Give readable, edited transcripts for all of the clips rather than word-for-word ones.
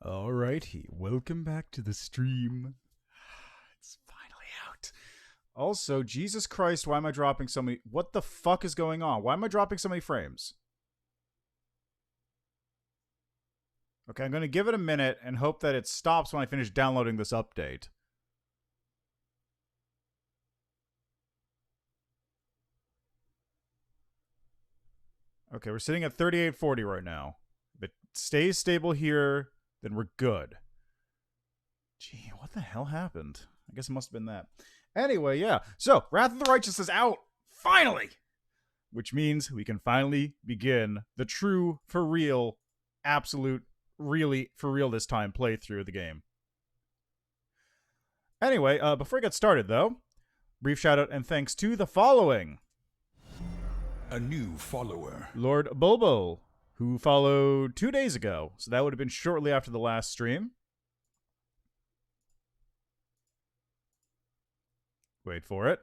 Alrighty, welcome back to the stream. It's finally out. Also, Jesus Christ, why am I dropping so many... What the fuck is going on? Why am I dropping so many frames? Okay, I'm going to give it a minute and hope that it stops when I finish downloading this update. Okay, we're sitting at 3840 right now. If it stays stable here, then we're good. Gee, what the hell happened? I guess it must have been that. Anyway, yeah. So, Wrath of the Righteous is out! Finally! Which means we can finally begin the true, for real, absolute, really, for real this time playthrough of the game. Anyway, before I get started, though, brief shout out and thanks to the following. A new follower. Lord Bobo, who followed 2 days ago. So that would have been shortly after the last stream. Wait for it.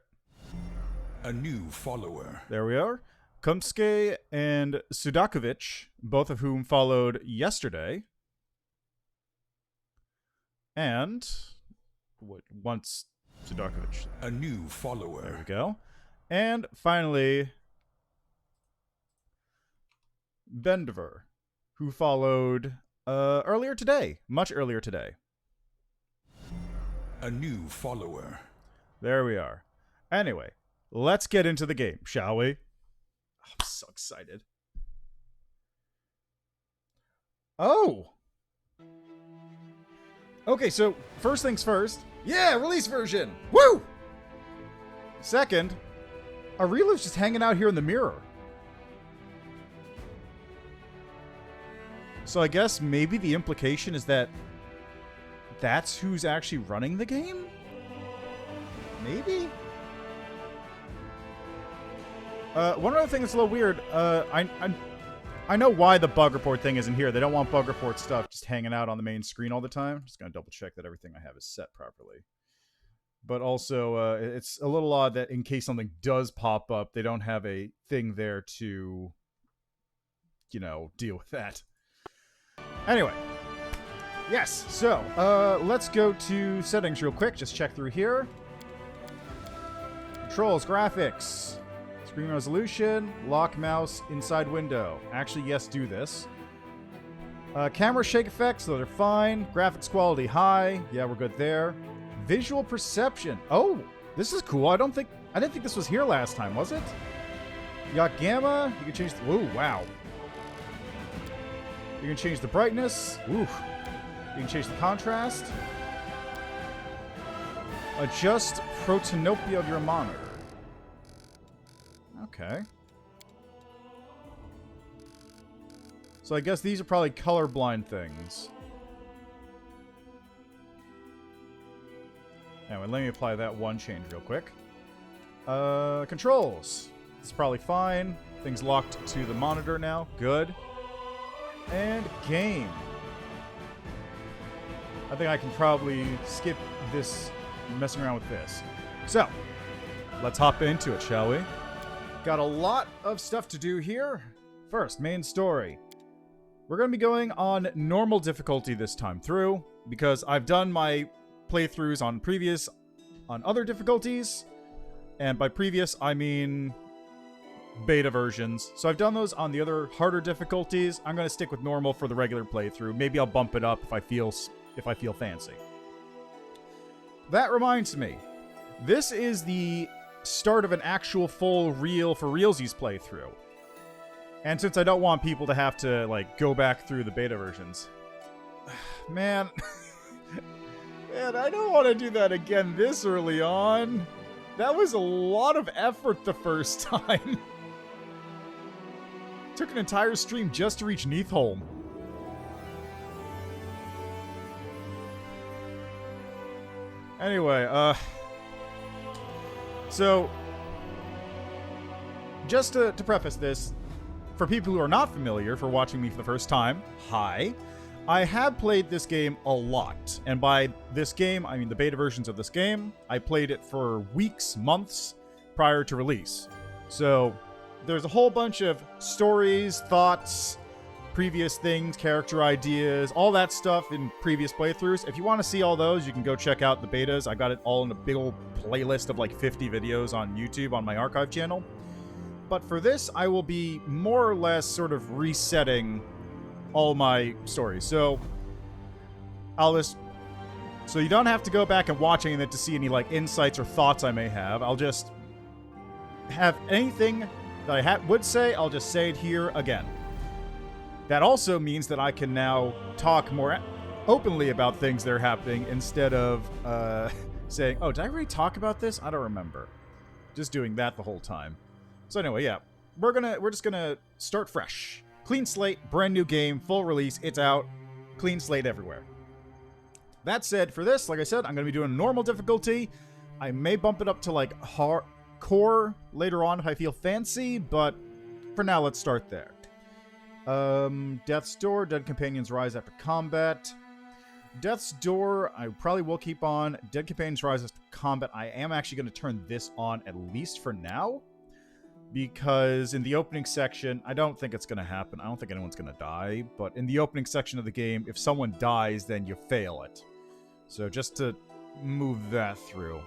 A new follower. There we are. Kumske and Sudakovich, both of whom followed yesterday. And once Sudakovich. A new follower. There we go. And finally, Bendiver, who followed earlier today. Much earlier today. A new follower. There we are. Anyway, let's get into the game, shall we? I'm so excited. Oh! Okay, so first things first. Yeah, release version! Woo! Second, Arila's just hanging out here in the mirror. So I guess maybe the implication is that that's who's actually running the game? Maybe? One other thing that's a little weird, I know why the bug report thing isn't here. They don't want bug report stuff just hanging out on the main screen all the time. Just gonna double check that everything I have is set properly. But also, it's a little odd that in case something does pop up, they don't have a thing there to, you know, deal with that. Anyway. Yes, so, let's go to settings real quick. Just check through here. Controls, graphics, screen resolution, lock mouse, inside window. Actually, yes, do this. Camera shake effects, those are fine. Graphics quality high. Yeah, we're good there. Visual perception. Oh, this is cool. I didn't think this was here last time, was it? Yacht gamma. You can change. Whoa, wow. You can change the brightness. Ooh. You can change the contrast. Adjust protanopia of your monitor. Okay. So I guess these are probably colorblind things. Anyway, let me apply that one change real quick. Controls. It's probably fine. Things locked to the monitor now. Good. And game. I think I can probably skip this messing around with this. So, let's hop into it, shall we? Got a lot of stuff to do here. First, main story. We're going to be going on normal difficulty this time through, because I've done my playthroughs on other difficulties, and by previous, I mean beta versions. So I've done those on the other harder difficulties. I'm going to stick with normal for the regular playthrough. Maybe I'll bump it up if I feel fancy. That reminds me, this is the start of an actual full real for realsies playthrough. And since I don't want people to have to like go back through the beta versions, man, I don't want to do that again this early on. That was a lot of effort the first time. Took an entire stream just to reach Neathholm. Anyway, so, just to preface this, for people who are not familiar, for watching me for the first time, hi. I have played this game a lot, and by this game, I mean the beta versions of this game. I played it for weeks, months, prior to release. So, there's a whole bunch of stories, thoughts, previous things, character ideas, all that stuff in previous playthroughs. If you want to see all those, you can go check out the betas. I got it all in a big old playlist of like 50 videos on YouTube on my archive channel. But for this, I will be more or less sort of resetting all my stories. So so you don't have to go back and watch any of it to see any like insights or thoughts I may have. I'll just have anything that I would say, I'll just say it here again. That also means that I can now talk more openly about things that are happening instead of saying, oh, did I already talk about this? I don't remember. Just doing that the whole time. So anyway, yeah. We're just gonna start fresh. Clean slate, brand new game, full release, it's out. Clean slate everywhere. That said, for this, like I said, I'm gonna be doing normal difficulty. I may bump it up to like hardcore later on if I feel fancy, but for now, let's start there. Death's Door, Dead Companions Rise After Combat. Death's Door, I probably will keep on. Dead Companions Rise After Combat, I am actually going to turn this on at least for now. Because in the opening section, I don't think it's going to happen. I don't think anyone's going to die. But in the opening section of the game, if someone dies, then you fail it. So just to move that through.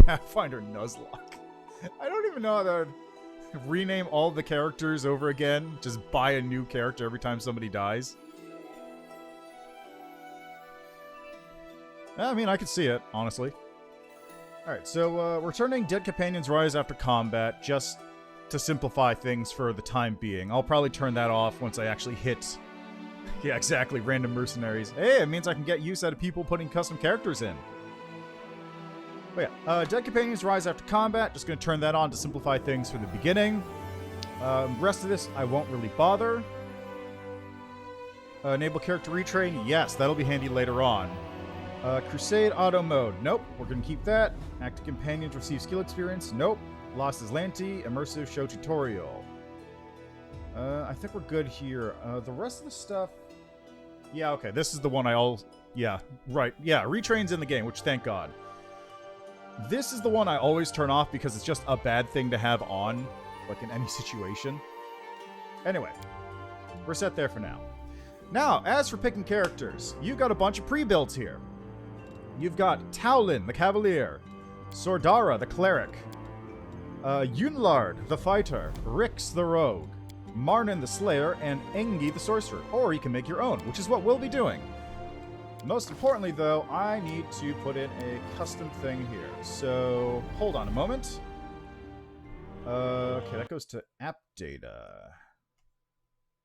Pathfinder Nuzlocke. I don't even know how that... rename all the characters over again. Just buy a new character every time somebody dies. I mean, I could see it, honestly. Alright, so we're turning Dead Companions Rise After Combat just to simplify things for the time being. I'll probably turn that off once I actually hit... yeah, exactly, random mercenaries. Hey, it means I can get use out of people putting custom characters in. But yeah, Dead Companions Rise After Combat, just going to turn that on to simplify things for the beginning. Rest of this, I won't really bother. Enable character retrain, yes, that'll be handy later on. Crusade auto mode, nope, we're going to keep that. Active Companions receive skill experience, nope. Lost Aslanti, immersive show tutorial. I think we're good here. The rest of the stuff... yeah, okay, this is the one yeah, right, yeah, retrain's in the game, which thank God. This is the one I always turn off because it's just a bad thing to have on, like in any situation. Anyway, we're set there for now. Now, as for picking characters, you've got a bunch of pre-builds here. You've got Taolin, the Cavalier, Sordara, the Cleric, Yunlard, the Fighter, Rix, the Rogue, Marnin, the Slayer, and Engi, the Sorcerer. Or you can make your own, which is what we'll be doing. Most importantly, though, I need to put in a custom thing here. So, hold on a moment. Okay, that goes to app data.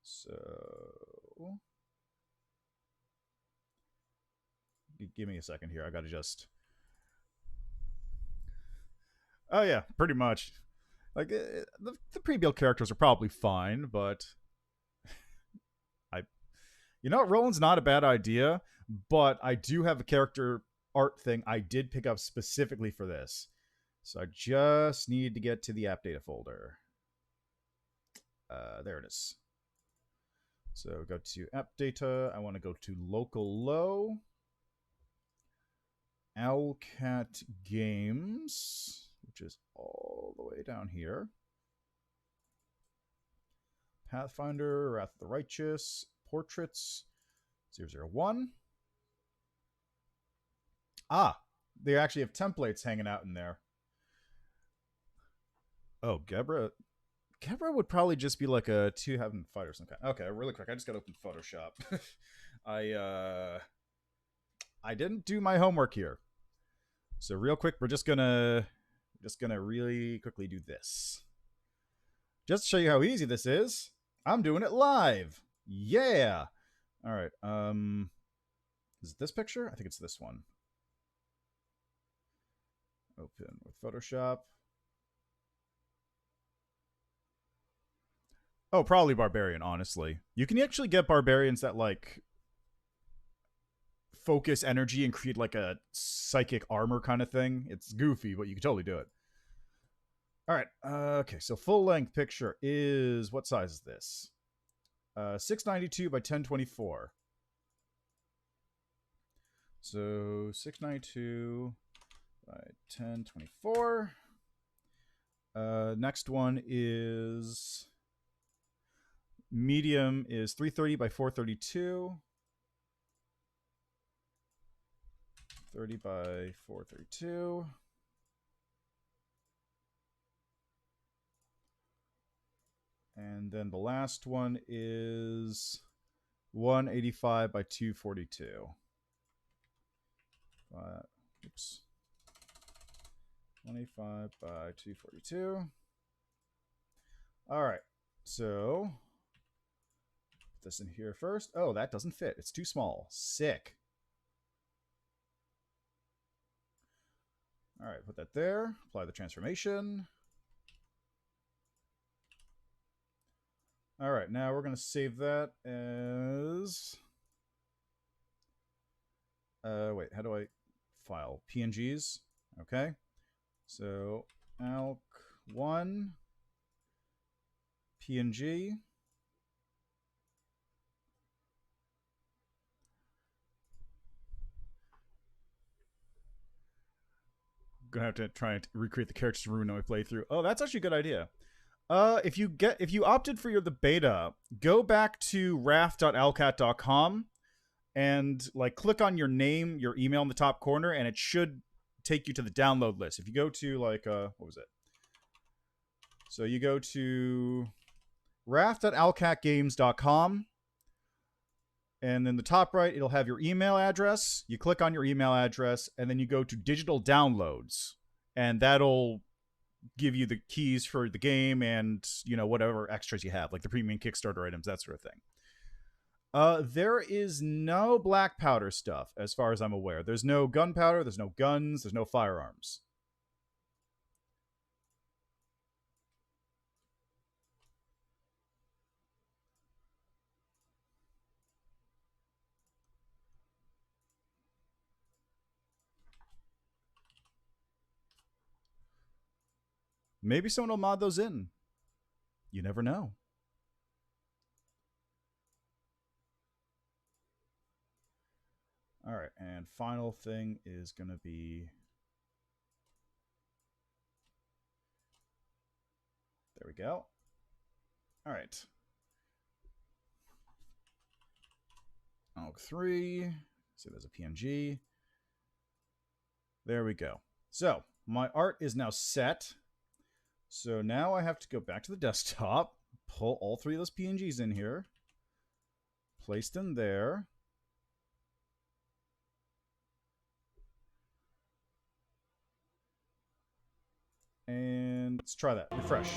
So... give me a second here. I gotta just... oh, yeah, pretty much. Like, the pre-built characters are probably fine, but... you know, Roland's not a bad idea, but I do have a character art thing I did pick up specifically for this. So I just need to get to the app data folder. There it is. So go to app data. I want to go to local low. Owlcat Games, which is all the way down here. Pathfinder, Wrath of the Righteous, Portraits, 001. Ah, they actually have templates hanging out in there. Oh, Gebra. Gebra would probably just be like a two-heaven fighter or some kind. Okay, really quick. I just got to open Photoshop. I didn't do my homework here. So real quick, we're just gonna really quickly do this. Just to show you how easy this is, I'm doing it live. Yeah. All right. Is it this picture? I think it's this one. Open with Photoshop. Oh, probably Barbarian, honestly. You can actually get Barbarians that, like, focus energy and create, like, a psychic armor kind of thing. It's goofy, but you can totally do it. All right. Okay, so full-length picture is... what size is this? 692 by 1024. So, 692 by 1024. Next one is... Medium is 330 by 432. 30 by 432. And then the last one is 185 by 242. Oops. 185 by 242. All right. So, put this in here first. Oh, that doesn't fit. It's too small. Sick. All right, put that there. Apply the transformation. All right, now we're going to save that as... wait, how do I file? PNGs. Okay. So, ALK1 PNG. Gonna have to try and recreate the characters from my playthrough. Oh, that's actually a good idea. If you opted for the beta, go back to raf.owlcat.com and like click on your name, your email in the top corner, and it should take you to the download list. If you go to like what was it? So you go to raf.owlcatgames.com, and in the top right, it'll have your email address. You click on your email address, and then you go to digital downloads, and that'll give you the keys for the game and, you know, whatever extras you have, like the premium Kickstarter items, that sort of thing. There is no black powder stuff, as far as I'm aware. There's no gunpowder, there's no guns, there's no firearms. Maybe someone will mod those in. You never know. All right, and final thing is going to be... There we go. All right. ALK3. So there's a PNG. There we go. So my art is now set. So now I have to go back to the desktop, pull all three of those PNGs in here, place them there. And let's try that. Refresh.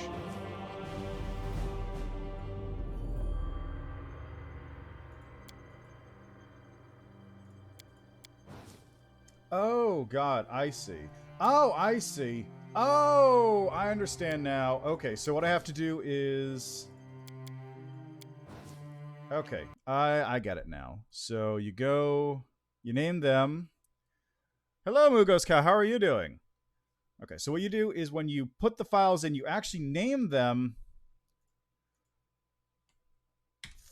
Oh, God, I see. Oh, I see. Oh, I understand now. Okay, so what I have to do is... Okay, I get it now. So you go... You name them. Hello, Mugoska, how are you doing? Okay, so what you do is when you put the files in, you actually name them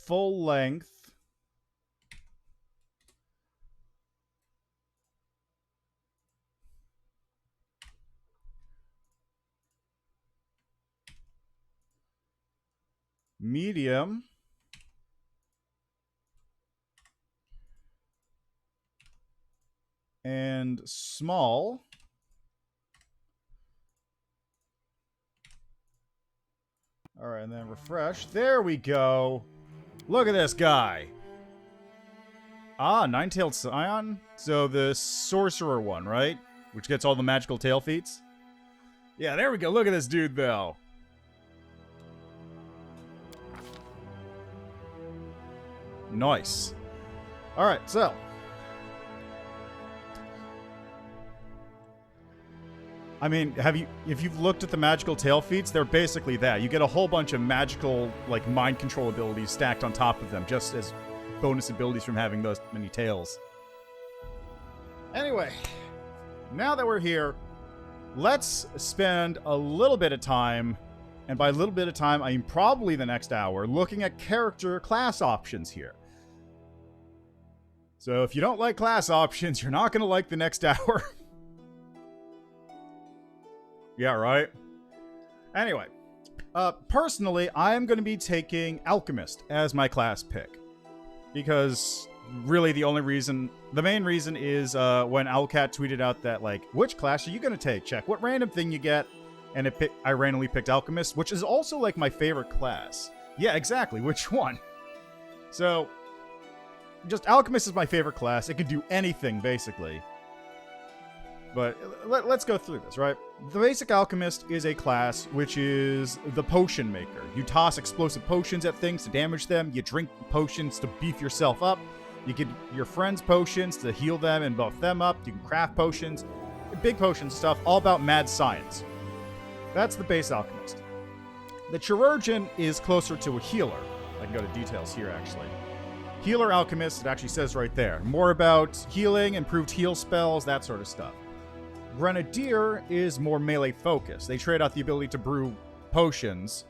full length. Medium. And small. All right, and then refresh. There we go. Look at this guy. Ah, Nine-Tailed Scion. So the sorcerer one, right? Which gets all the magical tail feats. Yeah, there we go. Look at this dude, though. Nice. All right, so I mean, if you've looked at the magical tail feats, they're basically that. You get a whole bunch of magical, like, mind control abilities stacked on top of them, just as bonus abilities from having those many tails. Anyway, now that we're here, let's spend a little bit of time, and by a little bit of time, I mean probably the next hour, looking at character class options here. So if you don't like class options, you're not going to like the next hour. Yeah, right? Anyway, Personally, I'm going to be taking Alchemist as my class pick. Because really the main reason is when Owlcat tweeted out that, like, which class are you going to take? Check what random thing you get. And I randomly picked Alchemist, which is also, like, my favorite class. Yeah, exactly. Which one? So, just Alchemist is my favorite class. It can do anything, basically. But let's go through this, right? The basic Alchemist is a class which is the potion maker. You toss explosive potions at things to damage them. You drink potions to beef yourself up. You get your friends potions to heal them and buff them up. You can craft potions. Big potion stuff, all about mad science. That's the base Alchemist. The Chirurgeon is closer to a healer. I can go to details here, actually. Healer Alchemist, it actually says right there. More about healing, improved heal spells, that sort of stuff. Grenadier is more melee focused. They trade out the ability to brew potions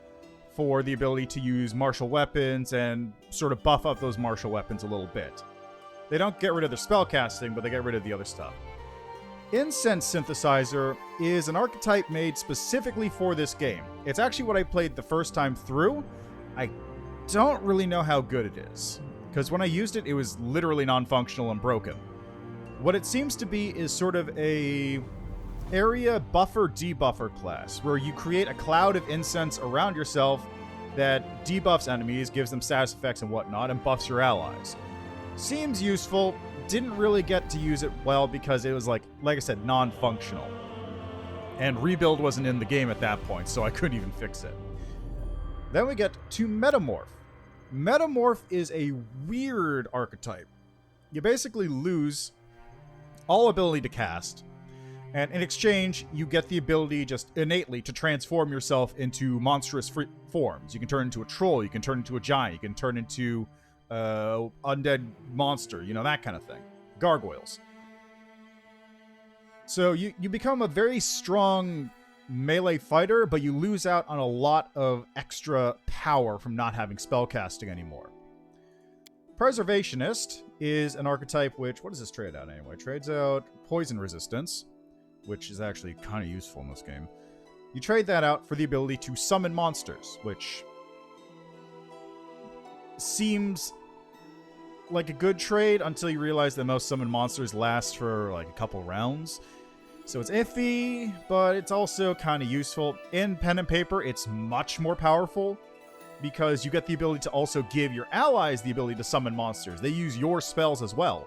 for the ability to use martial weapons and sort of buff up those martial weapons a little bit. They don't get rid of their spellcasting, but they get rid of the other stuff. Incense Synthesizer is an archetype made specifically for this game. It's actually what I played the first time through. I don't really know how good it is, because when I used it, it was literally non-functional and broken. What it seems to be is sort of a area buffer-debuffer class, where you create a cloud of incense around yourself that debuffs enemies, gives them status effects and whatnot, and buffs your allies. Seems useful. Didn't really get to use it well because it was, like I said, non-functional. And Rebuild wasn't in the game at that point, so I couldn't even fix it. Then we get to Metamorph. Metamorph is a weird archetype. You basically lose all ability to cast, and in exchange, you get the ability just innately to transform yourself into monstrous forms. You can turn into a troll, you can turn into a giant, you can turn into undead monster, you know, that kind of thing. Gargoyles. So you become a very strong melee fighter, but you lose out on a lot of extra power from not having spellcasting anymore. Preservationist is an archetype which, what does this trade out anyway? Trades out poison resistance, which is actually kind of useful in this game. You trade that out for the ability to summon monsters, which seems like a good trade until you realize that most summon monsters last for like a couple rounds. So it's iffy, but it's also kind of useful. In pen and paper, it's much more powerful because you get the ability to also give your allies the ability to summon monsters. They use your spells as well.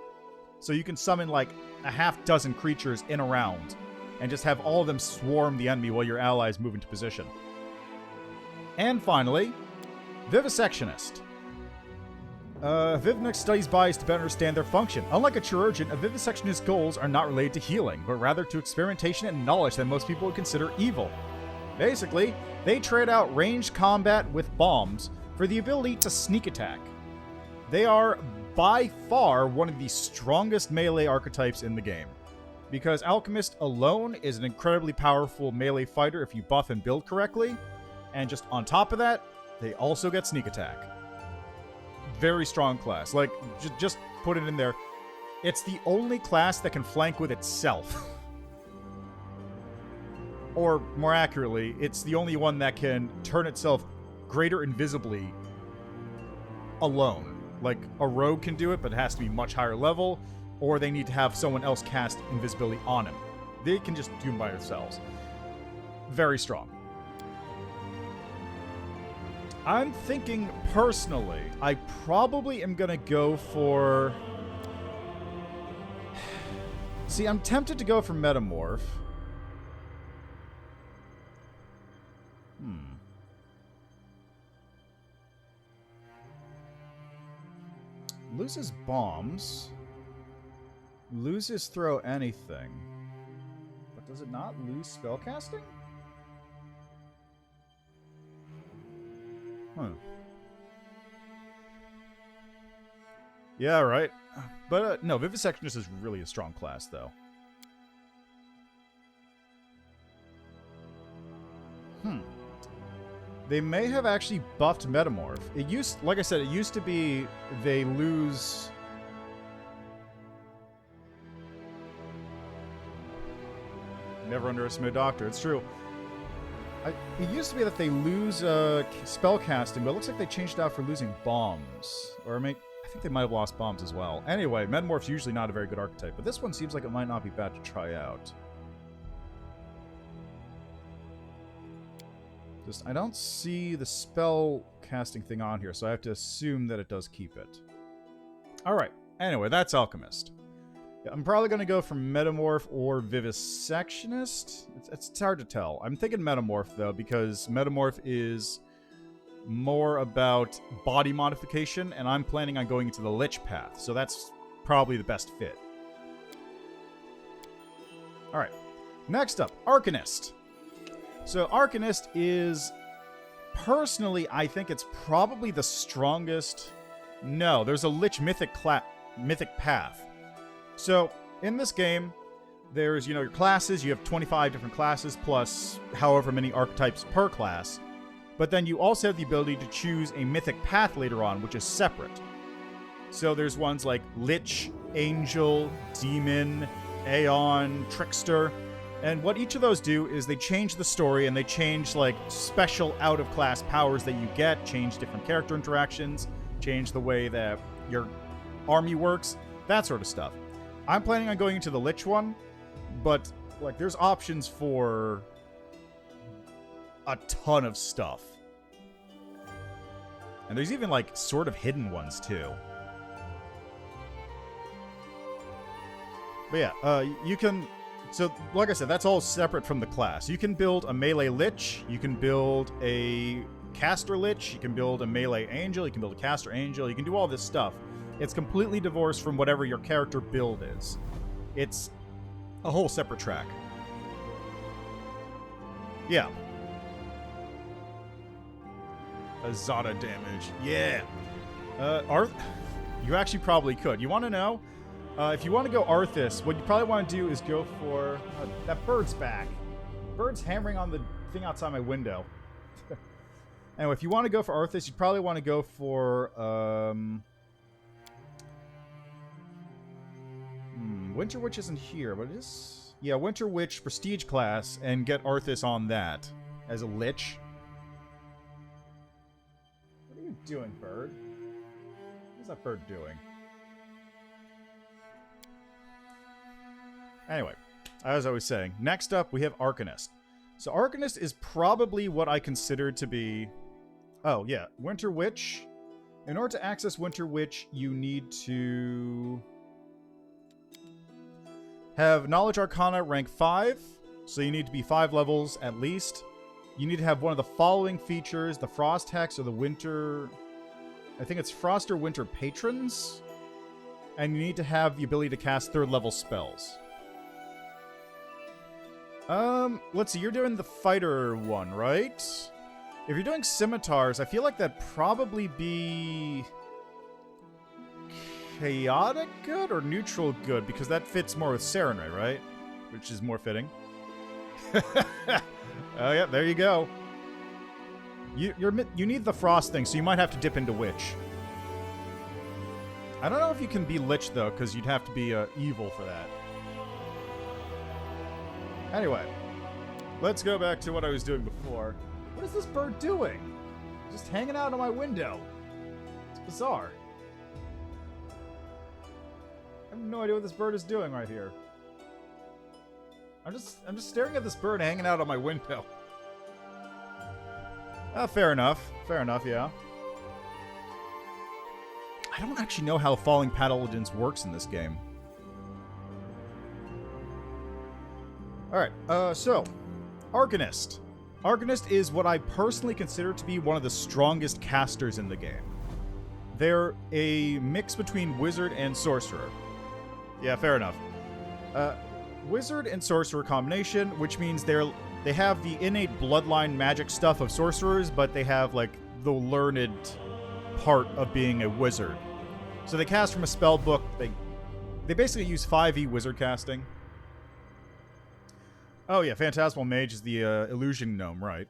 So you can summon like a half dozen creatures in a round and just have all of them swarm the enemy while your allies move into position. And finally, Vivisectionist. Vivisectionist studies bodies to better understand their function. Unlike a chirurgeon, a vivisectionist's goals are not related to healing, but rather to experimentation and knowledge that most people would consider evil. Basically, they trade out ranged combat with bombs for the ability to sneak attack. They are by far one of the strongest melee archetypes in the game, because Alchemist alone is an incredibly powerful melee fighter if you buff and build correctly, and just on top of that, they also get sneak attack. Very strong class. Like, just put it in there. It's the only class that can flank with itself. Or, more accurately, it's the only one that can turn itself greater invisibly alone. Like, a rogue can do it, but it has to be much higher level, or they need to have someone else cast invisibility on him. They can just do them by themselves. Very strong. I'm thinking, personally, I probably am going to go for... See, I'm tempted to go for Metamorph. Loses bombs. Loses throw anything. But does it not lose spellcasting? Yeah, right. But no, Vivisectionist is really a strong class, though. They may have actually buffed Metamorph. It used, like I said, it used to be they lose... Never underestimate a doctor, it's true. It used to be that they lose spell casting, but it looks like they changed it out for losing bombs. Or I think they might have lost bombs as well. Anyway, Metamorph's usually not a very good archetype, but this one seems like it might not be bad to try out. I don't see the spell casting thing on here, so I have to assume that it does keep it. Alright, anyway, that's Alchemist. Yeah, I'm probably going to go for Metamorph or Vivisectionist. It's hard to tell. I'm thinking Metamorph, though, because Metamorph is more about body modification, and I'm planning on going into the Lich path, so that's probably the best fit. Alright, next up, Arcanist. So Arcanist is, personally, I think it's probably the strongest. No, there's a Lich mythic path. So in this game, there's, your classes. You have 25 different classes plus however many archetypes per class. But then you also have the ability to choose a mythic path later on, which is separate. So there's ones like Lich, Angel, Demon, Aeon, Trickster. And what each of those do is they change the story and they change, special out-of-class powers that you get, change different character interactions, change the way that your army works, that sort of stuff. I'm planning on going into the Lich one, but, there's options for a ton of stuff. And there's even, sort of hidden ones, too. But yeah, you can... So, like I said, that's all separate from the class. You can build a melee Lich, you can build a caster Lich, you can build a melee Angel, you can build a caster Angel, you can do all this stuff. It's completely divorced from whatever your character build is. It's a whole separate track. Yeah. Azada damage. Yeah. You actually probably could. You want to know? If you want to go Arthas, what you probably want to do is go for... that bird's back. Bird's hammering on the thing outside my window. Anyway, if you want to go for Arthas, you probably want to go for... Winter Witch isn't here, but it is... Yeah, Winter Witch, Prestige class, and get Arthas on that as a Lich. What are you doing, bird? What's that bird doing? Anyway, as I was saying, next up we have Arcanist. So Arcanist is probably what I consider to be... Oh, yeah, Winter Witch. In order to access Winter Witch, you need to have Knowledge Arcana rank 5. So you need to be 5 levels at least. You need to have one of the following features, the Frost Hex or the Winter... I think it's Frost or Winter Patrons. And you need to have the ability to cast 3rd level spells. Let's see, you're doing the fighter one, right? If you're doing scimitars, I feel like that'd probably be chaotic good or neutral good, because that fits more with Serenray, right? Which is more fitting. Oh yeah, there you go. You need the frost thing, so you might have to dip into Witch. I don't know if you can be Lich, though, because you'd have to be evil for that. Anyway, let's go back to what I was doing before. What is this bird doing? Just hanging out on my window. It's bizarre. I have no idea what this bird is doing right here. I'm just staring at this bird hanging out on my window. Fair enough. Fair enough, yeah. I don't actually know how Falling Paladins works in this game. Alright, so, Arcanist. Arcanist is what I personally consider to be one of the strongest casters in the game. They're a mix between Wizard and Sorcerer. Yeah, fair enough. Wizard and Sorcerer combination, which means they have the innate bloodline magic stuff of Sorcerers, but they have, the learned part of being a Wizard. So they cast from a spell book. They basically use 5e Wizard casting. Oh yeah, Phantasmal Mage is the illusion gnome, right?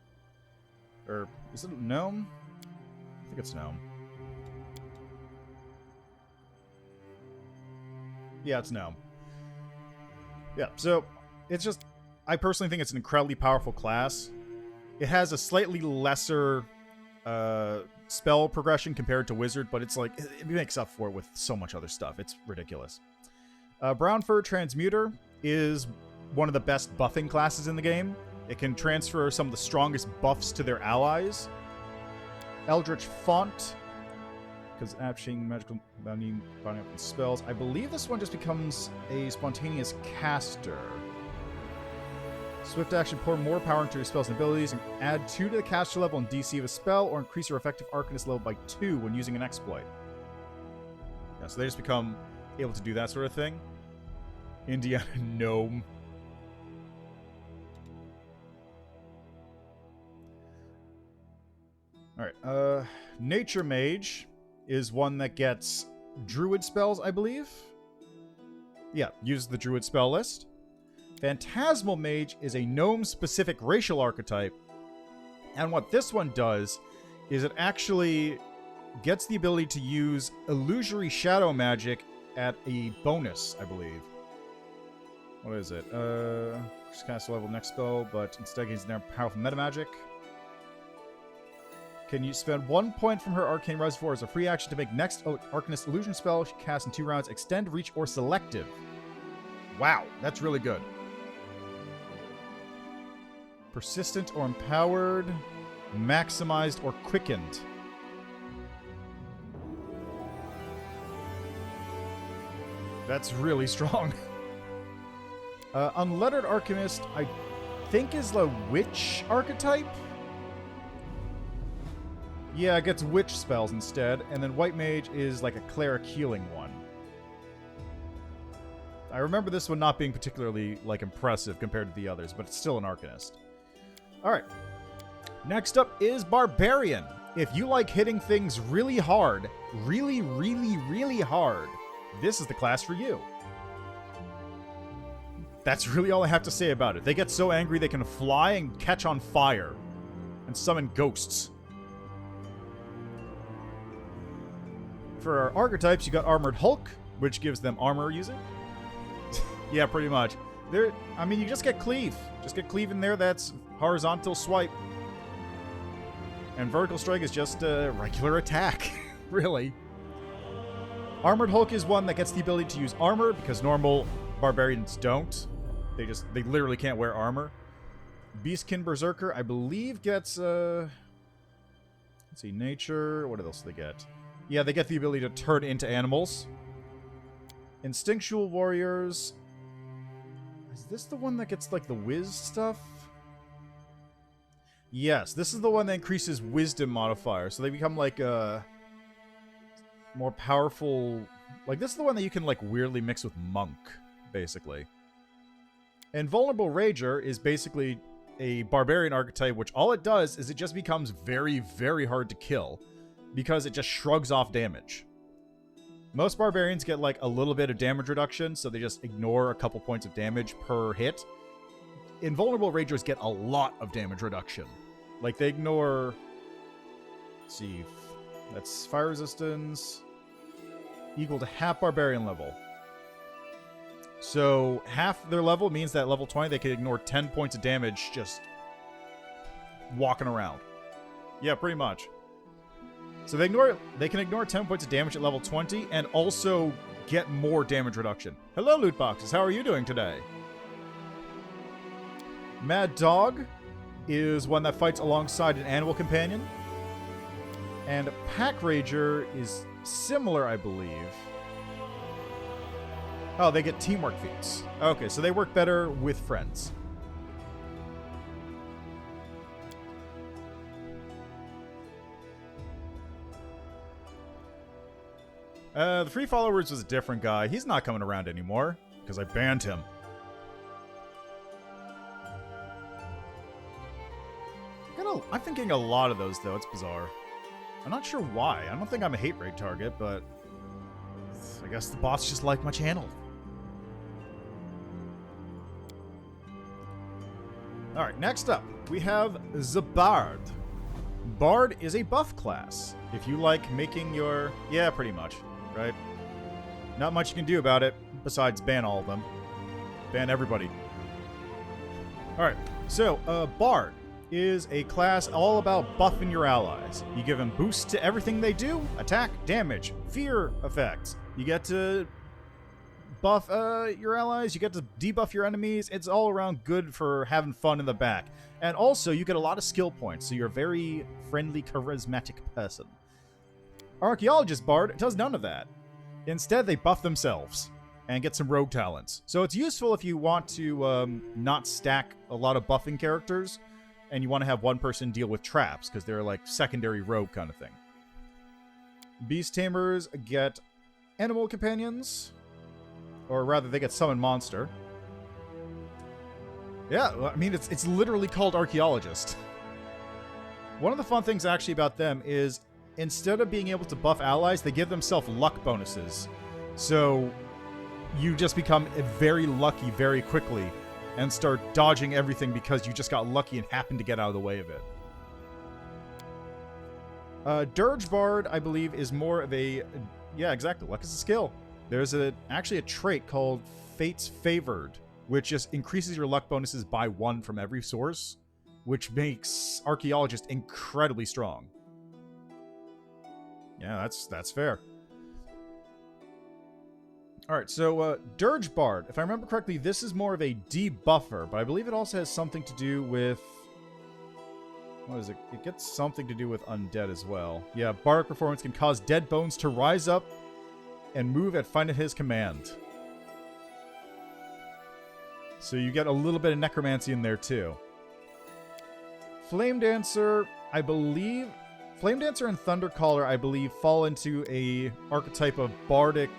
Or is it gnome? I think it's gnome. Yeah, it's gnome. Yeah, so it's just... I personally think it's an incredibly powerful class. It has a slightly lesser spell progression compared to Wizard, but it's like, it makes up for it with so much other stuff. It's ridiculous. Brown Fur Transmuter is one of the best buffing classes in the game. It can transfer some of the strongest buffs to their allies. Eldritch Font, because action magical bounding up spells. I believe this one just becomes a spontaneous caster. Swift action, pour more power into your spells and abilities, and add 2 to the caster level and DC of a spell, or increase your effective Arcanist level by 2 when using an exploit. Yeah, so they just become able to do that sort of thing. Indiana Gnome. Alright, Nature Mage is one that gets Druid spells, I believe. Yeah, uses the Druid spell list. Phantasmal Mage is a gnome-specific racial archetype. And what this one does is it actually gets the ability to use illusory shadow magic at a bonus, I believe. What is it? Just cast a level next spell, but instead gains now powerful meta magic. Can you spend 1 point from her Arcane Reservoir as a free action to make next Arcanist illusion spell she casts in 2 rounds, extend, reach, or selective. Wow, that's really good. Persistent or empowered, maximized or quickened. That's really strong. Unlettered Alchemist, I think, is the witch archetype. Yeah, it gets witch spells instead, and then White Mage is like a cleric healing one. I remember this one not being particularly like impressive compared to the others, but it's still an Arcanist. Alright. Next up is Barbarian. If you like hitting things really hard, really, really, really hard, this is the class for you. That's really all I have to say about it. They get so angry they can fly and catch on fire and summon ghosts. For our archetypes, you got Armored Hulk, which gives them armor using. Yeah, pretty much. I mean, you just get Cleave. Just get Cleave in there, that's horizontal swipe. And Vertical Strike is just a regular attack, really. Armored Hulk is one that gets the ability to use armor, because normal barbarians don't. They literally can't wear armor. Beastkin Berserker, I believe, gets, let's see, nature. What else do they get? Yeah, they get the ability to turn into animals. Instinctual Warriors. Is this the one that gets, like, the whiz stuff? Yes, this is the one that increases wisdom modifier. So they become, like, more powerful. Like, this is the one that you can, like, weirdly mix with Monk, basically. Invulnerable Rager is basically a barbarian archetype, which all it does is it just becomes very, very hard to kill, because it just shrugs off damage. Most barbarians get like a little bit of damage reduction, so they just ignore a couple points of damage per hit. Invulnerable Ragers get a lot of damage reduction. Like, they ignore... Let's see. That's fire resistance equal to half barbarian level. So half their level means that level 20 they can ignore 10 points of damage just walking around. Yeah, pretty much. So they can ignore 10 points of damage at level 20 and also get more damage reduction. Hello, loot boxes. How are you doing today? Mad Dog is one that fights alongside an animal companion. And Pack Rager is similar, I believe. Oh, they get teamwork feats. Okay, so they work better with friends. The Free Followers was a different guy. He's not coming around anymore, because I banned him. I'm thinking a lot of those, though. It's bizarre. I'm not sure why. I don't think I'm a hate raid target, but I guess the bots just like my channel. Alright, next up, we have the Bard. Bard is a buff class. If you like making your... Yeah, pretty much, right? Not much you can do about it, besides ban all of them. Ban everybody. Alright, so, Bard. is a class all about buffing your allies. You give them boosts to everything they do, attack, damage, fear effects. You get to buff your allies, you get to debuff your enemies. It's all around good for having fun in the back. And also, you get a lot of skill points, so you're a very friendly, charismatic person. Archaeologist Bard does none of that. Instead, they buff themselves and get some rogue talents. So it's useful if you want to not stack a lot of buffing characters, and you want to have one person deal with traps, because they're like secondary rogue kind of thing. Beast Tamers get animal companions, or rather, they get summon monster. Yeah, I mean, it's literally called Archaeologist. One of the fun things actually about them is, instead of being able to buff allies, they give themselves luck bonuses. So you just become very lucky very quickly and start dodging everything because you just got lucky and happened to get out of the way of it. Dirge Bard, I believe, is more of a... Yeah, exactly. Luck is a skill. There's actually a trait called Fate's Favored, which just increases your luck bonuses by 1 from every source, which makes Archaeologist incredibly strong. Yeah, that's fair. Alright, so Dirge Bard, if I remember correctly, this is more of a debuffer, but I believe it also has something to do with... What is it? It gets something to do with undead as well. Yeah, Bardic Performance can cause dead bones to rise up and move at find his command. So you get a little bit of necromancy in there too. Flame Dancer, I believe... Flame Dancer and Thundercaller, I believe, fall into a archetype of bardic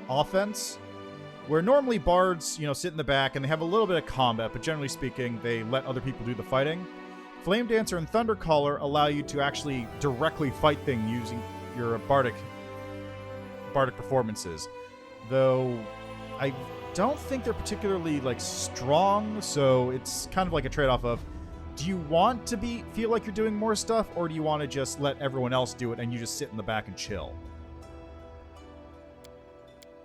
offense, where normally bards, sit in the back and they have a little bit of combat, but generally speaking, they let other people do the fighting. Flame Dancer and Thundercaller allow you to actually directly fight things using your bardic performances. Though, I don't think they're particularly, strong, so it's kind of like a trade-off of, do you want to feel like you're doing more stuff, or do you want to just let everyone else do it and you just sit in the back and chill?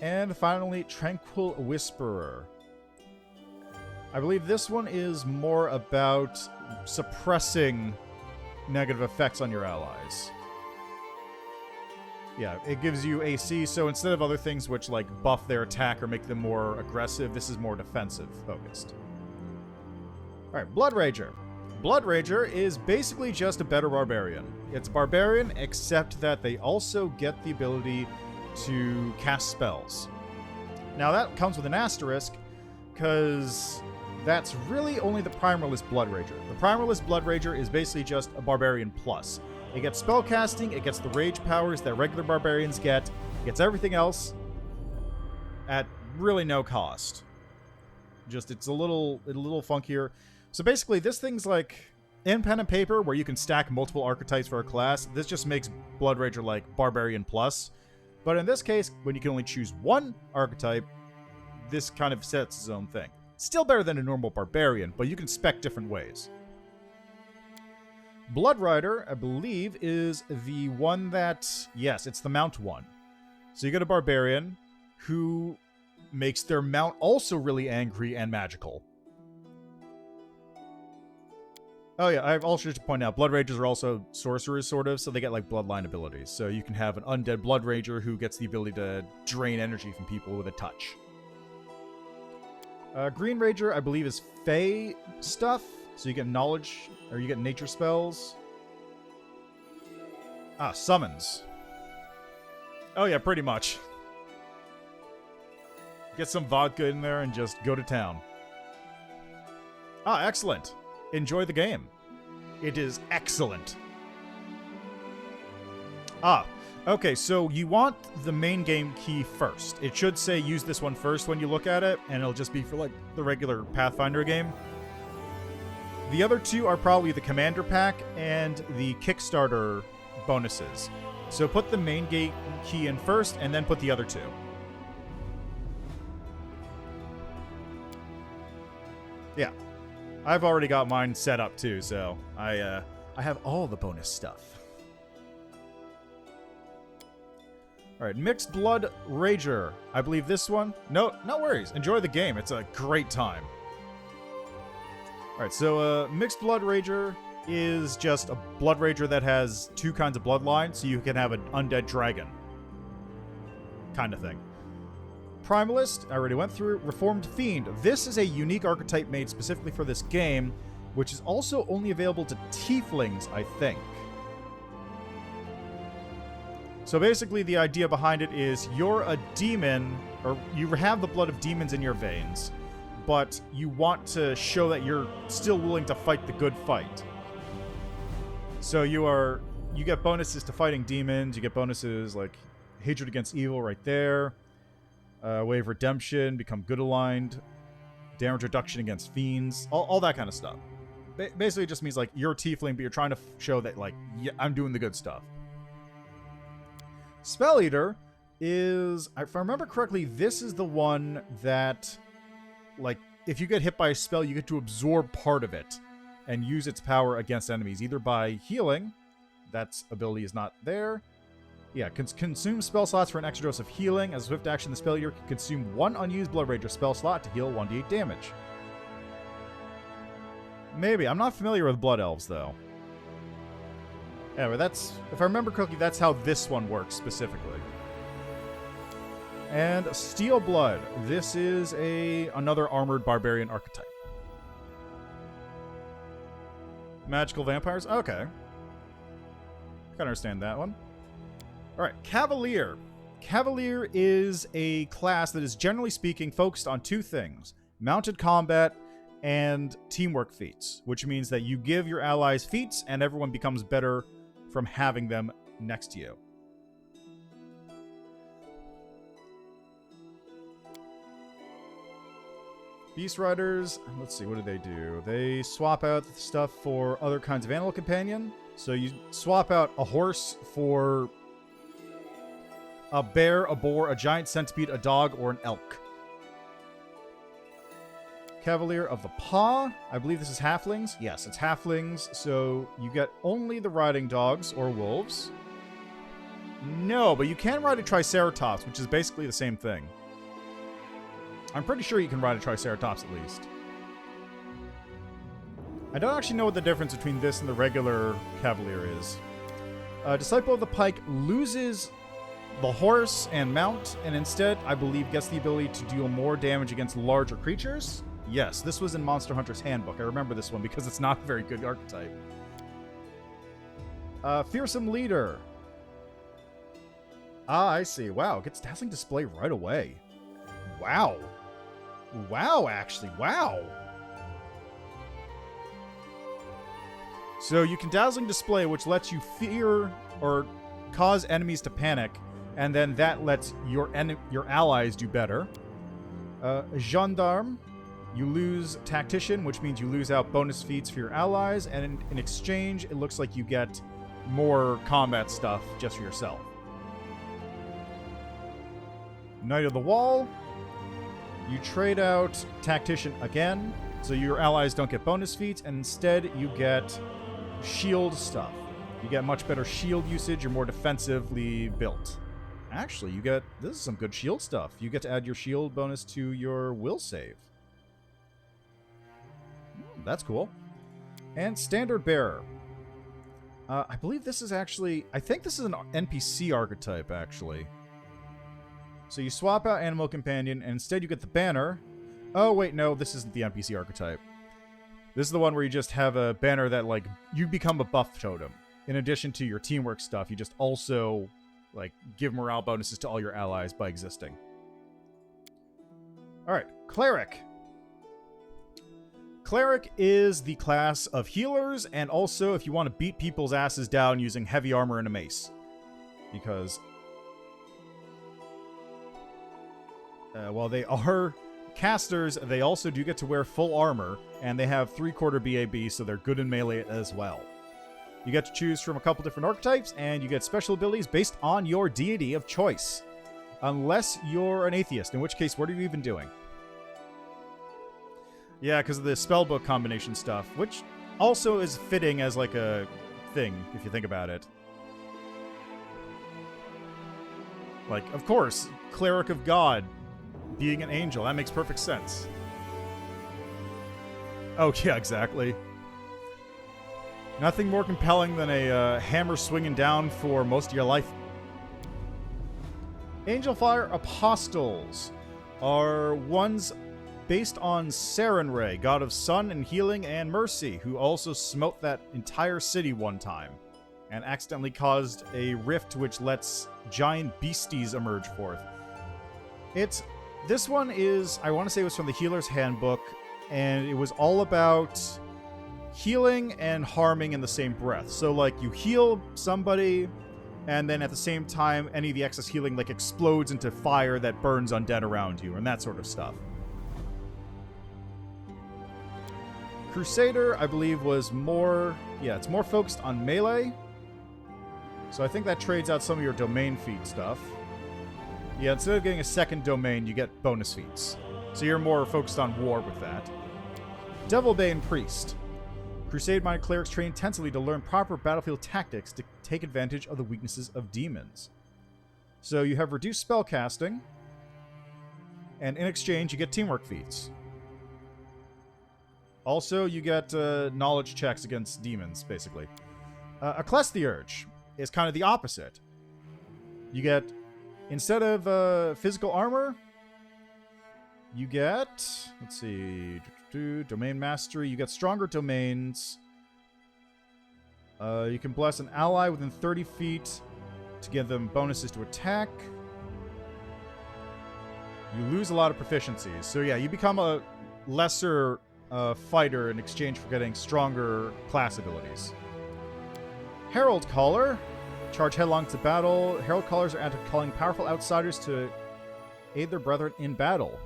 And finally, Tranquil Whisperer. I believe this one is more about suppressing negative effects on your allies. Yeah, it gives you AC, so instead of other things which buff their attack or make them more aggressive, this is more defensive focused. Alright, Blood Rager. Blood Rager is basically just a better barbarian. It's barbarian, except that they also get the ability to cast spells. Now that comes with an asterisk, because that's really only the Primalist Blood Rager. The Primalist Blood Rager is basically just a barbarian plus. It gets spellcasting, it gets the rage powers that regular barbarians get, it gets everything else at really no cost. Just, it's a little funkier. So basically, this thing's like in pen and paper, where you can stack multiple archetypes for a class. This just makes Blood Rager like Barbarian Plus. But in this case, when you can only choose one archetype, this kind of sets its own thing. Still better than a normal Barbarian, but you can spec different ways. Blood Rider, I believe, is the one that... Yes, it's the mount one. So you get a Barbarian who makes their mount also really angry and magical. Oh yeah, I also should point out, Blood Ragers are also sorcerers, sort of, so they get like bloodline abilities. So you can have an undead Blood Rager who gets the ability to drain energy from people with a touch. Green Rager, I believe, is Fey stuff, so you get knowledge, or you get nature spells. Ah, summons. Oh yeah, pretty much. Get some vodka in there and just go to town. Ah, excellent. Enjoy the game. It is excellent. Ah, okay, so you want the main game key first. It should say use this one first when you look at it, and it'll just be for like the regular Pathfinder game. The other two are probably the Commander Pack and the Kickstarter bonuses. So put the main game key in first, and then put the other two. Yeah. I've already got mine set up too, so I have all the bonus stuff. Alright, Mixed Blood Rager. I believe this one... No worries. Enjoy the game. It's a great time. Alright, so Mixed Blood Rager is just a Blood Rager that has two kinds of bloodlines, so you can have an undead dragon. Kind of thing. Primalist, I already went through. Reformed Fiend. This is a unique archetype made specifically for this game, which is also only available to tieflings, I think. So basically the idea behind it is you're a demon, or you have the blood of demons in your veins, but you want to show that you're still willing to fight the good fight. So you get bonuses to fighting demons, you get bonuses like Hatred Against Evil right there, Way of Redemption, Become Good Aligned, Damage Reduction against Fiends, all that kind of stuff. Basically it just means like you're a tiefling, but you're trying to show that like, yeah, I'm doing the good stuff. Spell Eater is, if I remember correctly, this is the one that, like, if you get hit by a spell, you get to absorb part of it and use its power against enemies, either by healing. That ability is not there. Yeah, consume spell slots for an extra dose of healing. As a swift action, the Spell Eater can consume one unused Blood Rager spell slot to heal 1d8 damage. Maybe. I'm not familiar with Blood Elves, though. Anyway, that's, if I remember correctly, that's how this one works specifically. And Steel Blood. This is another armored barbarian archetype. Magical vampires? Okay. Can understand that one. Alright, Cavalier. Cavalier is a class that is, generally speaking, focused on two things. Mounted combat and teamwork feats, which means that you give your allies feats and everyone becomes better from having them next to you. Beast Riders, let's see, what do? They swap out stuff for other kinds of animal companion. So you swap out a horse for a bear, a boar, a giant centipede, a dog, or an elk. Cavalier of the Paw. I believe this is halflings. Yes, it's halflings, so you get only the riding dogs or wolves. No, but you can ride a Triceratops, which is basically the same thing. I'm pretty sure you can ride a Triceratops at least. I don't actually know what the difference between this and the regular Cavalier is. Disciple of the Pike loses the horse and mount, and instead, I believe, gets the ability to deal more damage against larger creatures. Yes, this was in Monster Hunter's Handbook. I remember this one because it's not a very good archetype. Fearsome Leader. Ah, I see. Wow, gets Dazzling Display right away. Wow. Wow, actually. Wow. So you can Dazzling Display, which lets you fear or cause enemies to panic, and then that lets your allies do better. Gendarme. You lose Tactician, which means you lose out bonus feats for your allies, and in exchange, it looks like you get more combat stuff just for yourself. Knight of the Wall. You trade out Tactician again, so your allies don't get bonus feats, and instead you get shield stuff. You get much better shield usage, you're more defensively built. Actually, this is some good shield stuff. You get to add your shield bonus to your will save. That's cool. And Standard Bearer. I believe this is actually... I think this is an NPC archetype, actually. So you swap out Animal Companion, and instead you get the banner. Oh, wait, no, this isn't the NPC archetype. This is the one where you just have a banner that, like, you become a buff totem. In addition to your teamwork stuff, you just also, like, give morale bonuses to all your allies by existing. Alright, Cleric. Cleric is the class of healers, and also if you want to beat people's asses down using heavy armor and a mace. Because while they are casters, they also do get to wear full armor, and they have 3/4 BAB, so they're good in melee as well. You get to choose from a couple different archetypes, and you get special abilities based on your deity of choice. Unless you're an atheist, in which case, what are you even doing? Yeah, because of the spellbook combination stuff, which also is fitting as like a thing, if you think about it. Like, of course, Cleric of God being an angel, that makes perfect sense. Oh, yeah, exactly. Nothing more compelling than a hammer swinging down for most of your life. Angel Fire Apostles are ones based on Sarenrae, god of sun and healing and mercy, who also smote that entire city one time and accidentally caused a rift which lets giant beasties emerge forth. This one is, I want to say it was from the Healer's Handbook, and it was all about healing and harming in the same breath. So, like, you heal somebody, and then at the same time, any of the excess healing, like, explodes into fire that burns undead around you, and that sort of stuff. Crusader, I believe, was more... Yeah, it's more focused on melee. So I think that trades out some of your domain feat stuff. Yeah, instead of getting a second domain, you get bonus feats. So you're more focused on war with that. Devilbane Priest. Crusade-minded clerics train intensely to learn proper battlefield tactics to take advantage of the weaknesses of demons. So you have reduced spellcasting, and in exchange, you get teamwork feats. Also, you get knowledge checks against demons, basically. Ecclesiarch is kind of the opposite. You get, instead of physical armor, you get, let's see, domain mastery. You get stronger domains. You can bless an ally within 30 feet to give them bonuses to attack. You lose a lot of proficiencies. So yeah, you become a lesser fighter in exchange for getting stronger class abilities. Herald Caller. Charge headlong to battle. Herald Callers are added calling powerful outsiders to aid their brethren in battle.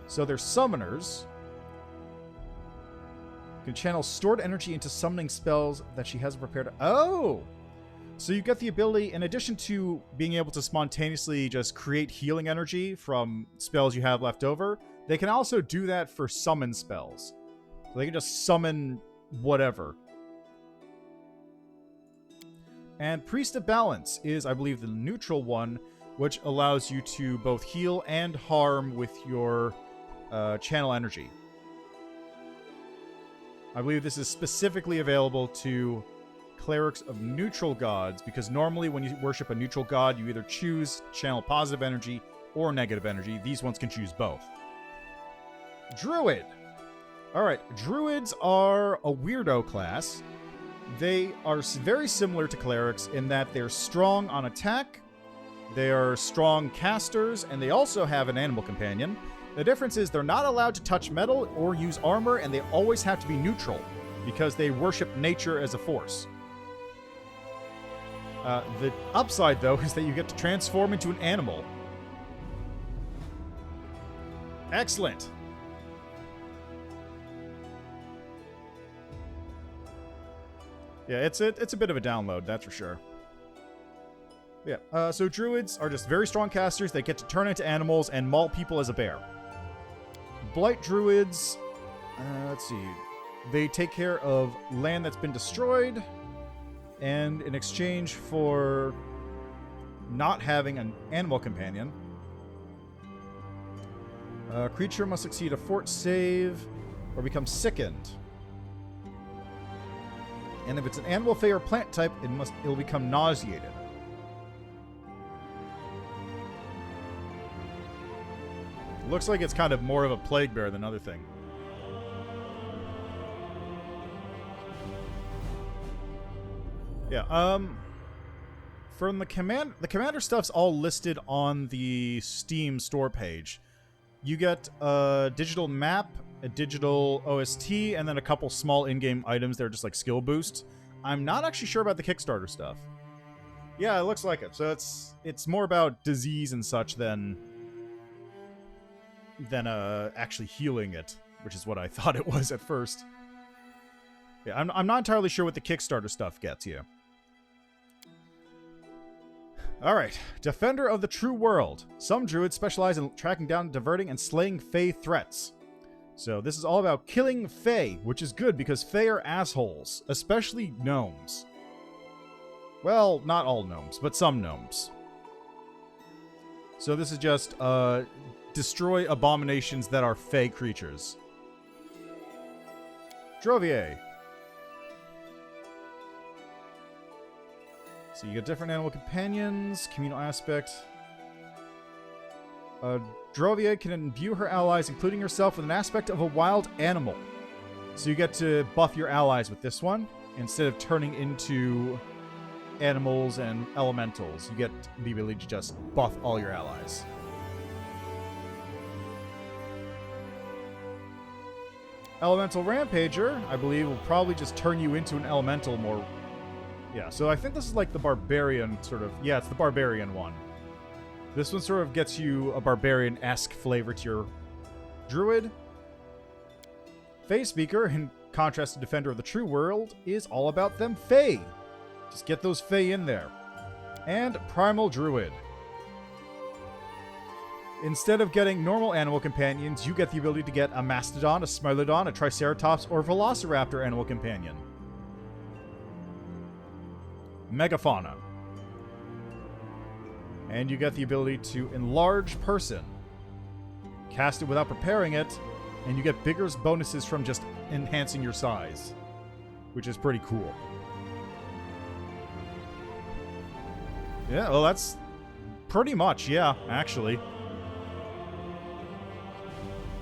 So they're summoners. Can channel stored energy into summoning spells that she has prepared. Oh! So you get the ability, in addition to being able to spontaneously just create healing energy from spells you have left over, they can also do that for summon spells. So they can just summon whatever. And Priest of Balance is, I believe, the neutral one, which allows you to both heal and harm with your channel energy. I believe this is specifically available to clerics of neutral gods, because normally when you worship a neutral god, you either choose channel positive energy or negative energy. These ones can choose both. Druid. Alright, Druids are a weirdo class. They are very similar to clerics in that they're strong on attack, they are strong casters, and they also have an animal companion. The difference is they're not allowed to touch metal or use armor, and they always have to be neutral, because they worship nature as a force. The upside, though, is that you get to transform into an animal. Excellent. Yeah, it's a bit of a download, that's for sure. Yeah, so druids are just very strong casters. They get to turn into animals and maul people as a bear. Blight druids, let's see. They take care of land that's been destroyed, and in exchange for not having an animal companion, a creature must succeed a fort save or become sickened. And if it's an animal, fey, or plant type, it'll become nauseated. Looks like it's kind of more of a plague bear than other thing. Yeah, from the commander stuff's all listed on the Steam store page. You get a digital map, a digital OST, and then a couple small in-game items that are just like skill boosts. I'm not actually sure about the Kickstarter stuff. Yeah, it looks like it. So it's more about disease and such than actually healing it, which is what I thought it was at first. Yeah, I'm not entirely sure what the Kickstarter stuff gets you. Alright, Defender of the True World. Some druids specialize in tracking down, diverting, and slaying Fey threats. So this is all about killing Fey, which is good because Fey are assholes, especially gnomes. Well, not all gnomes, but some gnomes. So this is just destroy abominations that are Fey creatures. Drovier. So you get different animal companions, communal aspect. Drovier can imbue her allies, including herself, with an aspect of a wild animal. So you get to buff your allies with this one, instead of turning into animals and elementals. You get the ability to just buff all your allies. Elemental Rampager, I believe, will probably just turn you into an elemental more... Yeah, so I think this is like the barbarian sort of... Yeah, it's the barbarian one. This one sort of gets you a barbarian-esque flavor to your druid. Fae Speaker, in contrast to Defender of the True World, is all about them Fae. Just get those Fae in there. And Primal Druid. Instead of getting normal animal companions, you get the ability to get a Mastodon, a Smilodon, a Triceratops, or Velociraptor animal companion. Megafauna. And you get the ability to enlarge person. Cast it without preparing it, and you get bigger bonuses from just enhancing your size, which is pretty cool. Yeah, well, that's pretty much, yeah, actually.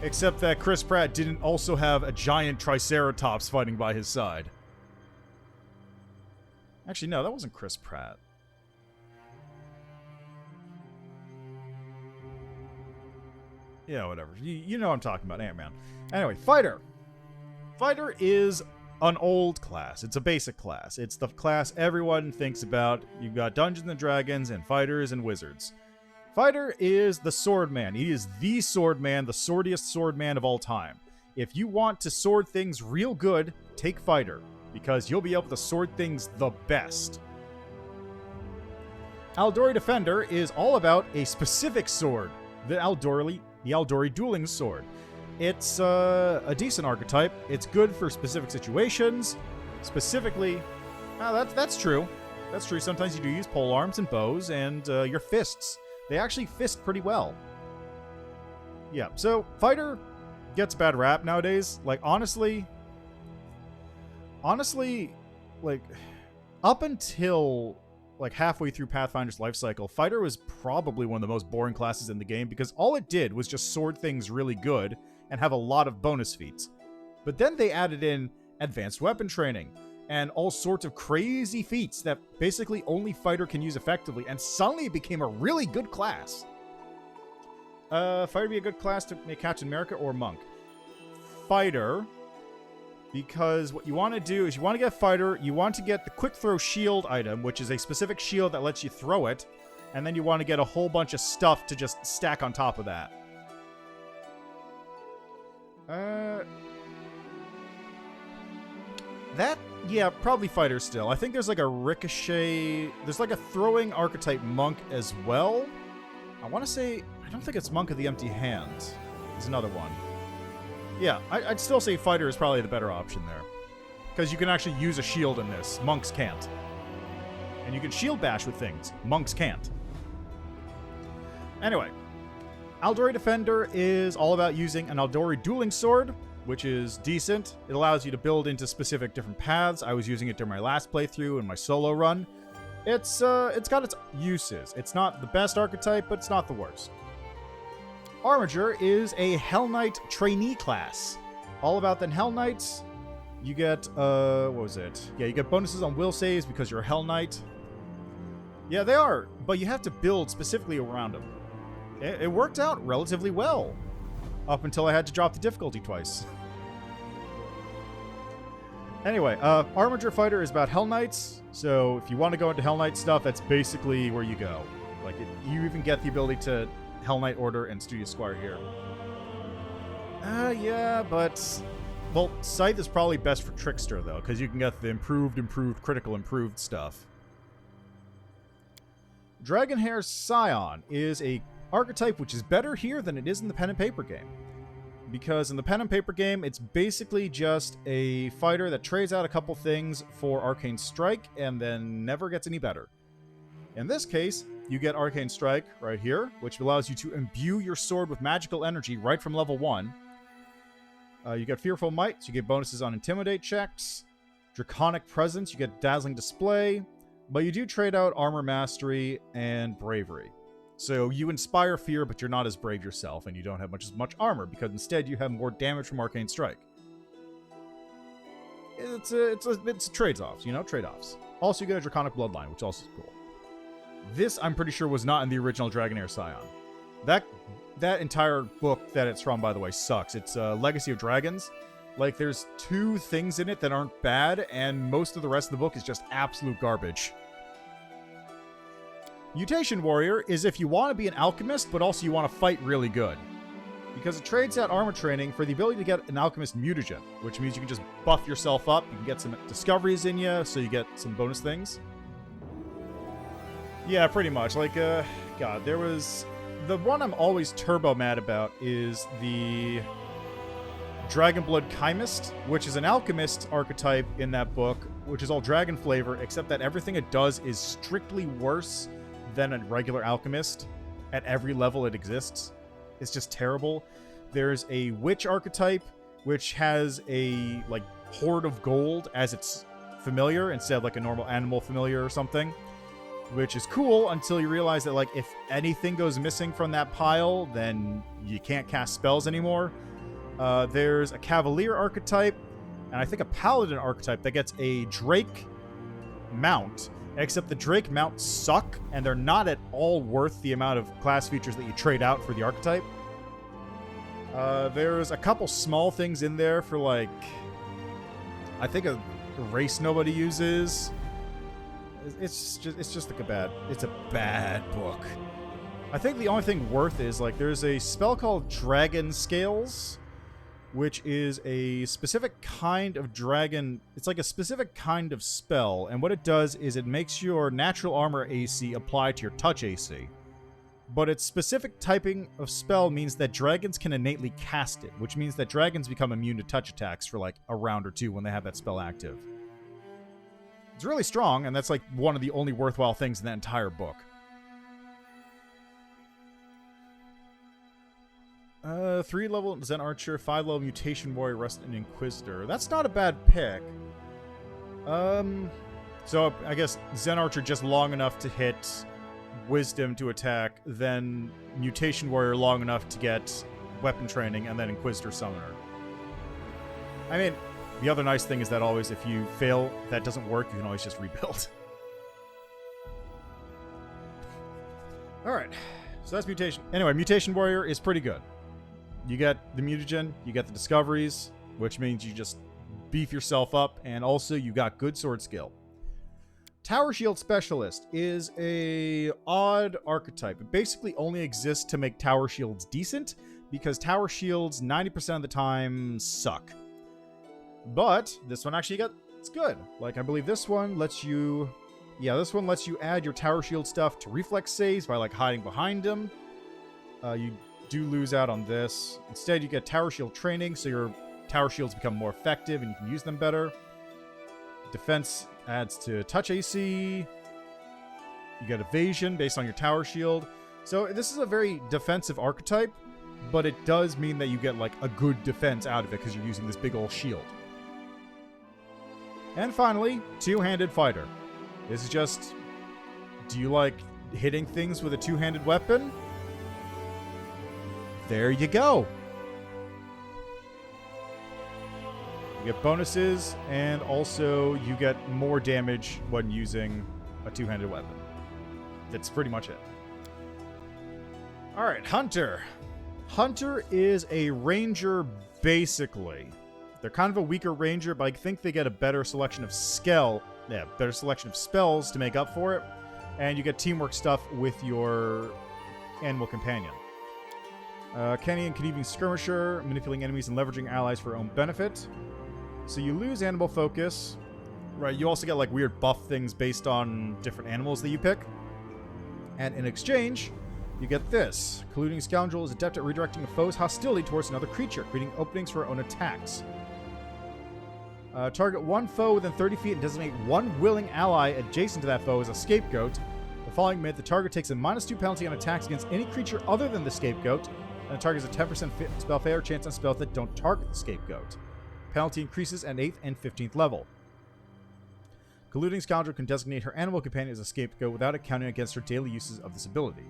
Except that Chris Pratt didn't also have a giant Triceratops fighting by his side. Actually, no, that wasn't Chris Pratt. Yeah, whatever. You know what I'm talking about, Ant-Man. Anyway, Fighter. Fighter is an old class. It's a basic class. It's the class everyone thinks about. You've got Dungeons and Dragons and Fighters and Wizards. Fighter is the swordman. He is the swordman, the swordiest swordman of all time. If you want to sword things real good, take Fighter, because you'll be able to sword things the best. Aldori Defender is all about a specific sword, the Aldori Dueling Sword. It's a decent archetype. It's good for specific situations. Specifically, that's true. That's true. Sometimes you do use polearms and bows and your fists. They actually fist pretty well. Yeah, so Fighter gets a bad rap nowadays. Like, honestly, like, up until like halfway through Pathfinder's life cycle, Fighter was probably one of the most boring classes in the game because all it did was just sword things really good and have a lot of bonus feats. But then they added in advanced weapon training and all sorts of crazy feats that basically only Fighter can use effectively, and suddenly it became a really good class. Fighter would be a good class to make Captain America or Monk. Fighter, because what you want to do is you want to get Fighter, you want to get the Quick Throw Shield item, which is a specific shield that lets you throw it, and then you want to get a whole bunch of stuff to just stack on top of that. Yeah, probably Fighter still. I think there's like a ricochet... There's like a throwing archetype Monk as well. I want to say... I don't think it's Monk of the Empty Hand. There's another one. Yeah, I'd still say Fighter is probably the better option there. Because you can actually use a shield in this. Monks can't. And you can shield bash with things. Monks can't. Anyway. Aldori Defender is all about using an Aldori Dueling Sword, which is decent. It allows you to build into specific different paths. I was using it during my last playthrough and my solo run. It's got its uses. It's not the best archetype, but it's not the worst. Armiger is a Hell Knight trainee class. All about the Hell Knights. You get, what was it? Yeah, you get bonuses on will saves because you're a Hell Knight. Yeah, they are, but you have to build specifically around them. It worked out relatively well. Up until I had to drop the difficulty twice. Anyway, Armiger Fighter is about Hell Knights, so if you want to go into Hell Knight stuff, that's basically where you go. Like, you even get the ability to Hell Knight Order and Studio Squire here. Yeah, but... Well, Scythe is probably best for Trickster, though, because you can get the improved, critical improved stuff. Dragonhair Scion is a archetype which is better here than it is in the pen and paper game. Because in the pen and paper game, it's basically just a fighter that trades out a couple things for Arcane Strike and then never gets any better. In this case, you get Arcane Strike right here, which allows you to imbue your sword with magical energy right from level 1. You get Fearful Might, so you get bonuses on Intimidate checks. Draconic Presence, you get Dazzling Display. But you do trade out Armor Mastery and Bravery. So you inspire fear, but you're not as brave yourself, and you don't have as much armor, because instead you have more damage from Arcane Strike. It's trade-offs, you know, trade-offs. Also, you get a Draconic Bloodline, which also is cool. This, I'm pretty sure, was not in the original Dragonair Scion. That entire book that it's from, by the way, sucks. It's Legacy of Dragons. Like, there's 2 things in it that aren't bad, and most of the rest of the book is just absolute garbage. Mutation Warrior is if you want to be an alchemist, but also you want to fight really good. Because it trades out armor training for the ability to get an alchemist mutagen, which means you can just buff yourself up, you can get some discoveries in you, so you get some bonus things. Yeah, pretty much. Like, God, there was... The one I'm always turbo mad about is the Dragonblood Chymist, which is an alchemist archetype in that book, which is all dragon flavor, except that everything it does is strictly worse than a regular alchemist at every level it exists. It's just terrible. There's a witch archetype, which has a, like, hoard of gold as its familiar, instead of, like, a normal animal familiar or something. Which is cool until you realize that, like, if anything goes missing from that pile, then you can't cast spells anymore. There's a Cavalier archetype, and I think a Paladin archetype that gets a Drake mount, except the Drake mounts suck, and they're not at all worth the amount of class features that you trade out for the archetype. There's a couple small things in there for, like, I think a race nobody uses. It's just like it's a bad book. I think the only thing worth is, like, there's a spell called Dragon Scales, which is a specific kind of dragon. It's like a specific kind of spell, and what it does is it makes your natural armor AC apply to your touch AC. But its specific typing of spell means that dragons can innately cast it, which means that dragons become immune to touch attacks for, like, a round or 2 when they have that spell active. It's really strong, and that's, like, one of the only worthwhile things in that entire book. 3-level Zen Archer, 5-level Mutation Warrior, Rest and Inquisitor. That's not a bad pick. So I guess Zen Archer just long enough to hit Wisdom to attack, then Mutation Warrior long enough to get weapon training, and then Inquisitor Summoner. I mean... The other nice thing is that always, if you fail, that doesn't work, you can always just rebuild. Alright, so that's Mutation. Anyway, Mutation Warrior is pretty good. You get the mutagen, you get the discoveries, which means you just beef yourself up, and also you got good sword skill. Tower Shield Specialist is a odd archetype. It basically only exists to make Tower Shields decent, because Tower Shields 90% of the time suck. But this one actually it's good. Like, I believe this one lets you... Yeah, this one lets you add your Tower Shield stuff to reflex saves by, like, hiding behind them. You do lose out on this. Instead, you get Tower Shield training, so your Tower Shields become more effective and you can use them better. Defense adds to touch AC. You get evasion based on your Tower Shield. So this is a very defensive archetype, but it does mean that you get, like, a good defense out of it because you're using this big old shield. And finally, Two-Handed Fighter. This is just, do you like hitting things with a two-handed weapon? There you go. You get bonuses, and also you get more damage when using a two-handed weapon. That's pretty much it. Alright, Hunter. Hunter is a ranger, basically. They're kind of a weaker ranger, but I think they get a better selection of spells to make up for it. And you get teamwork stuff with your animal companion. Kenny and Conniving Skirmisher, manipulating enemies and leveraging allies for your own benefit. So you lose animal focus. Right, you also get, like, weird buff things based on different animals that you pick. And in exchange, you get this. Colluding Scoundrel is adept at redirecting a foe's hostility towards another creature, creating openings for her own attacks. Target one foe within 30 feet and designate one willing ally adjacent to that foe as a scapegoat. The following minute, the target takes a -2 penalty on attacks against any creature other than the scapegoat. And the target has a 10% spell failure chance on spells that don't target the scapegoat. Penalty increases at 8th and 15th level. Colluding Scoundrel can designate her animal companion as a scapegoat without it counting against her daily uses of this ability.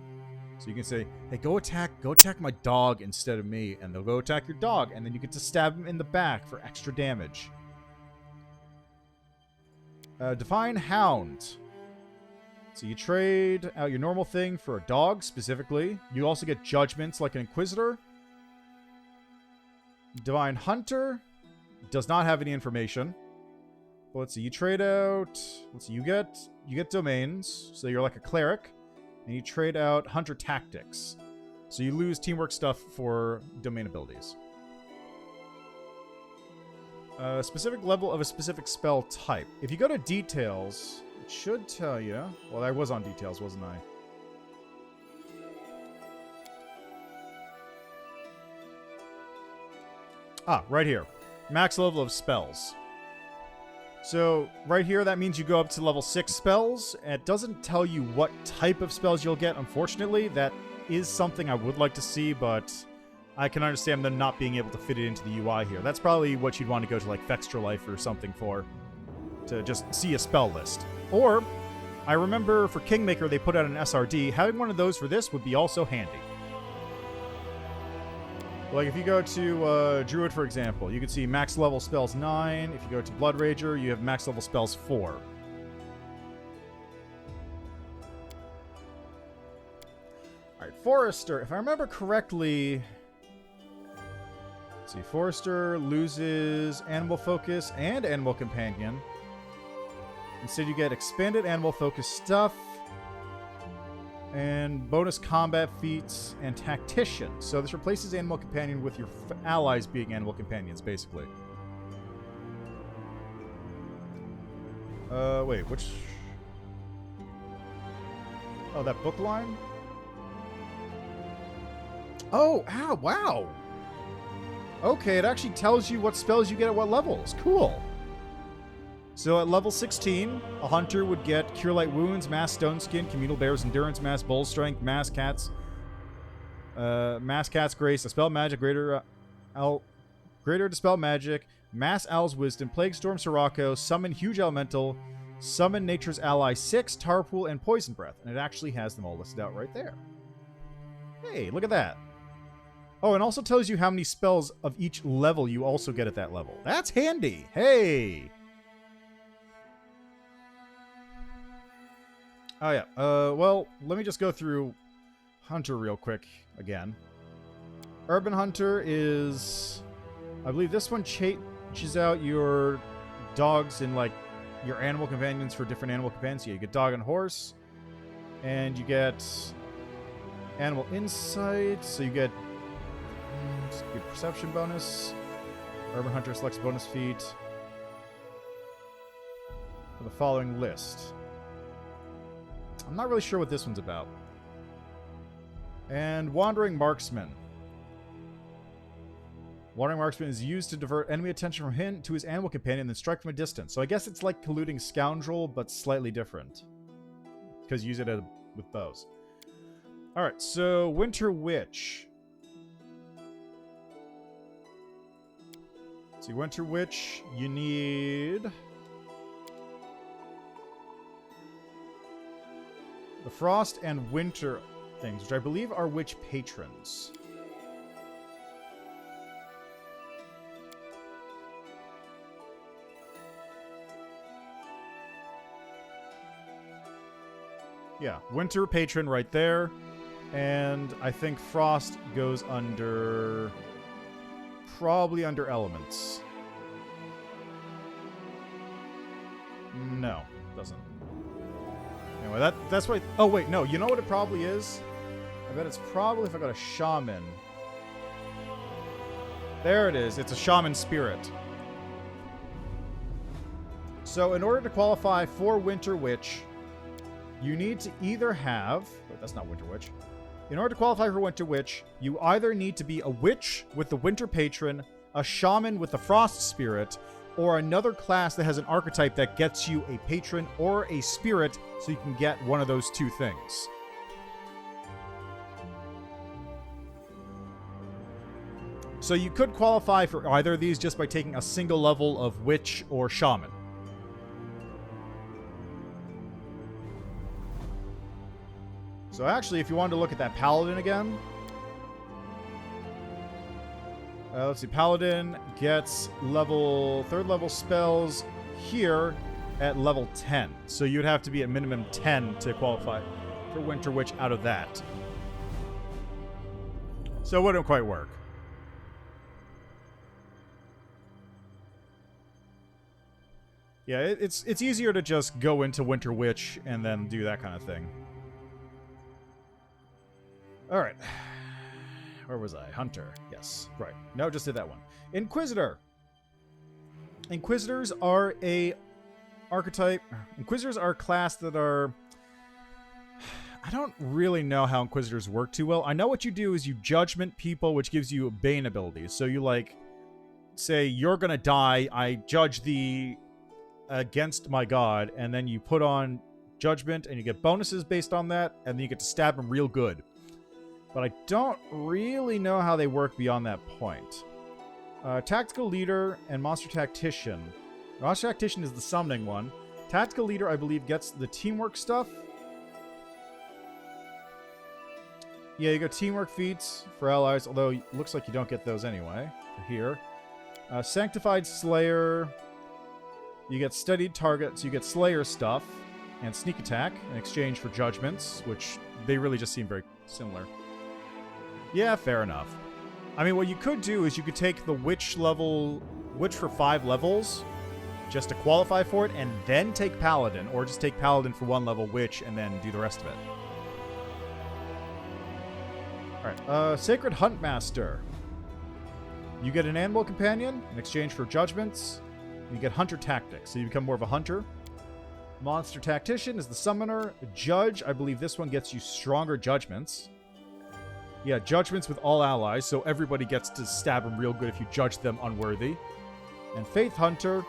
So you can say, hey, go attack my dog instead of me, and they'll go attack your dog, and then you get to stab him in the back for extra damage. Divine Hound. So you trade out your normal thing for a dog, specifically. You also get judgments like an Inquisitor. Divine Hunter does not have any information. But let's see, you trade out... Let's see, you get domains, so you're like a cleric. And you trade out Hunter Tactics. So you lose teamwork stuff for domain abilities. A specific level of a specific spell type. If you go to details, it should tell you... Well, I was on details, wasn't I? Ah, right here. Max level of spells. So, right here, that means you go up to level 6 spells. It doesn't tell you what type of spells you'll get, unfortunately. That is something I would like to see, but I can understand them not being able to fit it into the UI here. That's probably what you'd want to go to, like, Fextra Life or something for, to just see a spell list. Or, I remember for Kingmaker, they put out an SRD. Having one of those for this would be also handy. Like, if you go to Druid, for example, you can see max level spells 9. If you go to Blood Rager, you have max level spells 4. Alright, Forester. If I remember correctly... Let's see, Forester loses Animal Focus and Animal Companion. Instead, you get expanded Animal Focus stuff, and bonus combat feats, and Tactician. So this replaces Animal Companion with your allies being Animal Companions, basically. Wait, which... Oh, that book line? Oh, ow, wow! Okay, it actually tells you what spells you get at what levels. Cool. So at level 16, a hunter would get Cure Light Wounds, Mass Stone Skin, Communal Bear's Endurance, Mass Bull Strength, Mass Cat's Grace, Dispel Magic, Greater Dispel Magic, Mass Owl's Wisdom, Plague Storm Sirocco, Summon Huge Elemental, Summon Nature's Ally 6, Tarpool, and Poison Breath. And it actually has them all listed out right there. Hey, look at that. Oh, and also tells you how many spells of each level you also get at that level. That's handy. Hey! Oh, yeah. Well, let me just go through Hunter real quick again. Urban Hunter is... I believe this one changes out your dogs and, like, your animal companions for different animal companions. Yeah, you get dog and horse. And you get animal insight. So you get perception bonus. Urban Hunter selects bonus feat for the following list. I'm not really sure what this one's about. And Wandering Marksman. Wandering Marksman is used to divert enemy attention from him to his animal companion and then strike from a distance. So I guess it's like Colluding Scoundrel, but slightly different. Because you use it with bows. Alright, so Winter Witch. See, Winter Witch, you need... the Frost and Winter things, which I believe are witch patrons. Yeah, Winter patron right there. And I think Frost goes under... probably under Elements. No, doesn't. Anyway, that's what... oh, wait, no. You know what it probably is? I bet it's probably if I got a Shaman. There it is. It's a Shaman Spirit. So, in order to qualify for Winter Witch, you need to either have... wait, that's not Winter Witch. In order to qualify for Winter Witch, you either need to be a Witch with the Winter Patron, a Shaman with the Frost Spirit, or another class that has an archetype that gets you a Patron or a Spirit, so you can get one of those two things. So you could qualify for either of these just by taking a single level of Witch or Shaman. So actually, if you wanted to look at that Paladin again... let's see, Paladin gets third level spells here at level 10. So you'd have to be at minimum 10 to qualify for Winter Witch out of that. So it wouldn't quite work. Yeah, it's easier to just go into Winter Witch and then do that kind of thing. Alright. Where was I? Hunter. Yes. Right. No, just did that one. Inquisitor. Inquisitors are a archetype. Inquisitors are a class that are... I don't really know how Inquisitors work too well. I know what you do is you judgment people, which gives you Bane abilities. So you, like, say, you're gonna die, I judge thee against my god, and then you put on judgment, and you get bonuses based on that, and then you get to stab him real good. But I don't really know how they work beyond that point. Tactical Leader and Monster Tactician. Monster Tactician is the summoning one. Tactical Leader, I believe, gets the teamwork stuff. Yeah, you got teamwork feats for allies, although it looks like you don't get those anyway. For here. Sanctified Slayer. You get studied targets, you get Slayer stuff, and Sneak Attack in exchange for judgments, which they really just seem very similar. Yeah, fair enough. I mean, what you could do is you could take the Witch for 5 levels, just to qualify for it, and then take Paladin, or just take Paladin for 1 level Witch, and then do the rest of it. Alright, Sacred Huntmaster. You get an Animal Companion in exchange for judgments. You get Hunter Tactics, so you become more of a hunter. Monster Tactician is the summoner. Judge, I believe this one gets you stronger judgments. Yeah, judgments with all allies, so everybody gets to stab them real good if you judge them unworthy. And Faith Hunter,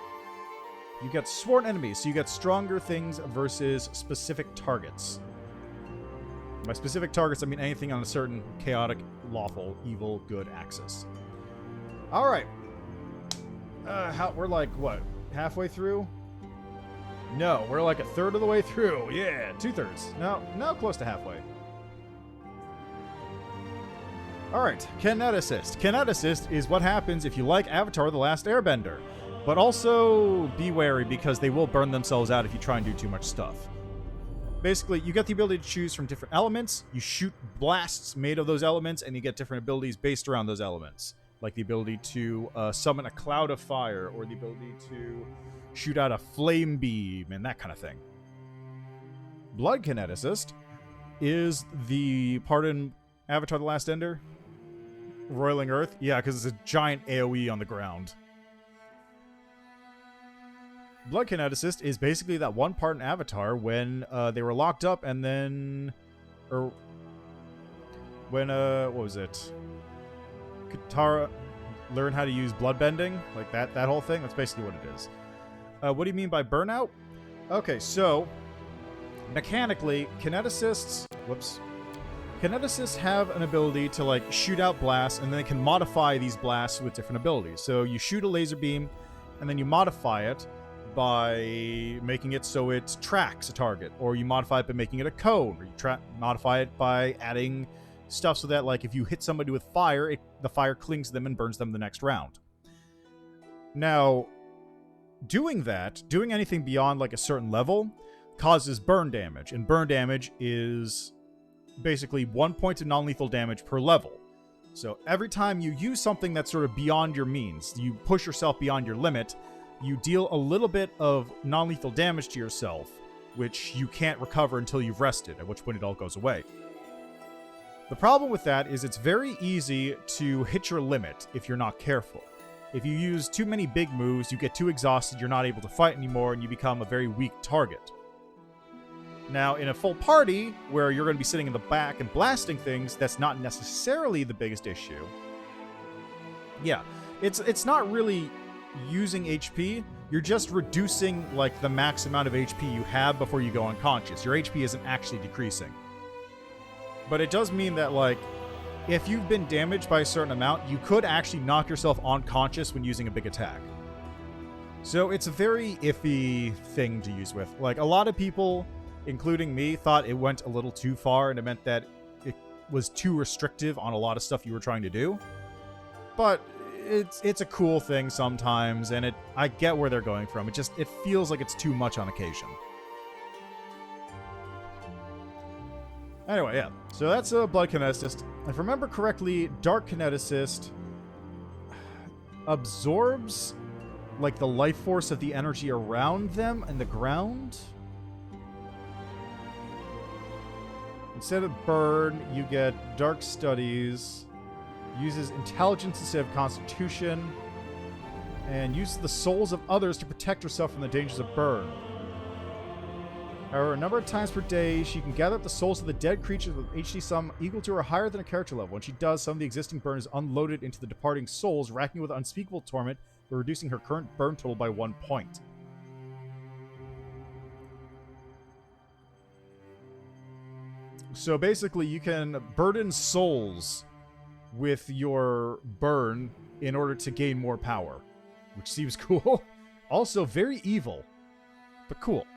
you get sworn enemies, so you get stronger things versus specific targets. By specific targets, I mean anything on a certain chaotic, lawful, evil, good axis. Alright. We're like, what, halfway through? No, we're like a third of the way through. Yeah, 2/3. No, close to halfway. Alright, Kineticist. Kineticist is what happens if you like Avatar: The Last Airbender. But also, be wary because they will burn themselves out if you try and do too much stuff. Basically, you get the ability to choose from different elements, you shoot blasts made of those elements, and you get different abilities based around those elements. Like the ability to summon a cloud of fire, or the ability to shoot out a flame beam, and that kind of thing. Blood Kineticist is the part in Avatar: The Last Ender? Roiling Earth? Yeah, because it's a giant AoE on the ground. Blood Kineticist is basically that one part in Avatar when they were locked up and then... Or... When, what was it? Katara learned how to use bloodbending? Like that whole thing? That's basically what it is. What do you mean by burnout? Okay, so... Mechanically, Kineticists... Whoops. Kineticists have an ability to, like, shoot out blasts, and then they can modify these blasts with different abilities. So you shoot a laser beam, and then you modify it by making it so it tracks a target, or you modify it by making it a cone, or you modify it by adding stuff so that, like, if you hit somebody with fire, the fire clings to them and burns them the next round. Now, doing anything beyond, like, a certain level causes burn damage, and burn damage is basically 1 point of non-lethal damage per level. So every time you use something that's sort of beyond your means, you push yourself beyond your limit, you deal a little bit of non-lethal damage to yourself, which you can't recover until you've rested, at which point it all goes away. The problem with that is it's very easy to hit your limit if you're not careful. If you use too many big moves, you get too exhausted, you're not able to fight anymore, and you become a very weak target. Now, in a full party, where you're going to be sitting in the back and blasting things, that's not necessarily the biggest issue. Yeah, it's not really using HP, you're just reducing, like, the max amount of HP you have before you go unconscious. Your HP isn't actually decreasing. But it does mean that, like, if you've been damaged by a certain amount, you could actually knock yourself unconscious when using a big attack. So it's a very iffy thing to use with. Like, a lot of people, including me, thought it went a little too far, and it meant that it was too restrictive on a lot of stuff you were trying to do. But it's a cool thing sometimes, and I get where they're going from. It feels like it's too much on occasion. Anyway, yeah. So that's a Blood Kineticist. If I remember correctly, Dark Kineticist absorbs, like, the life force of the energy around them and the ground. Instead of Burn, you get Dark Studies. Uses Intelligence instead of Constitution. And uses the souls of others to protect herself from the dangers of Burn. However, a number of times per day, she can gather up the souls of the dead creatures with HD sum equal to or higher than a character level. When she does, some of the existing burn is unloaded into the departing souls, racking with unspeakable torment, but reducing her current burn total by 1 point. So basically, you can burden souls with your burn in order to gain more power, which seems cool. Also very evil, but cool.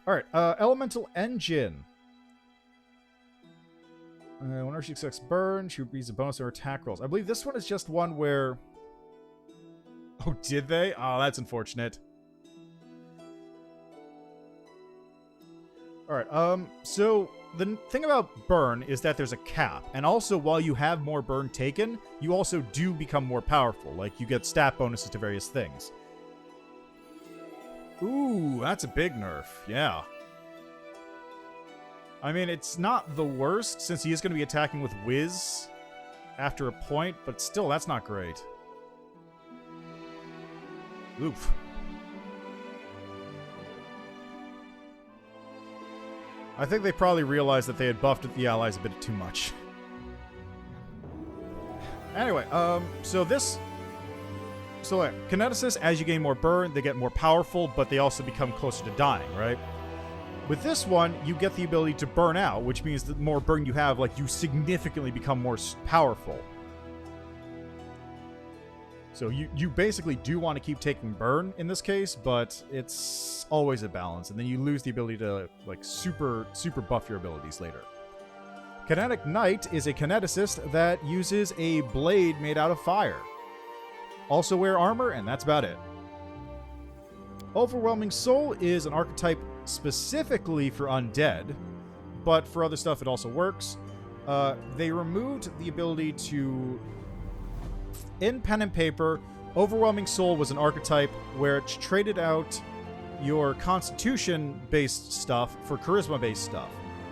Alright, Elemental Engine. Whenever she accepts burn, she receives a bonus on her attack rolls. I believe this one is just one where... Oh, did they? Oh, that's unfortunate. Alright, so the thing about burn is that there's a cap. And also, while you have more burn taken, you also do become more powerful. Like, you get stat bonuses to various things. Ooh, that's a big nerf. Yeah. I mean, it's not the worst, since he is going to be attacking with Whiz after a point, but still, that's not great. Oof. I think they probably realized that they had buffed the allies a bit too much. Anyway, so Kineticists, as you gain more burn, they get more powerful, but they also become closer to dying, right? With this one, you get the ability to burn out, which means the more burn you have, like, you significantly become more powerful. So you basically do want to keep taking burn in this case, but it's always a balance, and then you lose the ability to, like, super buff your abilities later. Kinetic Knight is a kineticist that uses a blade made out of fire. Also wear armor, and that's about it. Overwhelming Soul is an archetype specifically for undead, but for other stuff it also works. They removed the ability to... In Pen and Paper, Overwhelming Soul was an archetype where it traded out your Constitution-based stuff for Charisma-based stuff.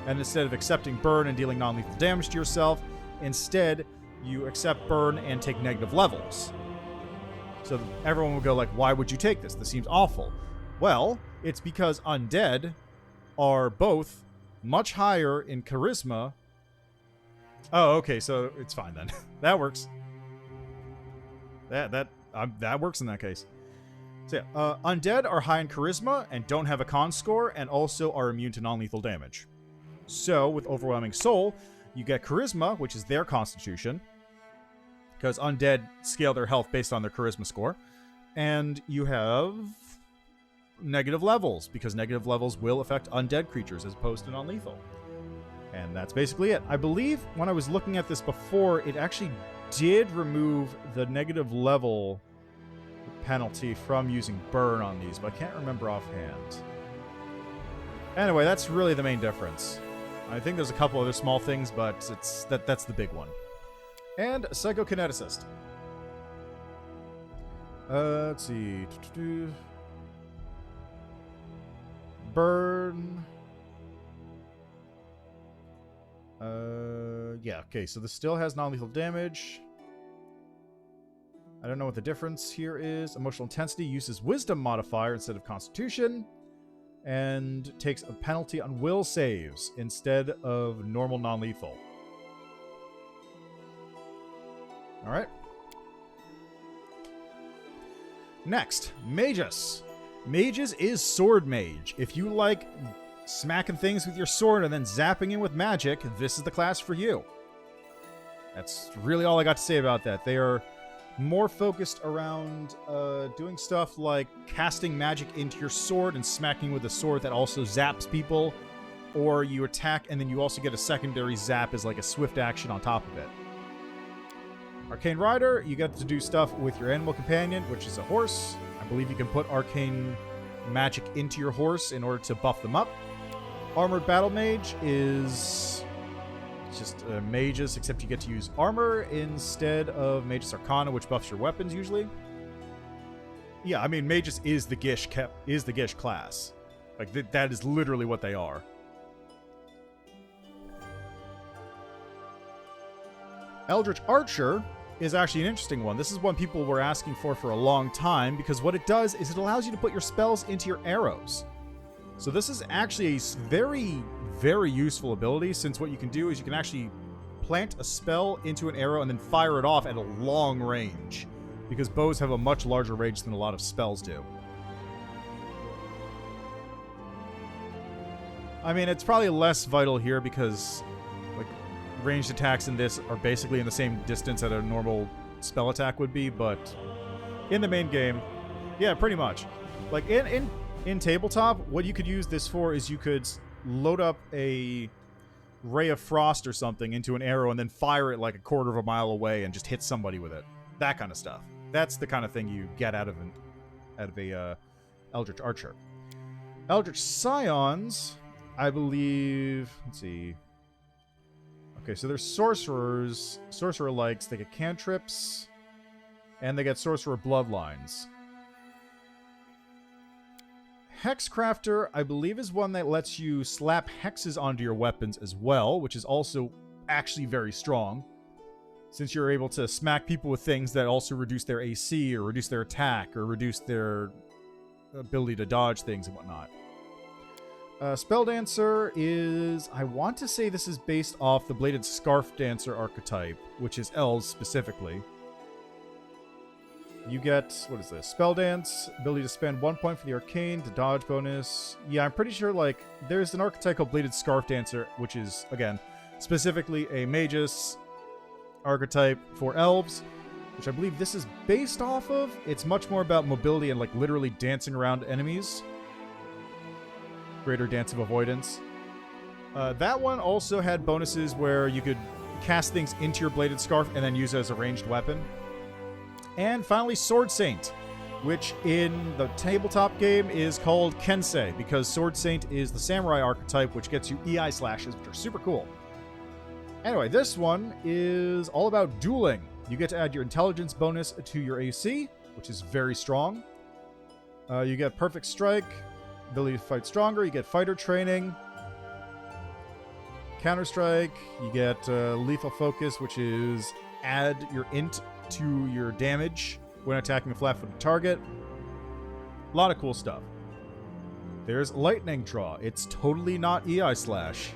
And instead of accepting burn and dealing non-lethal damage to yourself, instead you accept burn and take negative levels. So everyone will go like, why would you take this? This seems awful. Well, it's because undead are both much higher in charisma. Oh, okay, so it's fine then. That works. That works in that case. So yeah, undead are high in charisma and don't have a con score, and also are immune to non-lethal damage. So with Overwhelming Soul, you get charisma, which is their constitution, because undead scale their health based on their charisma score. And you have negative levels, because negative levels will affect undead creatures as opposed to non-lethal. And that's basically it. I believe when I was looking at this before, it actually did remove the negative level penalty from using burn on these, but I can't remember offhand. Anyway, that's really the main difference. I think there's a couple other small things, but that's the big one. And Psychokineticist. Let's see. Burn. Yeah, okay, so this still has non-lethal damage. I don't know what the difference here is. Emotional Intensity uses Wisdom modifier instead of Constitution, and takes a penalty on will saves instead of normal non-lethal. Alright. Next, Magus. Magus is Sword Mage. If you like smacking things with your sword and then zapping in with magic, this is the class for you. That's really all I got to say about that. They are more focused around doing stuff like casting magic into your sword and smacking with a sword that also zaps people, or you attack and then you also get a secondary zap as like a swift action on top of it. Arcane Rider, you get to do stuff with your animal companion, which is a horse. I believe you can put arcane magic into your horse in order to buff them up. Armored Battle Mage is just mages, except you get to use armor instead of Magus Arcana, which buffs your weapons usually. Yeah, I mean, mages is the Gish class. Like that is literally what they are. Eldritch Archer is actually an interesting one. This is one people were asking for a long time, because what it does is it allows you to put your spells into your arrows. So this is actually a very, very useful ability, since what you can do is you can actually plant a spell into an arrow and then fire it off at a long range, because bows have a much larger range than a lot of spells do. I mean, it's probably less vital here because like ranged attacks in this are basically in the same distance that a normal spell attack would be, but in the main game, yeah, pretty much. Like in tabletop, what you could use this for is you could load up a ray of frost or something into an arrow and then fire it like a quarter of a mile away and just hit somebody with it. That kind of stuff. That's the kind of thing you get out of a Eldritch Archer. Eldritch Scions, I believe. Let's see. Okay, so there's sorcerers, sorcerer-likes. They get cantrips, and they get sorcerer bloodlines. Hexcrafter, I believe, is one that lets you slap hexes onto your weapons as well, which is also actually very strong, since you're able to smack people with things that also reduce their AC, or reduce their attack, or reduce their ability to dodge things and whatnot. Spelldancer is... I want to say this is based off the Bladed Scarf Dancer archetype, which is elves specifically. You get... what is this? Spelldance, ability to spend 1 point for the arcane, to dodge bonus. Yeah, I'm pretty sure, like, there's an archetype called Bladed Scarf Dancer, which is, again, specifically a magus archetype for elves, which I believe this is based off of. It's much more about mobility and, like, literally dancing around enemies. Greater Dance of Avoidance. That one also had bonuses where you could cast things into your Bladed Scarf and then use it as a ranged weapon. And finally, Sword Saint, which in the tabletop game is called Kensei, because Sword Saint is the samurai archetype, which gets you EI slashes, which are super cool. Anyway, this one is all about dueling. You get to add your intelligence bonus to your AC, which is very strong. You get Perfect Strike, ability to fight stronger. You get fighter training, Counter-Strike. You get lethal focus, which is add your int to your damage when attacking a flat-footed target. A lot of cool stuff. There's Lightning Draw. It's totally not EI slash.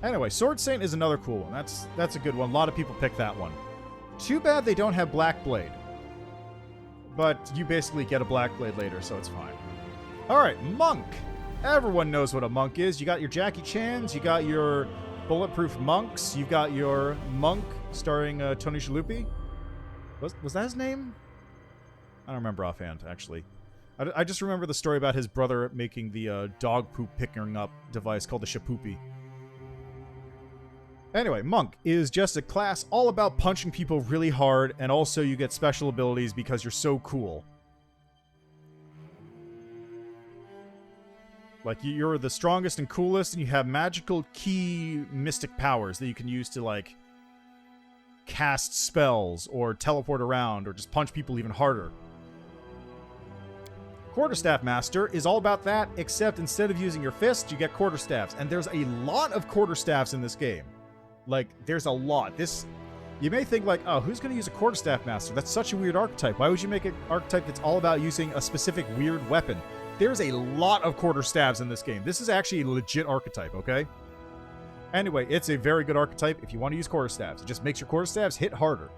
Anyway, Sword Saint is another cool one. That's a good one. A lot of people pick that one. Too bad they don't have Black Blade. But you basically get a Black Blade later, so it's fine. Alright, Monk. Everyone knows what a monk is. You got your Jackie Chans, you got your Bulletproof Monks, you've got your Monk starring Tony Shalhoub. Was that his name? I don't remember offhand, actually. I just remember the story about his brother making the dog poop picking up device called the Shapoopy. Anyway, Monk is just a class all about punching people really hard, and also you get special abilities because you're so cool. Like, you're the strongest and coolest, and you have magical key mystic powers that you can use to, like, cast spells, or teleport around, or just punch people even harder. Quarterstaff Master is all about that, except instead of using your fist, you get quarterstaffs. And there's a lot of quarterstaffs in this game. Like, there's a lot. You may think, like, oh, who's going to use a Quarterstaff Master? That's such a weird archetype. Why would you make an archetype that's all about using a specific weird weapon? There's a lot of quarterstaffs in this game. This is actually a legit archetype, okay? Anyway, it's a very good archetype if you want to use quarterstaffs. It just makes your quarterstaffs hit harder.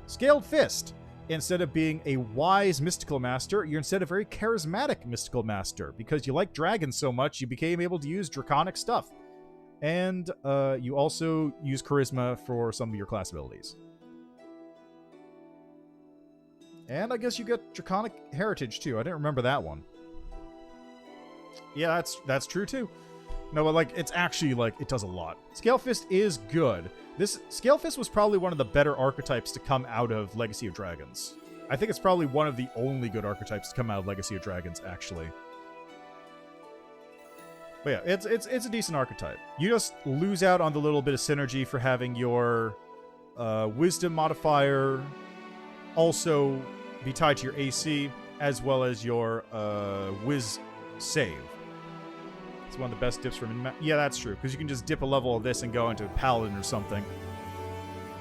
Scaled Fist. Instead of being a wise mystical master, you're instead a very charismatic mystical master. Because you like dragons so much, you became able to use draconic stuff. And you also use Charisma for some of your class abilities. And I guess you get Draconic Heritage, too. I didn't remember that one. Yeah, that's true, too. No, but, like, it's actually, like, it does a lot. Scale Fist is good. Scale Fist was probably one of the better archetypes to come out of Legacy of Dragons. I think it's probably one of the only good archetypes to come out of Legacy of Dragons, actually. But yeah, it's a decent archetype. You just lose out on the little bit of synergy for having your Wisdom modifier also be tied to your AC, as well as your Wiz save. It's one of the best dips from... Yeah, that's true, because you can just dip a level of this and go into Paladin or something.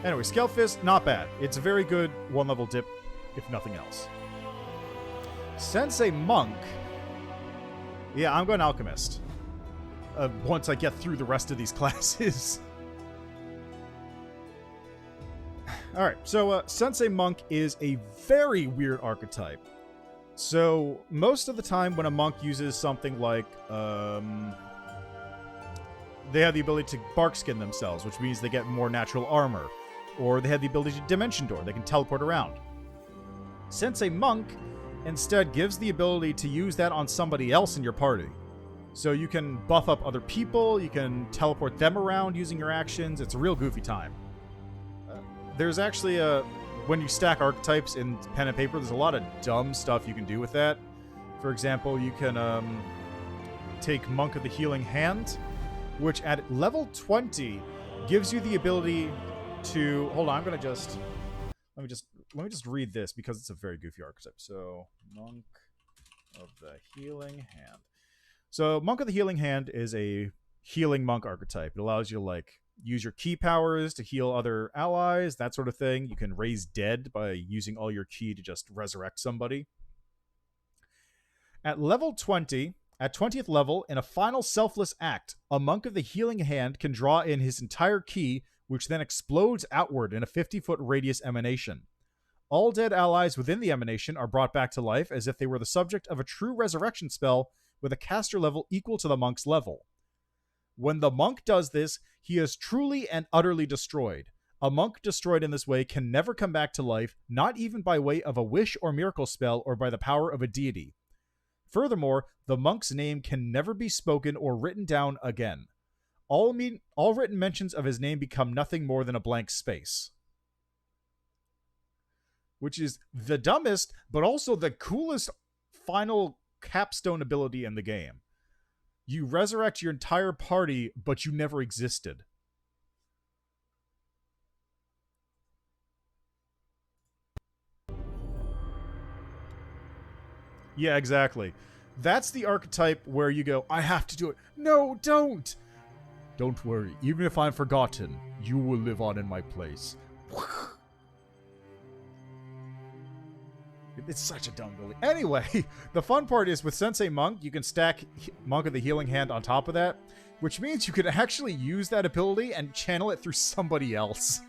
Anyway, Scale Fist, not bad. It's a very good one-level dip, if nothing else. Sensei Monk. Yeah, I'm going Alchemist. Once I get through the rest of these classes. Alright, so Sensei Monk is a very weird archetype. So, most of the time when a monk uses something like, they have the ability to bark skin themselves, which means they get more natural armor. Or they have the ability to Dimension Door, they can teleport around. Sensei Monk instead gives the ability to use that on somebody else in your party. So you can buff up other people, you can teleport them around using your actions. It's a real goofy time. There's actually when you stack archetypes in pen and paper, there's a lot of dumb stuff you can do with that. For example, you can take Monk of the Healing Hand, which at level 20 gives you the ability to... Hold on, I'm gonna just... Let me just read this because it's a very goofy archetype. So, Monk of the Healing Hand. So, Monk of the Healing Hand is a healing monk archetype. It allows you to, like, use your ki powers to heal other allies, that sort of thing. You can raise dead by using all your ki to just resurrect somebody. At level 20, at 20th level, in a final selfless act, a Monk of the Healing Hand can draw in his entire ki, which then explodes outward in a 50-foot radius emanation. All dead allies within the emanation are brought back to life as if they were the subject of a true resurrection spell with a caster level equal to the monk's level. When the monk does this, he is truly and utterly destroyed. A monk destroyed in this way can never come back to life, not even by way of a wish or miracle spell or by the power of a deity. Furthermore, the monk's name can never be spoken or written down again. All written mentions of his name become nothing more than a blank space. Which is the dumbest, but also the coolest final capstone ability in the game. You resurrect your entire party, but you never existed. Yeah, exactly. That's the archetype where you go, I have to do it. No, don't! Don't worry, even if I'm forgotten, you will live on in my place. It's such a dumb ability. Anyway, the fun part is with Sensei Monk, you can stack Monk of the Healing Hand on top of that, which means you can actually use that ability and channel it through somebody else.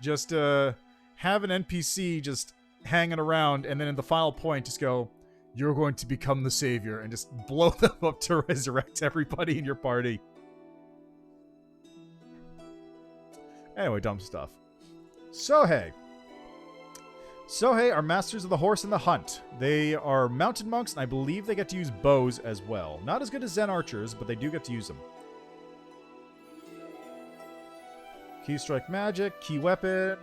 Just have an NPC just hanging around, and then in the final point, just go, you're going to become the savior, and just blow them up to resurrect everybody in your party. Anyway, dumb stuff. Sohei are masters of the horse and the hunt. They are mounted monks, and I believe they get to use bows as well. Not as good as Zen archers, but they do get to use them. Key strike magic, key weapon.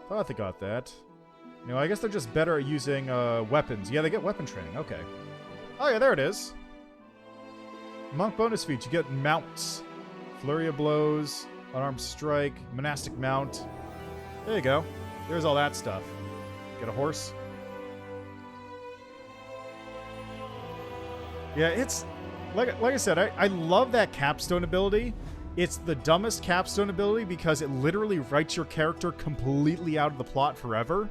Thought they got that. You know, I guess they're just better at using weapons. Yeah, they get weapon training. Okay. Oh yeah, there it is. Monk bonus feat. You get mounts. Flurry of blows, unarmed strike, monastic mount. There you go. There's all that stuff. Get a horse. Yeah, it's... Like I said, I love that capstone ability. It's the dumbest capstone ability because it literally writes your character completely out of the plot forever.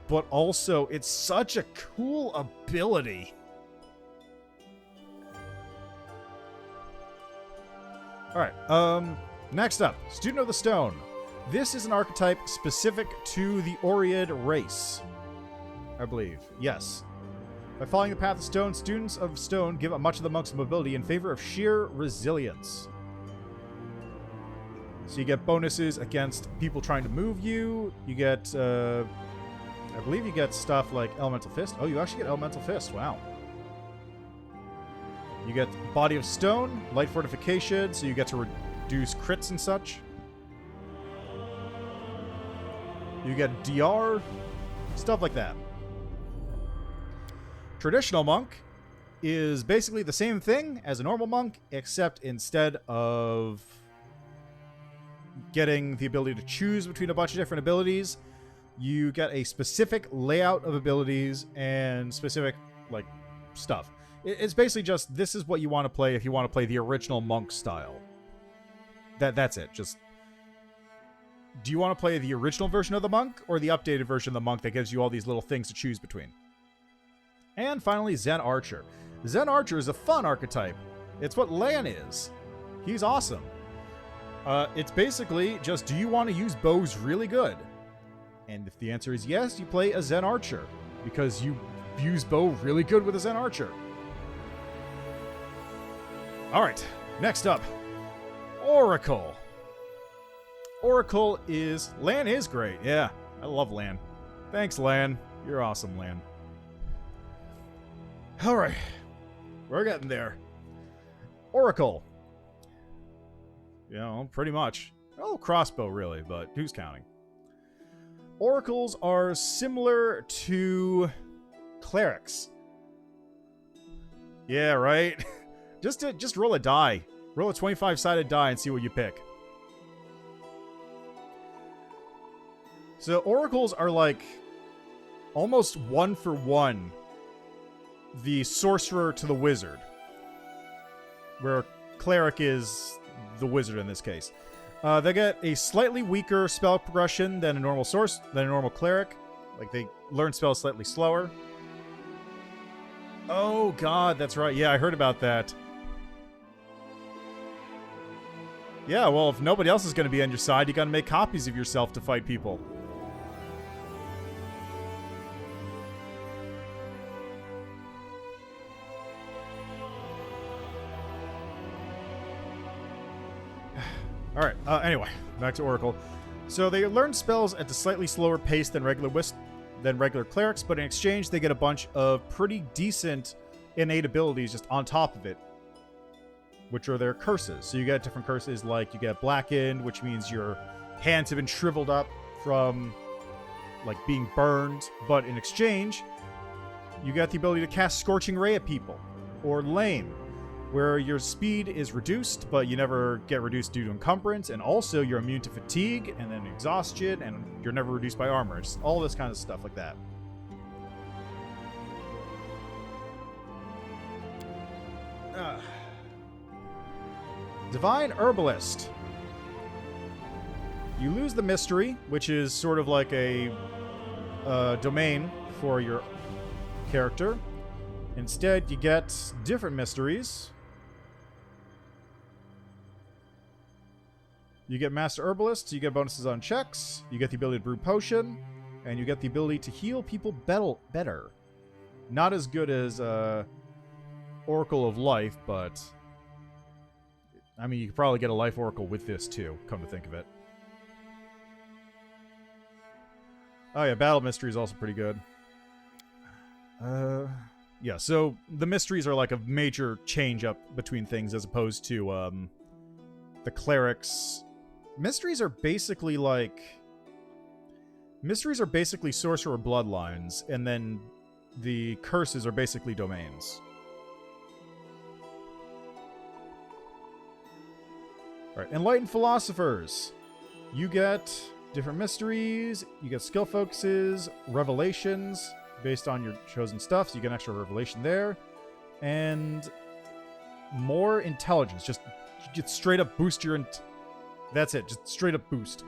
But also, it's such a cool ability. Alright, next up, Student of the Stone. This is an archetype specific to the Oread race, I believe. Yes. By following the path of stone, students of stone give up much of the monk's mobility in favor of sheer resilience. So you get bonuses against people trying to move you. You get, I believe you get stuff like Elemental Fist. Oh, you actually get Elemental Fist. Wow. You get Body of Stone, Light Fortification, so you get to reduce crits and such. You get DR, stuff like that. Traditional Monk is basically the same thing as a normal monk, except instead of getting the ability to choose between a bunch of different abilities, you get a specific layout of abilities and specific, like, stuff. It's basically just, this is what you want to play if you want to play the original monk style. That's it. Just, do you want to play the original version of the monk or the updated version of the monk that gives you all these little things to choose between? And finally, Zen Archer. Zen Archer is a fun archetype. It's what Lan is. He's awesome. It's basically just, do you want to use bows really good? And if the answer is yes, you play a Zen Archer, because you use bow really good with a Zen Archer. Alright, next up, Oracle. Oracle is... Lan is great, yeah. I love Lan. Thanks, Lan. You're awesome, Lan. Alright, we're getting there. Oracle. You know, pretty much. Oh, crossbow, really, but who's counting? Oracles are similar to clerics. Yeah, right? Just roll a die. Roll a 25-sided die and see what you pick. So oracles are like almost one for one the sorcerer to the wizard, where cleric is the wizard in this case. They get a slightly weaker spell progression than a normal cleric. Like, they learn spells slightly slower. Oh god, that's right. Yeah, I heard about that. Yeah, well, if nobody else is going to be on your side, you got to make copies of yourself to fight people. Alright, anyway, back to Oracle. So they learn spells at a slightly slower pace than regular clerics, but in exchange they get a bunch of pretty decent innate abilities just on top of it, which are their curses. So you get different curses, like you get Blackened, which means your hands have been shriveled up from, like, being burned, but in exchange, you get the ability to cast Scorching Ray at people. Or Lame, where your speed is reduced, but you never get reduced due to encumbrance, and also you're immune to fatigue, and then exhaustion, and you're never reduced by armor. Just all this kind of stuff like that. Divine Herbalist. You lose the mystery, which is sort of like a domain for your character. Instead, you get different mysteries. You get Master Herbalist, you get bonuses on checks, you get the ability to brew potion, and you get the ability to heal people better. Not as good as Oracle of Life, but I mean, you could probably get a Life Oracle with this too, come to think of it. Oh yeah, Battle Mystery is also pretty good. Yeah, so the mysteries are like a major change up between things as opposed to the clerics. Mysteries are basically sorcerer bloodlines, and then the curses are basically domains. Alright, Enlightened Philosophers. You get different mysteries, you get skill focuses, revelations based on your chosen stuff, so you get an extra revelation there, and more intelligence. Just straight up boost your... That's it, just straight up boost.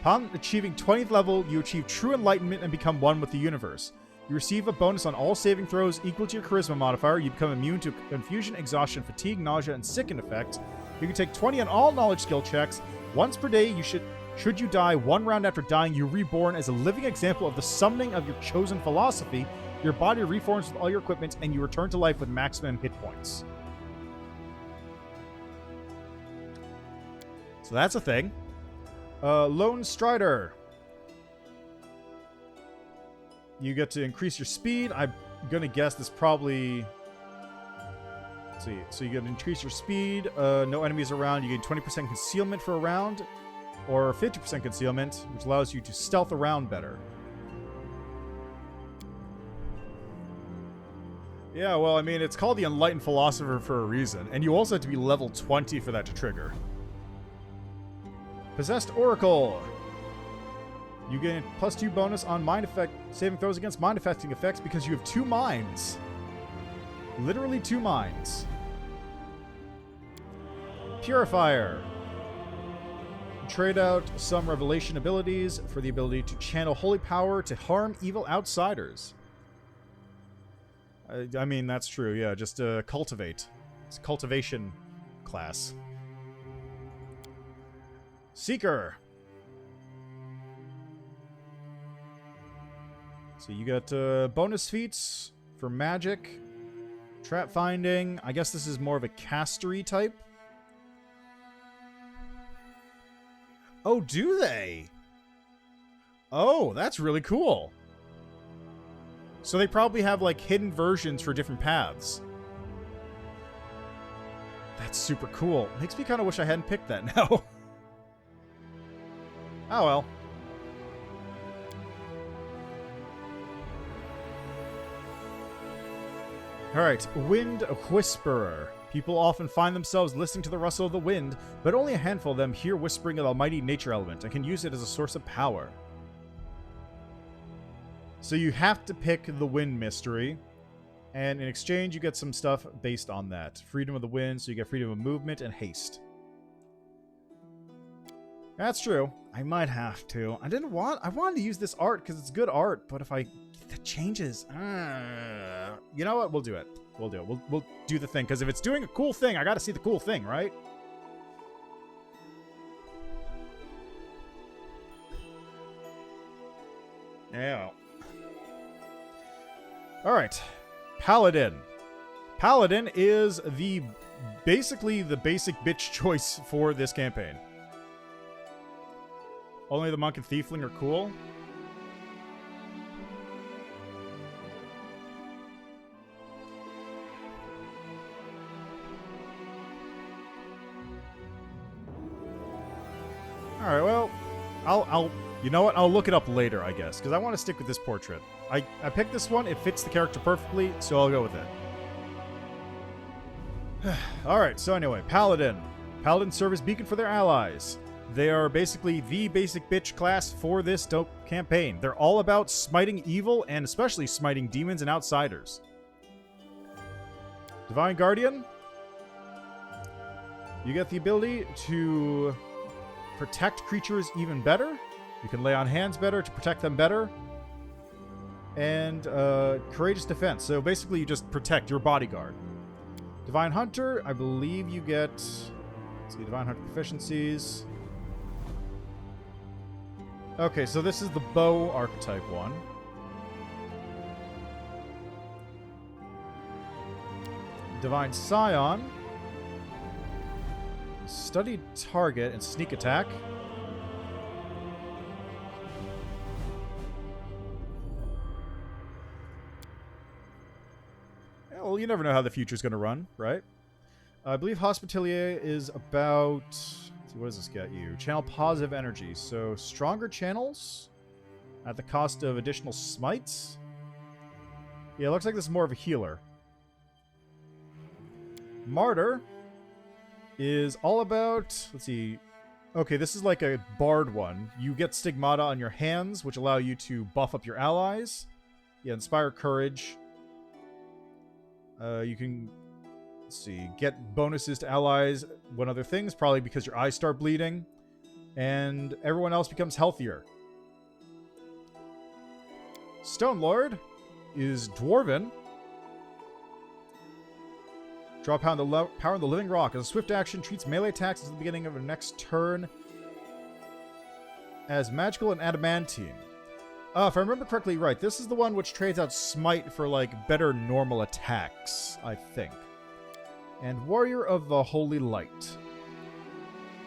Upon achieving 20th level, you achieve true enlightenment and become one with the universe. You receive a bonus on all saving throws equal to your charisma modifier. You become immune to confusion, exhaustion, fatigue, nausea, and sicken effects. You can take 20 on all knowledge skill checks. Once per day, should you die 1 round after dying, you're reborn as a living example of the summoning of your chosen philosophy. Your body reforms with all your equipment, and you return to life with maximum hit points. So that's a thing. Lone Strider. You get to increase your speed. I'm going to guess this probably... Let's see. So you get to increase your speed. No enemies around. You gain 20% concealment for a round. Or 50% concealment, which allows you to stealth around better. Yeah, well, I mean, it's called the Enlightened Philosopher for a reason, and you also have to be level 20 for that to trigger. Possessed Oracle. You gain +2 bonus on mind effect saving throws against mind affecting effects because you have 2 minds. Literally 2 minds. Purifier. Trade out some revelation abilities for the ability to channel holy power to harm evil outsiders. I mean, that's true, yeah. Just cultivate. It's a cultivation class. Seeker. So you got bonus feats for magic, trap finding. I guess this is more of a castery type. Oh, do they? Oh, that's really cool. So they probably have, like, hidden versions for different paths. That's super cool. Makes me kind of wish I hadn't picked that now. Oh, well. Alright, Wind Whisperer. People often find themselves listening to the rustle of the wind, but only a handful of them hear whispering of the almighty nature element and can use it as a source of power. So you have to pick the wind mystery, and in exchange you get some stuff based on that. Freedom of the wind, so you get freedom of movement and haste. That's true. I might have to. I wanted to use this art because it's good art, but if that changes. You know what? We'll do it. We'll do it. We'll do the thing, because if it's doing a cool thing, I got to see the cool thing, right? Yeah. Alright. Paladin. Paladin is basically the basic bitch choice for this campaign. Only the monk and thiefling are cool. Alright, well, I'll you know what? I'll look it up later, I guess, because I want to stick with this portrait. I picked this one. It fits the character perfectly, so I'll go with it. Alright, so anyway, Paladin. Paladins serve as beacon for their allies. They are basically the basic bitch class for this dope campaign. They're all about smiting evil, and especially smiting demons and outsiders. Divine Guardian. You get the ability to protect creatures even better. You can lay on hands better to protect them better. And Courageous Defense. So basically you just protect your bodyguard. Divine Hunter, I believe you get... Let's see, Divine Hunter proficiencies. Okay, so this is the bow archetype one. Divine Scion. Studied target and sneak attack. Well, you never know how the future's going to run, right? I believe Hospitalier is about... Let's see, what does this get you? Channel positive energy. So, stronger channels at the cost of additional smites. Yeah, it looks like this is more of a healer. Martyr is all about... Let's see. Okay, this is like a bard one. You get stigmata on your hands, which allow you to buff up your allies. Yeah, inspire courage. You can, let's see, get bonuses to allies when other things, probably because your eyes start bleeding. And everyone else becomes healthier. Stone Lord is Dwarven. Draw Power in the Living Rock. As a swift action, treats melee attacks at the beginning of the next turn. as magical and adamantine. If I remember correctly, right, this is the one which trades out smite for, like, better normal attacks, I think. And Warrior of the Holy Light.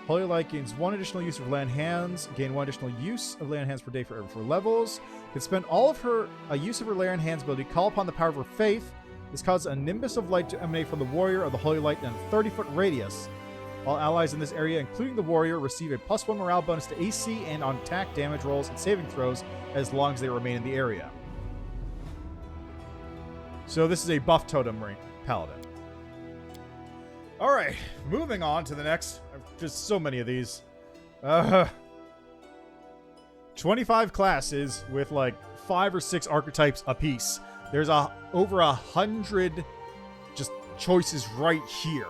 Holy Light gains 1 additional use of land hands, gain 1 additional use of land hands per day for every 4 levels. Can spend all of her use of her land hands ability, call upon the power of her faith. This causes a nimbus of light to emanate from the Warrior of the Holy Light in a 30-foot radius. All allies in this area, including the Warrior, receive a +1 morale bonus to AC and on attack, damage rolls, and saving throws as long as they remain in the area. So this is a buff totem paladin. Alright, moving on to the next. Just so many of these. 25 classes with like 5 or 6 archetypes apiece. There's over 100 just choices right here.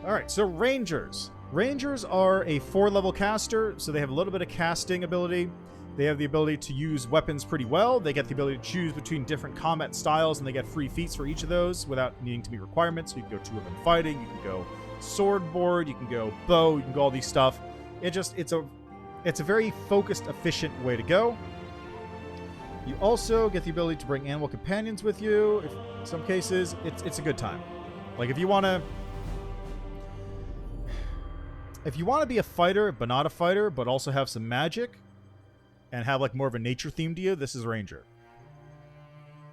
Alright, so Rangers. Rangers are a 4-level caster, so they have a little bit of casting ability. They have the ability to use weapons pretty well. They get the ability to choose between different combat styles, and they get free feats for each of those without needing to be requirements. So you can go 2-weapon fighting, you can go sword board, you can go bow, you can go all these stuff. It's a very focused, efficient way to go. You also get the ability to bring animal companions with you. In some cases, it's a good time. Like if you want to be a fighter, but not a fighter, but also have some magic, and have like more of a nature theme to you, this is Ranger.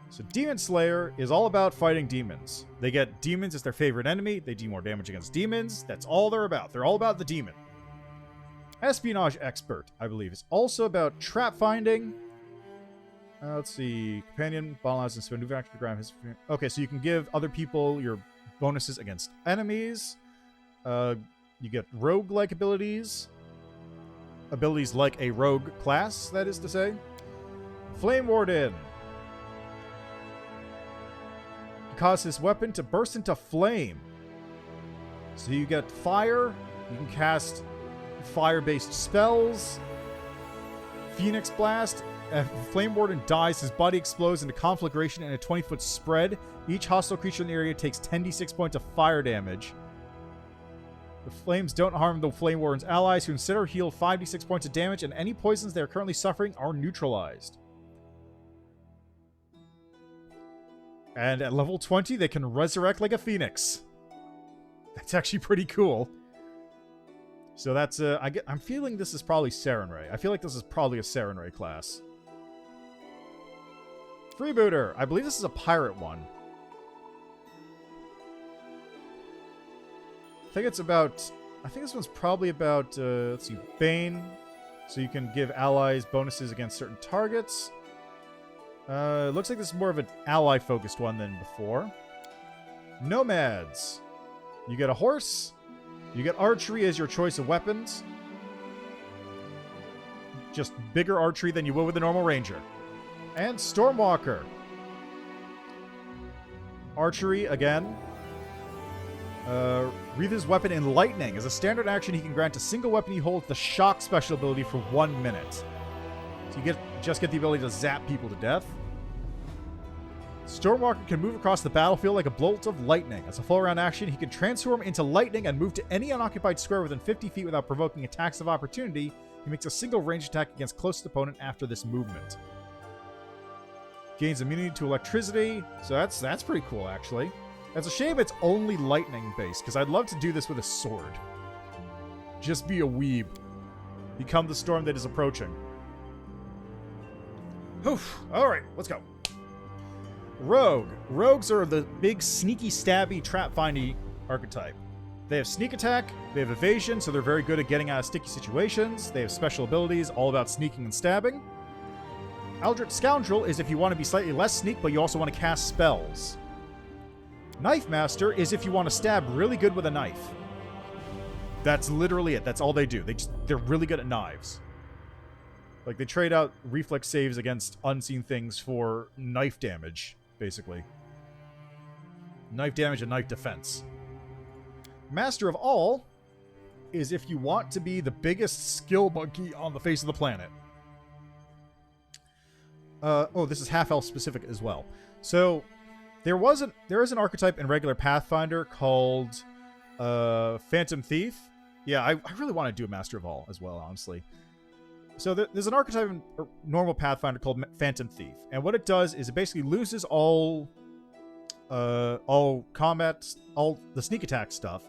So Demon Slayer is all about fighting demons. They get demons as their favorite enemy. They do more damage against demons. That's all they're about. They're all about the demon. Espionage Expert, I believe, is also about trap finding. Let's see. Companion, Balance, and spend move action to grab his... Okay, so you can give other people your bonuses against enemies. You get rogue-like abilities. Abilities like a rogue class, that is to say. Flame Warden. Cause his weapon to burst into flame. So you get fire. You can cast fire-based spells. Phoenix Blast. If Flame Warden dies, his body explodes into conflagration in a 20-foot spread. Each hostile creature in the area takes 10d6 points of fire damage. The flames don't harm the Flame Warden's allies, who instead are healed 5d6 points of damage, and any poisons they are currently suffering are neutralized. And at level 20, they can resurrect like a phoenix. That's actually pretty cool. So that's, I'm feeling this is probably Sarenrae. I feel like this is probably a Sarenrae class. Freebooter. I believe this is a pirate one. I think this one's probably about, let's see, Bane. So you can give allies bonuses against certain targets. It looks like this is more of an ally-focused one than before. Nomads. You get a horse. You get archery as your choice of weapons. Just bigger archery than you would with a normal ranger. And Stormwalker. Archery, again. Wreathe his weapon in lightning. As a standard action, he can grant a single weapon he holds the shock special ability for 1 minute. So you just get the ability to zap people to death. Stormwalker can move across the battlefield like a bolt of lightning. As a full round action, he can transform into lightning and move to any unoccupied square within 50 feet without provoking attacks of opportunity. He makes a single ranged attack against closest opponent after this movement. Gains immunity to electricity. So that's pretty cool, actually. It's a shame it's only lightning based, because I'd love to do this with a sword. Just be a weeb. Become the storm that is approaching. Oof. Alright, let's go. Rogue. Rogues are the big sneaky stabby trap findy archetype. They have sneak attack, they have evasion, so they're very good at getting out of sticky situations. They have special abilities all about sneaking and stabbing. Eldritch Scoundrel is if you want to be slightly less sneak, but you also want to cast spells. Knife Master is if you want to stab really good with a knife. That's literally it. That's all they do. They're really good at knives. Like, they trade out reflex saves against unseen things for knife damage, basically. Knife damage and knife defense. Master of All is if you want to be the biggest skill monkey on the face of the planet. This is half-elf specific as well. So, there is an archetype in regular Pathfinder called Phantom Thief. Yeah, I really want to do a Master of All as well, honestly. So there's an archetype in normal Pathfinder called Phantom Thief, and what it does is it basically loses all combat, all the sneak attack stuff,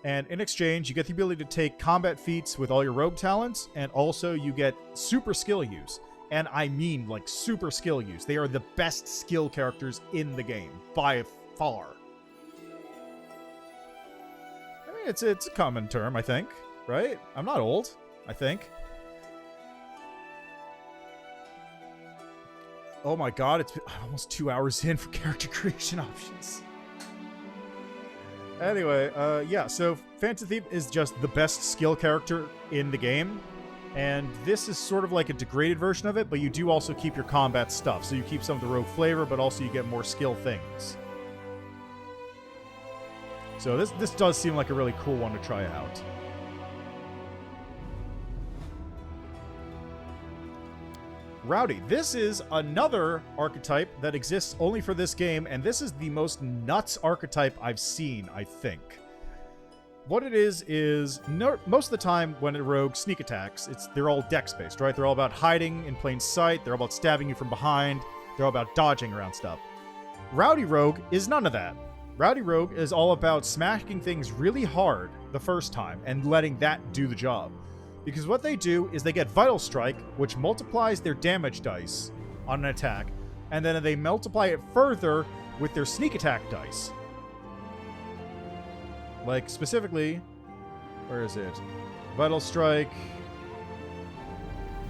and in exchange you get the ability to take combat feats with all your rogue talents, and also you get super skill use. And I mean like super skill use. They are the best skill characters in the game by far. I mean, it's a common term, I think, right? I'm not old, I think. Oh my god, it's been almost 2 hours in for character creation options. Anyway, yeah, so Phantom Thief is just the best skill character in the game. And this is sort of like a degraded version of it, but you do also keep your combat stuff. So you keep some of the rogue flavor, but also you get more skill things. So this does seem like a really cool one to try out. Rowdy. This is another archetype that exists only for this game, and this is the most nuts archetype I've seen, I think. What it is most of the time when a rogue sneak attacks, they're all dex-based, right? They're all about hiding in plain sight. They're all about stabbing you from behind. They're all about dodging around stuff. Rowdy Rogue is none of that. Rowdy Rogue is all about smacking things really hard the first time and letting that do the job. Because what they do is they get Vital Strike, which multiplies their damage dice on an attack, and then they multiply it further with their sneak attack dice. Like, specifically, where is it? Vital Strike.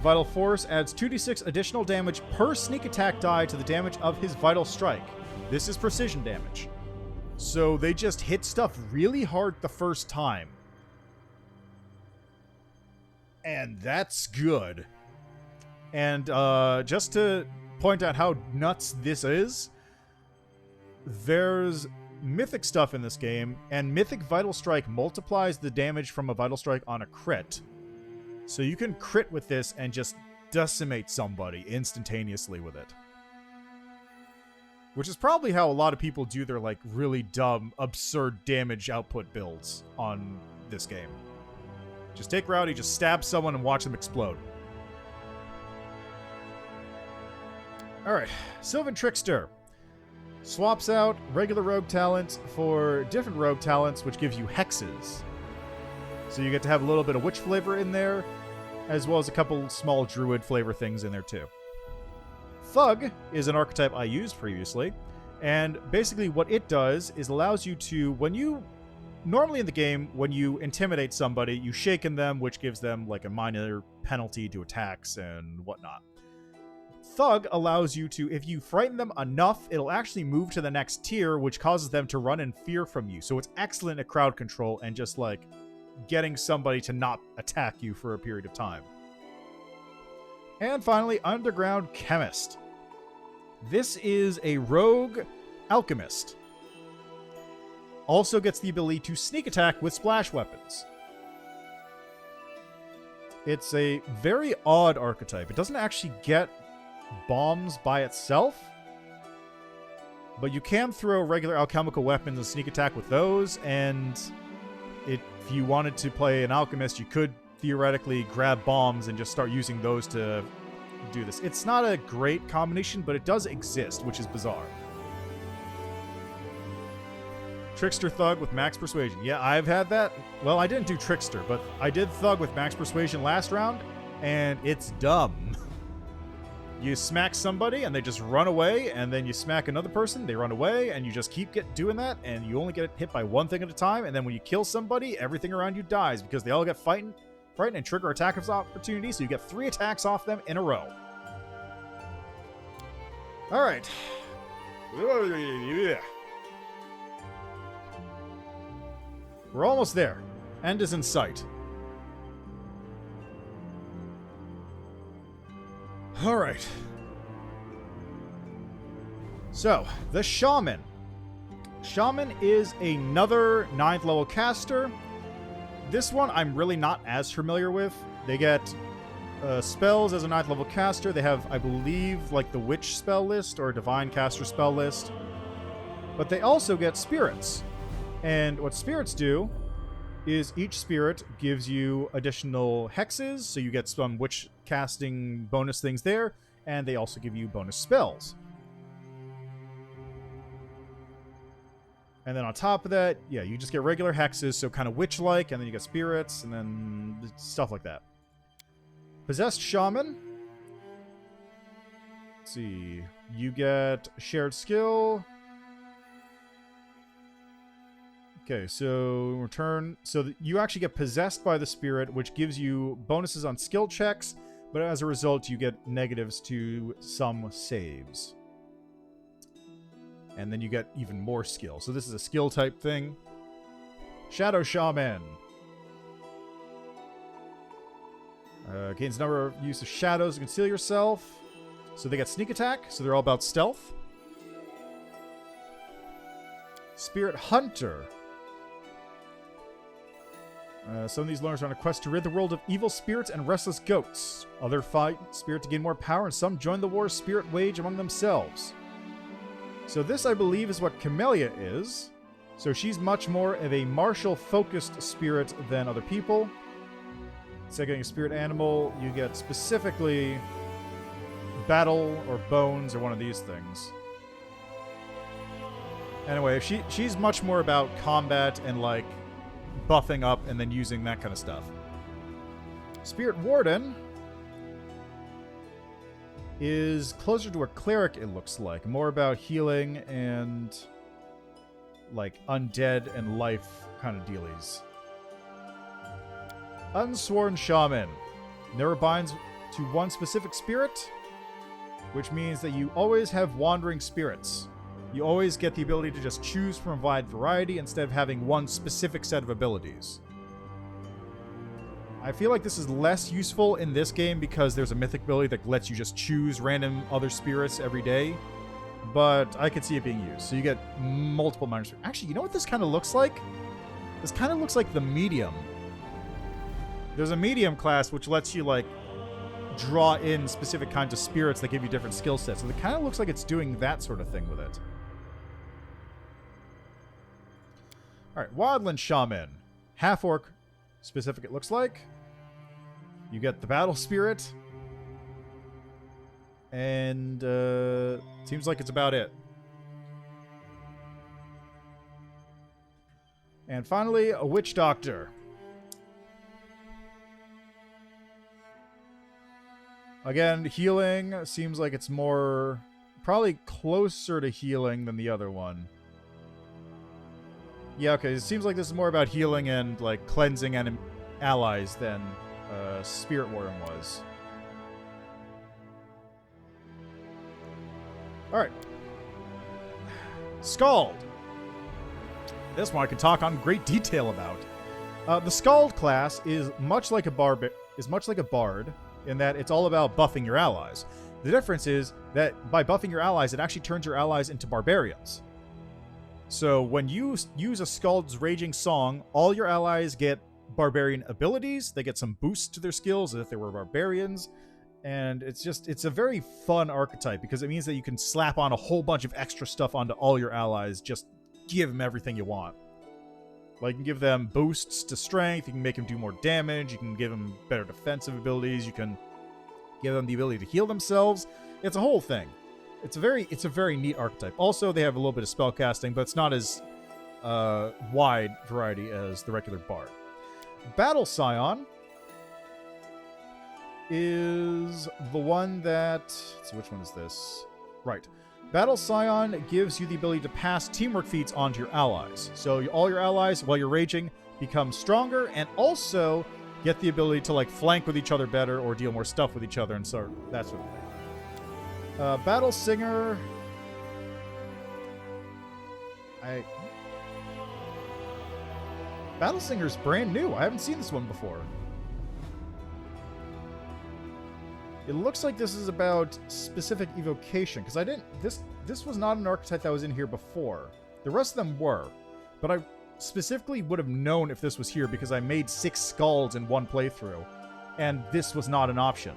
Vital Force adds 2d6 additional damage per sneak attack die to the damage of his Vital Strike. This is precision damage. So they just hit stuff really hard the first time. And that's good. And just to point out how nuts this is, there's mythic stuff in this game, and Mythic Vital Strike multiplies the damage from a Vital Strike on a crit. So you can crit with this and just decimate somebody instantaneously with it. Which is probably how a lot of people do their, like, really dumb, absurd damage output builds on this game. Just take Rowdy, just stab someone and watch them explode. Alright, Sylvan Trickster. Swaps out regular rogue talents for different rogue talents, which gives you hexes. So you get to have a little bit of witch flavor in there, as well as a couple small druid flavor things in there too. Thug is an archetype I used previously, and basically what it does is allows you to, normally in the game, when you intimidate somebody, you shaken them, which gives them like a minor penalty to attacks and whatnot. Thug allows you to, if you frighten them enough, it'll actually move to the next tier, which causes them to run in fear from you. So it's excellent at crowd control and just like getting somebody to not attack you for a period of time. And finally, Underground Chemist. This is a rogue alchemist. Also gets the ability to sneak attack with splash weapons. It's a very odd archetype. It doesn't actually get bombs by itself, but you can throw regular alchemical weapons and sneak attack with those, and if you wanted to play an alchemist, you could theoretically grab bombs and just start using those to do this. It's not a great combination, but it does exist, which is bizarre. Trickster Thug with Max Persuasion. Yeah, I've had that. Well, I didn't do Trickster, but I did Thug with Max Persuasion last round, and it's dumb. You smack somebody, and they just run away, and then you smack another person, they run away, and you just keep doing that, and you only get hit by one thing at a time, and then when you kill somebody, everything around you dies, because they all get frightened and trigger attack of opportunity, so you get 3 attacks off them in a row. Alright. We're almost there. End is in sight. Alright. So, the Shaman. Shaman is another 9th level caster. This one I'm really not as familiar with. They get spells as a 9th level caster. They have, I believe, like the Witch spell list or Divine Caster spell list. But they also get spirits. And what spirits do is each spirit gives you additional hexes, so you get some witch casting bonus things there, and they also give you bonus spells. And then on top of that, yeah, you just get regular hexes, so kind of witch-like, and then you get spirits, and then stuff like that. Possessed Shaman. Let's see. You get shared skill. Okay, so return. So you actually get possessed by the spirit, which gives you bonuses on skill checks, but as a result, you get negatives to some saves. And then you get even more skill. So this is a skill type thing. Shadow Shaman. Gains number of use of shadows to conceal yourself. So they get sneak attack, so they're all about stealth. Spirit Hunter. Some of these learners are on a quest to rid the world of evil spirits and restless goats. Other fight spirit to gain more power, and some join the war spirit wage among themselves. So this, I believe, is what Camellia is. So she's much more of a martial-focused spirit than other people. Instead of getting a spirit animal, you get specifically battle or bones or one of these things. Anyway, she's much more about combat and, like, buffing up and then using that kind of stuff. Spirit Warden is closer to a cleric, it looks like. More about healing and, like, undead and life kind of dealies. Unsworn Shaman. Never binds to one specific spirit, which means that you always have wandering spirits. You always get the ability to just choose from a wide variety instead of having one specific set of abilities. I feel like this is less useful in this game because there's a mythic ability that lets you just choose random other spirits every day, but I could see it being used. So you get multiple minor spirits. Actually, you know what this kind of looks like? This kind of looks like the medium. There's a medium class which lets you, like, draw in specific kinds of spirits that give you different skill sets. So it kind of looks like it's doing that sort of thing with it. Alright, Wildland Shaman. Half-orc specific, it looks like. You get the battle spirit. And, seems like it's about it. And finally, a Witch Doctor. Again, healing seems like it's more... probably closer to healing than the other one. Yeah, okay, it seems like this is more about healing and, like, cleansing allies than Spirit Warden was. Alright. Scald. This one I can talk on great detail about. The Scald class is much like a bard in that it's all about buffing your allies. The difference is that by buffing your allies, it actually turns your allies into barbarians. So when you use a Scald's Raging Song, all your allies get barbarian abilities. They get some boosts to their skills as if they were barbarians. And it's a very fun archetype because it means that you can slap on a whole bunch of extra stuff onto all your allies. Just give them everything you want. Like, you can give them boosts to strength, you can make them do more damage, you can give them better defensive abilities, you can give them the ability to heal themselves. It's a whole thing. It's a very neat archetype. Also, they have a little bit of spellcasting, but it's not as wide variety as the regular bard. Battle Scion is the one that... let's see, which one is this? Right. Battle Scion gives you the ability to pass teamwork feats onto your allies. So all your allies, while you're raging, become stronger and also get the ability to, like, flank with each other better or deal more stuff with each other and sort of that sort of thing. Battle Singer... Battle Singer's brand new. I haven't seen this one before. It looks like this is about specific evocation, because I didn't... This was not an archetype that was in here before. The rest of them were. But I specifically would have known if this was here, because I made 6 Scalds in one playthrough, and this was not an option.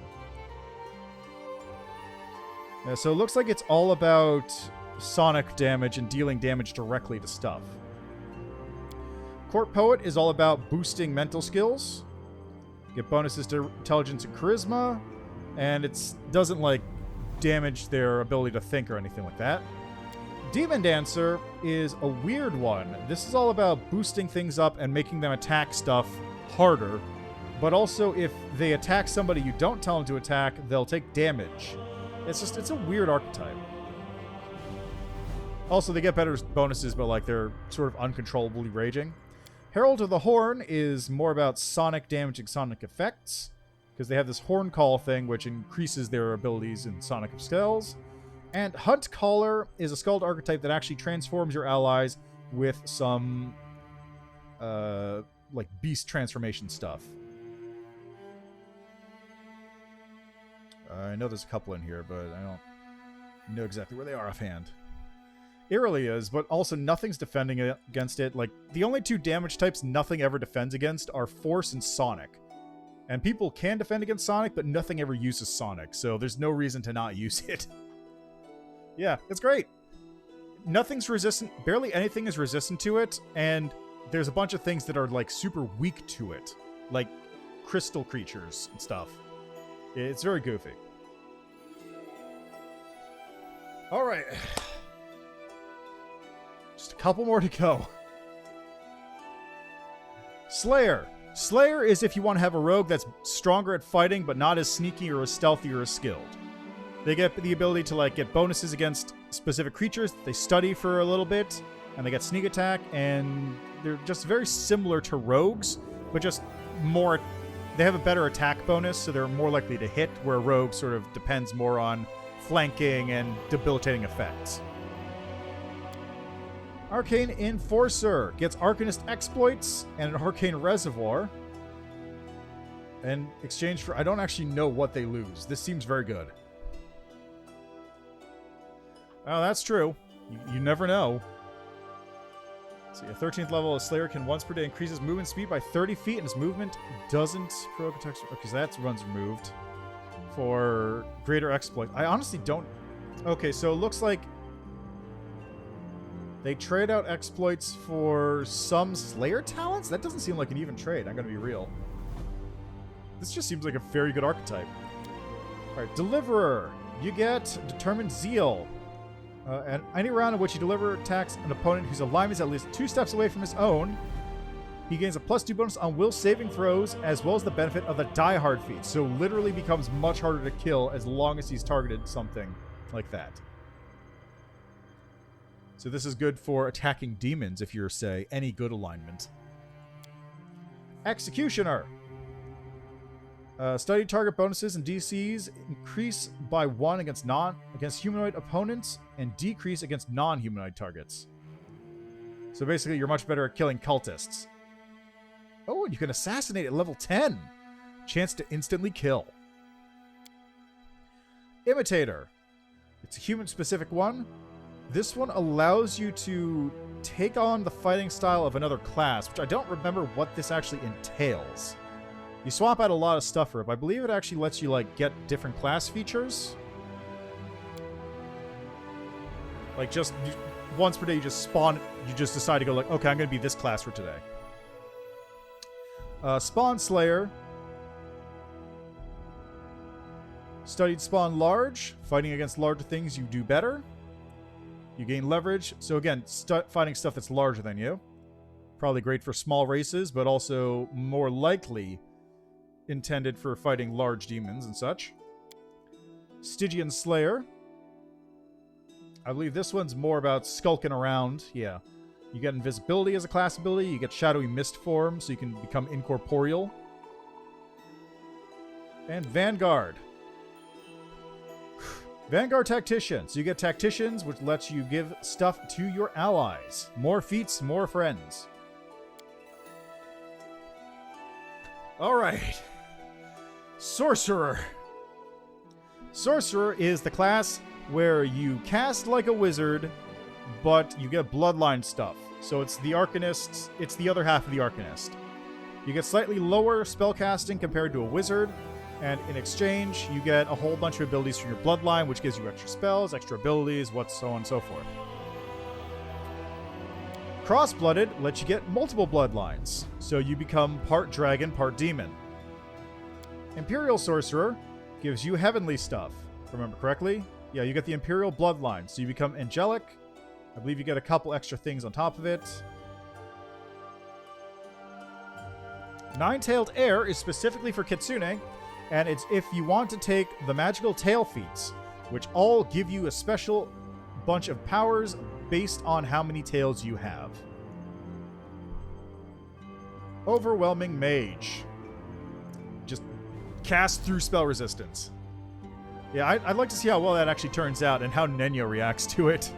Yeah, so it looks like it's all about sonic damage and dealing damage directly to stuff. Court Poet is all about boosting mental skills. You get bonuses to intelligence and charisma, and it doesn't like damage their ability to think or anything like that. Demon Dancer is a weird one. This is all about boosting things up and making them attack stuff harder, but also if they attack somebody you don't tell them to attack, they'll take damage. It's a weird archetype. Also, they get better bonuses, but like they're sort of uncontrollably raging. Herald of the Horn is more about sonic damaging sonic effects, because they have this horn call thing which increases their abilities in sonic spells. And Hunt Caller is a Skald archetype that actually transforms your allies with some like beast transformation stuff. I know there's a couple in here, but I don't know exactly where they are offhand. Irelia is, but also nothing's defending against it. Like, the only two damage types nothing ever defends against are Force and Sonic. And people can defend against Sonic, but nothing ever uses Sonic, so there's no reason to not use it. Yeah, it's great. Nothing's resistant, barely anything is resistant to it, and there's a bunch of things that are, like, super weak to it. Like, crystal creatures and stuff. It's very goofy. Alright. Just a couple more to go. Slayer. Slayer is if you want to have a rogue that's stronger at fighting, but not as sneaky or as stealthy or as skilled. They get the ability to like get bonuses against specific creatures that they study for a little bit, and they get sneak attack, and they're just very similar to rogues, but just more. They have a better attack bonus, so they're more likely to hit, where rogue sort of depends more on flanking and debilitating effects. Arcane Enforcer gets Arcanist exploits and an Arcane Reservoir. In exchange for... I don't actually know what they lose. This seems very good. Oh, that's true. You never know. See, a 13th level, a Slayer can once per day increase his movement speed by 30 feet, and his movement doesn't provoke attacks. Okay, so that runs removed. For greater exploit. I honestly don't... Okay, so it looks like they trade out exploits for some Slayer talents? That doesn't seem like an even trade, I'm going to be real. This just seems like a very good archetype. Alright, Deliverer. You get Determined Zeal. And any round in which you deliver attacks an opponent whose alignment is at least 2 steps away from his own, he gains a +2 bonus on will saving throws, as well as the benefit of the Die Hard feat. So literally becomes much harder to kill as long as he's targeted something like that. So this is good for attacking demons if you're, say, any good alignment. Executioner. Study target bonuses and DCs increase by 1 against humanoid opponents and decrease against non-humanoid targets. So basically, you're much better at killing cultists. Oh, and you can assassinate at level 10. Chance to instantly kill. Imitator. It's a human-specific one. This one allows you to take on the fighting style of another class, which I don't remember what this actually entails. You swap out a lot of stuff for it, but I believe it actually lets you, like, get different class features. Like, just once per day, you just spawn, you just decide to go, like, okay, I'm going to be this class for today. Spawn Slayer. Studied Spawn Large. Fighting against larger things, you do better. You gain leverage. So again, fighting stuff that's larger than you. Probably great for small races, but also more likely intended for fighting large demons and such. Stygian Slayer. I believe this one's more about skulking around. Yeah. You get invisibility as a class ability. You get shadowy mist form, so you can become incorporeal. And Vanguard. Vanguard Tactician. So you get Tacticians, which lets you give stuff to your allies. More feats, more friends. Alright. Sorcerer. Sorcerer is the class where you cast like a wizard, but you get bloodline stuff. So it's the Arcanist, it's the other half of the Arcanist. You get slightly lower spellcasting compared to a wizard, and in exchange, you get a whole bunch of abilities from your bloodline, which gives you extra spells, extra abilities, so on and so forth. Cross-blooded lets you get multiple bloodlines, so you become part dragon, part demon. Imperial Sorcerer gives you heavenly stuff. Remember correctly? Yeah, you get the Imperial bloodline, so you become angelic. I believe you get a couple extra things on top of it. Nine-tailed Air is specifically for Kitsune, and it's if you want to take the magical tail feats, which all give you a special bunch of powers based on how many tails you have. Overwhelming Mage. Just cast through spell resistance. Yeah, I'd like to see how well that actually turns out and how Nenya reacts to it.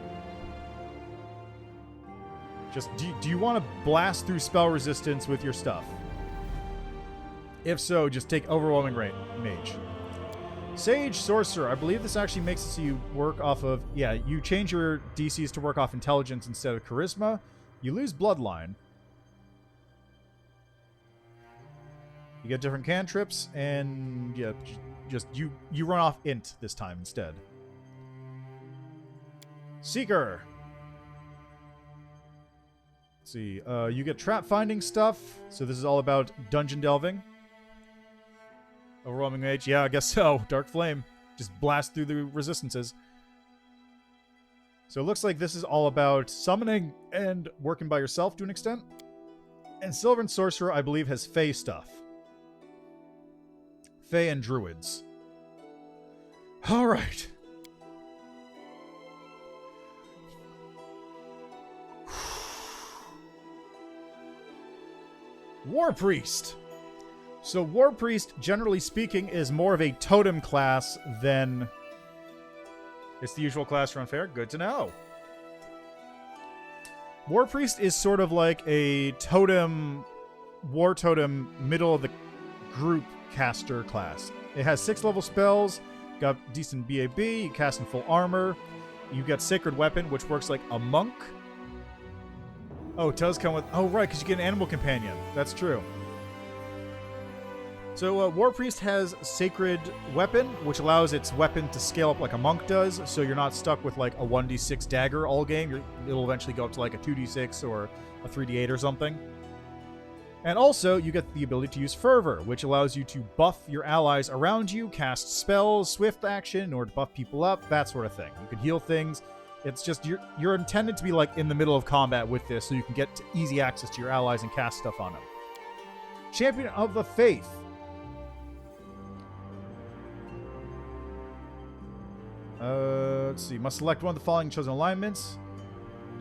Just, do you want to blast through spell resistance with your stuff? If so, just take Overwhelming Mage. Sage Sorcerer. I believe this actually makes it so you work off of... Yeah, you change your DCs to work off Intelligence instead of Charisma. You lose Bloodline. You get different cantrips, and yeah, just you run off Int this time instead. Seeker. Let's see. You get trap finding stuff, so this is all about dungeon delving. Overwhelming Mage, yeah, I guess so. Dark Flame. Just blast through the resistances. So it looks like this is all about summoning and working by yourself to an extent. And Sylvan Sorcerer, I believe, has Fey stuff. Fey and Druids. Alright. War Priest. So War Priest, generally speaking, is more of a totem class than... It's the usual class for Unfair? Good to know. War Priest is sort of like a totem... War Totem, middle of the group caster class. It has 6-level spells, got decent BAB, you cast in full armor, you get Sacred Weapon, which works like a monk. Oh, it does come with... Oh, right, because you get an animal companion. That's true. So, War Priest has Sacred Weapon, which allows its weapon to scale up like a monk does, so you're not stuck with like a 1d6 dagger all game. It'll eventually go up to like a 2d6 or a 3d8 or something. And also, you get the ability to use Fervor, which allows you to buff your allies around you, cast spells, swift action, in order to buff people up, that sort of thing. You can heal things. It's just, you're intended to be like in the middle of combat with this, so you can get easy access to your allies and cast stuff on them. Champion of the Faith. Let's see. Must select one of the following chosen alignments.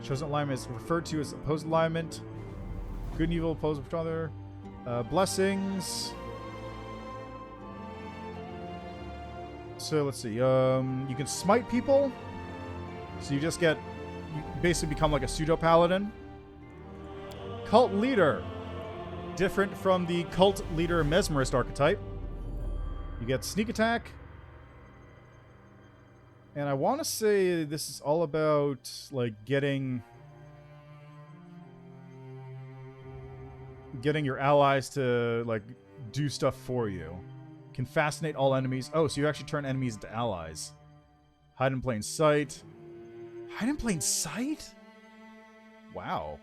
Chosen alignment is referred to as opposed alignment. Good and evil opposed with other. Blessings. So let's see. You can smite people. So you basically become like a pseudo paladin. Cult leader. Different from the cult leader mesmerist archetype. You get sneak attack. And I want to say this is all about, like, getting your allies to, like, do stuff for you. Can fascinate all enemies. Oh, so you actually turn enemies into allies. Hide in plain sight. Hide in plain sight? Wow.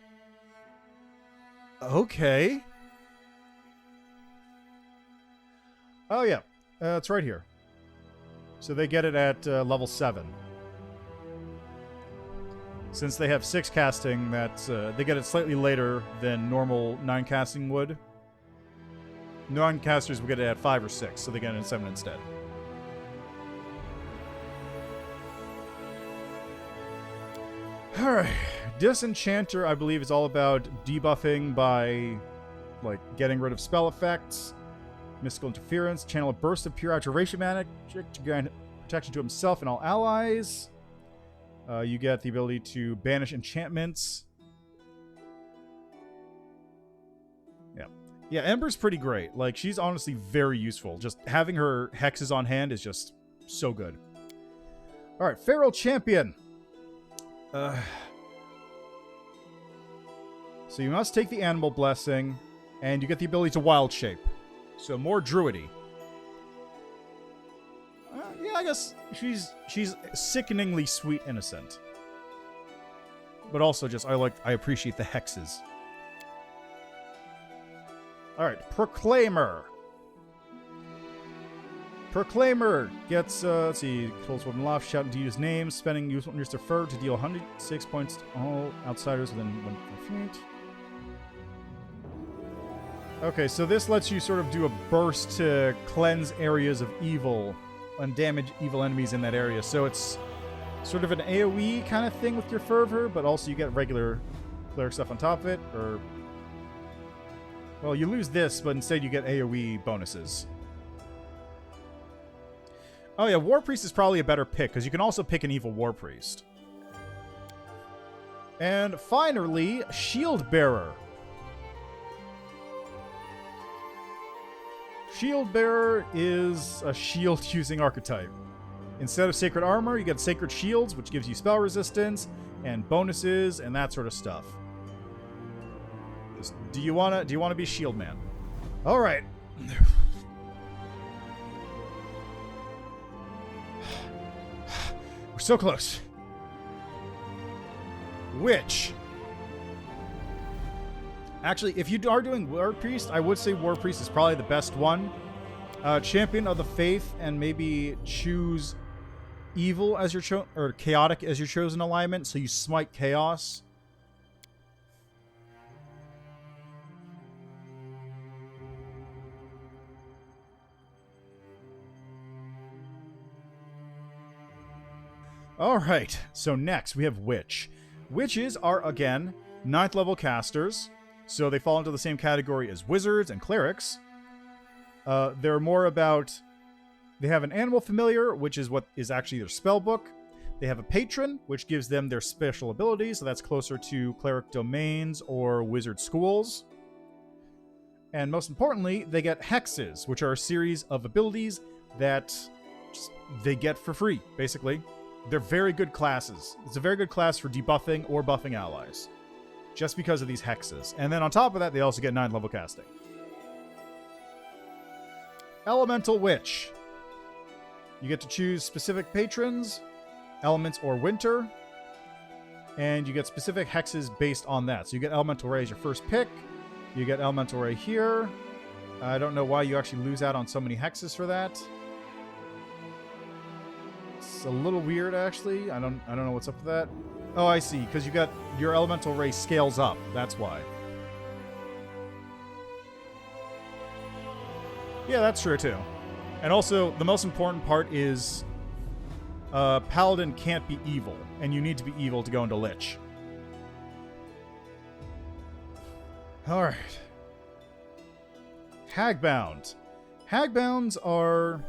Okay. Oh, yeah. It's right here. So they get it at level 7. Since they have 6 casting, they get it slightly later than normal 9 casting would. Non-casters will get it at 5 or 6, so they get it at 7 instead. Alright. Disenchanter, I believe, is all about debuffing by, like, getting rid of spell effects. Mystical Interference, channel a burst of pure abjuration magic to grant protection to himself and all allies. You get the ability to banish enchantments. Yeah, Ember's pretty great. Like, she's honestly very useful. Just having her hexes on hand is just so good. Alright, Feral Champion. So you must take the Animal Blessing, and you get the ability to Wild Shape. So more druidy. Yeah, I guess she's sickeningly sweet innocent. but also just I appreciate the hexes. All right, Proclaimer. Proclaimer gets, let's see, controls weapon aloft, shouting to use names, spending use defer to deal 106 points to all outsiders within 1 feet. Okay, so this lets you sort of do a burst to cleanse areas of evil and damage evil enemies in that area. So it's sort of an AoE kind of thing with your fervor, but also you get regular cleric stuff on top of it, or... Well, you lose this, but instead you get AoE bonuses. Oh yeah, War Priest is probably a better pick, because you can also pick an evil War Priest. And finally, Shield Bearer. Shield Bearer is a shield-using archetype. Instead of Sacred Armor, you get Sacred Shields, which gives you spell resistance and bonuses and that sort of stuff. Do you wanna be Shield Man? All right. We're so close. Witch. Actually, if you are doing War Priest, I would say War Priest is probably the best one. Champion of the Faith, and maybe choose Evil as your or Chaotic as your chosen alignment, so you smite Chaos. Alright, so next we have Witch. Witches are, again, 9th level casters, so they fall into the same category as Wizards and Clerics. They're more about... They have an Animal Familiar, which is what is actually their spell book. They have a Patron, which gives them their special abilities, so that's closer to Cleric Domains or Wizard Schools. And most importantly, they get Hexes, which are a series of abilities that they get for free, basically. They're very good classes. It's a very good class for debuffing or buffing allies, just because of these hexes. And then on top of that, they also get 9th level casting. Elemental Witch. You get to choose specific patrons, elements, or winter, and you get specific hexes based on that. So you get Elemental Ray as your first pick. You get Elemental Ray here. I don't know why you actually lose out on so many hexes for that. It's a little weird, actually. I don't know what's up with that. Oh, I see. Because you got your Elemental Ray scales up. That's why. Yeah, that's true too. And also, the most important part is Paladin can't be evil, and you need to be evil to go into Lich. Alright. Hagbound. Hagbounds are...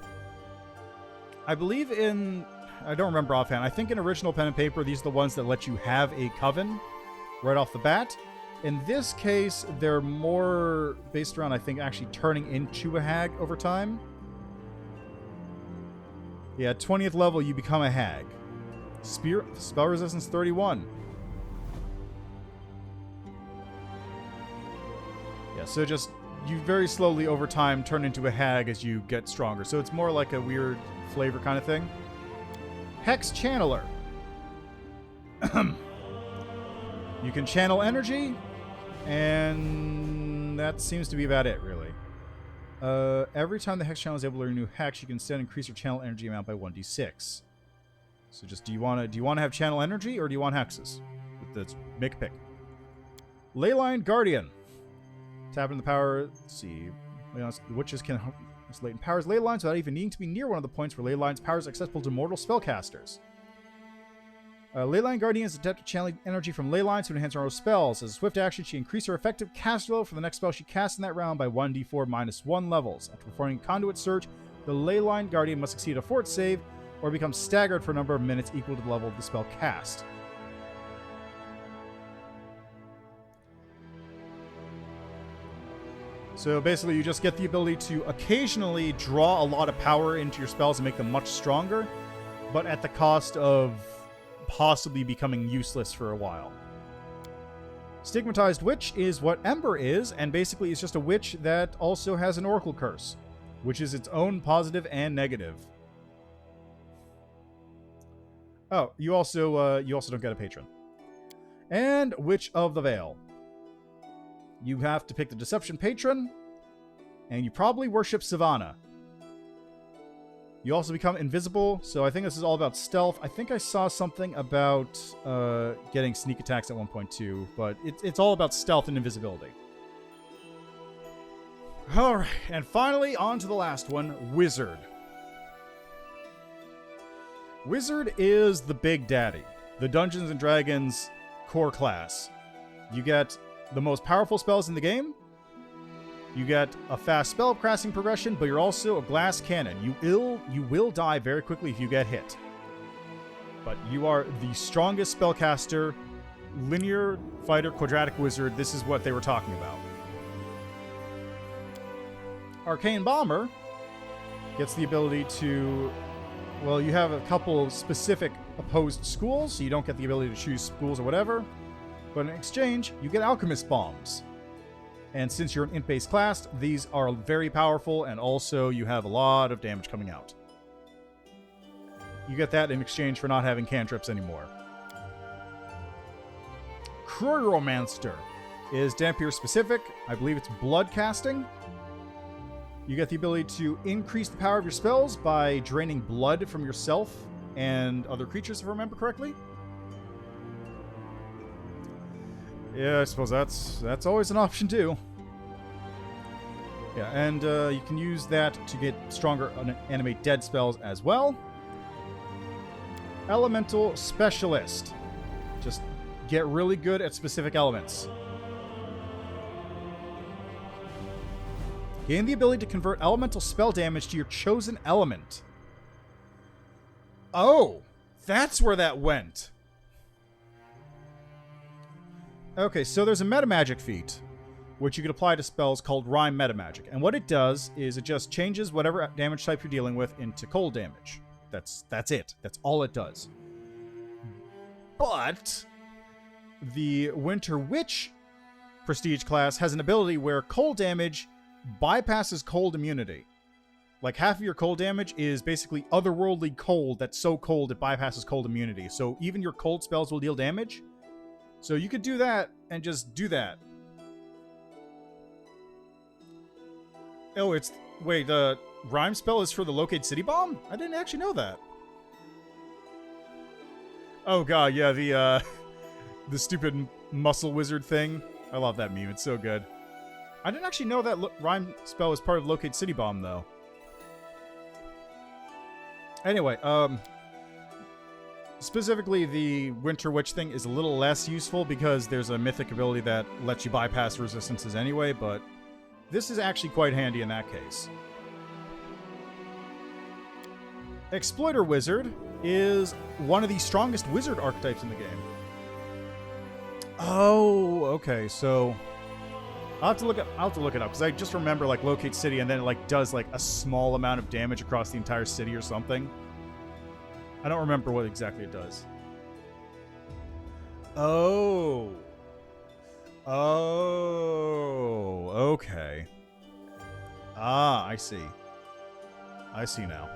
I believe in... I don't remember offhand. I think in original pen and paper, these are the ones that let you have a coven right off the bat. In this case, they're more based around, I think, actually turning into a hag over time. Yeah, 20th level, you become a hag. Spell resistance 31. Yeah, so just, you very slowly over time turn into a hag as you get stronger. So it's more like a weird flavor kind of thing. Hex Channeler. You can channel energy, and that seems to be about it, really. Every time the Hex Channel is able to learn a new Hex, you can instead increase your channel energy amount by 1d6. So just, do you want to have channel energy, or do you want hexes? Let's make a pick. Leyline Guardian. Tap into the power. Let's see. Witches can latent powers ley lines without even needing to be near one of the points where ley lines powers are accessible to mortal spellcasters. Leyline Guardian is adept at channeling energy from ley lines to enhance her own spells. As a swift action, she increases her effective cast level for the next spell she casts in that round by 1d4 minus 1 levels. After performing Conduit Search, the Leyline Guardian must succeed a fort save or become staggered for a number of minutes equal to the level of the spell cast. So basically, you just get the ability to occasionally draw a lot of power into your spells and make them much stronger, but at the cost of possibly becoming useless for a while. Stigmatized Witch is what Ember is, and basically it's just a witch that also has an Oracle Curse, which is its own positive and negative. Oh, you also don't get a patron. And Witch of the Veil. You have to pick the Deception Patron, and you probably worship Savannah. You also become invisible, so I think this is all about stealth. I think I saw something about getting sneak attacks at one point too, but it's all about stealth and invisibility. Alright, and finally, on to the last one, Wizard. Wizard is the big daddy, the Dungeons & Dragons core class. You get the most powerful spells in the game. You get a fast spellcasting progression, but you're also a glass cannon. You will die very quickly if you get hit. But you are the strongest spellcaster, linear fighter, quadratic wizard. This is what they were talking about. Arcane Bomber gets the ability to... Well, you have a couple specific opposed schools, so you don't get the ability to choose schools or whatever. But in exchange, you get Alchemist Bombs. And since you're an int-based class, these are very powerful, and also you have a lot of damage coming out. You get that in exchange for not having cantrips anymore. Chronomancer is Dampier specific. I believe it's blood casting. You get the ability to increase the power of your spells by draining blood from yourself and other creatures, if I remember correctly. Yeah, I suppose that's always an option too. Yeah, and you can use that to get stronger animate dead spells as well. Elemental Specialist. Just get really good at specific elements. Gain the ability to convert elemental spell damage to your chosen element. Oh, that's where that went. Okay, so there's a metamagic feat, which you can apply to spells called Rhyme Metamagic. And what it does is it just changes whatever damage type you're dealing with into cold damage. That's it. That's all it does. But the Winter Witch prestige class has an ability where cold damage bypasses cold immunity. Like half of your cold damage is basically otherworldly cold that's so cold it bypasses cold immunity. So even your cold spells will deal damage. So you could do that and just do that. Oh, wait, the rhyme spell is for the Locate City Bomb? I didn't actually know that. Oh god, yeah, the stupid muscle wizard thing. I love that meme, it's so good. I didn't actually know that rhyme spell was part of Locate City Bomb, though. Anyway, specifically, the Winter Witch thing is a little less useful because there's a mythic ability that lets you bypass resistances anyway, but this is actually quite handy in that case. Exploiter Wizard is one of the strongest wizard archetypes in the game. Oh, okay, so I'll have to look it up because I just remember like Locate City and then it like does like a small amount of damage across the entire city or something. I don't remember what exactly it does. Oh. Oh, okay. Ah, I see. I see now.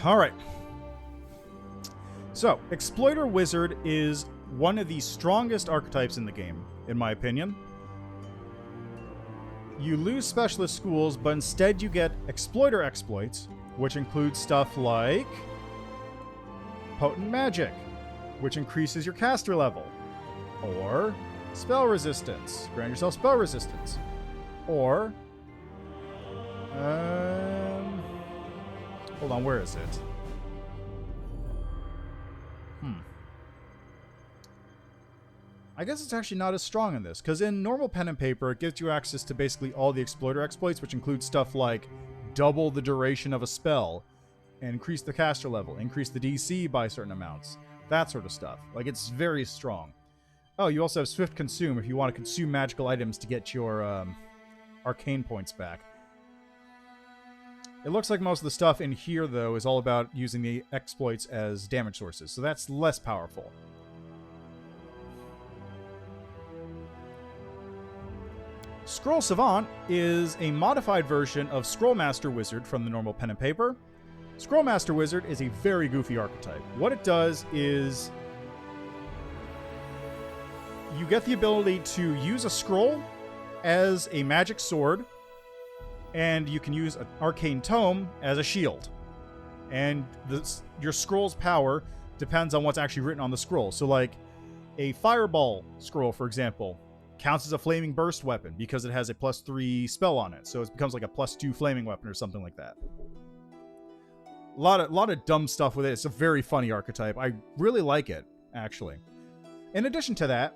All right. So, Exploiter Wizard is one of the strongest archetypes in the game, in my opinion. You lose specialist schools, but instead you get Exploiter exploits, which include stuff like Potent Magic, which increases your caster level, or Spell Resistance, grant yourself spell resistance, or hold on, where is it? I guess it's actually not as strong in this, because in normal pen and paper, it gives you access to basically all the Exploiter exploits, which include stuff like double the duration of a spell, increase the caster level, increase the DC by certain amounts, that sort of stuff. Like, it's very strong. Oh, you also have Swift Consume if you want to consume magical items to get your arcane points back. It looks like most of the stuff in here, though, is all about using the exploits as damage sources, so that's less powerful. Scroll Savant is a modified version of Scrollmaster Wizard from the normal pen and paper. Scrollmaster Wizard is a very goofy archetype. What it does is you get the ability to use a scroll as a magic sword, and you can use an arcane tome as a shield. And your scroll's power depends on what's actually written on the scroll. So like a fireball scroll, for example, counts as a flaming burst weapon because it has a +3 spell on it. So it becomes like a +2 flaming weapon or something like that. A lot of dumb stuff with it. It's a very funny archetype. I really like it, actually. In addition to that,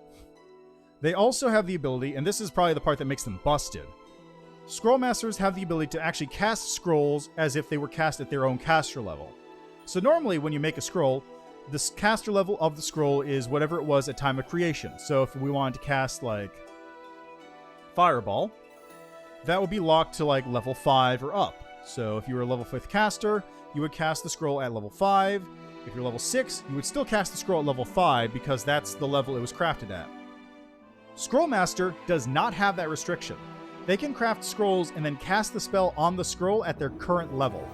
they also have the ability, and this is probably the part that makes them busted. Scrollmasters have the ability to actually cast scrolls as if they were cast at their own caster level. So normally when you make a scroll, the caster level of the scroll is whatever it was at time of creation. So if we wanted to cast like Fireball, that would be locked to like level 5 or up. So if you were a level 5th caster, you would cast the scroll at level 5. If you're level 6, you would still cast the scroll at level 5 because that's the level it was crafted at. Scrollmaster does not have that restriction. They can craft scrolls and then cast the spell on the scroll at their current level.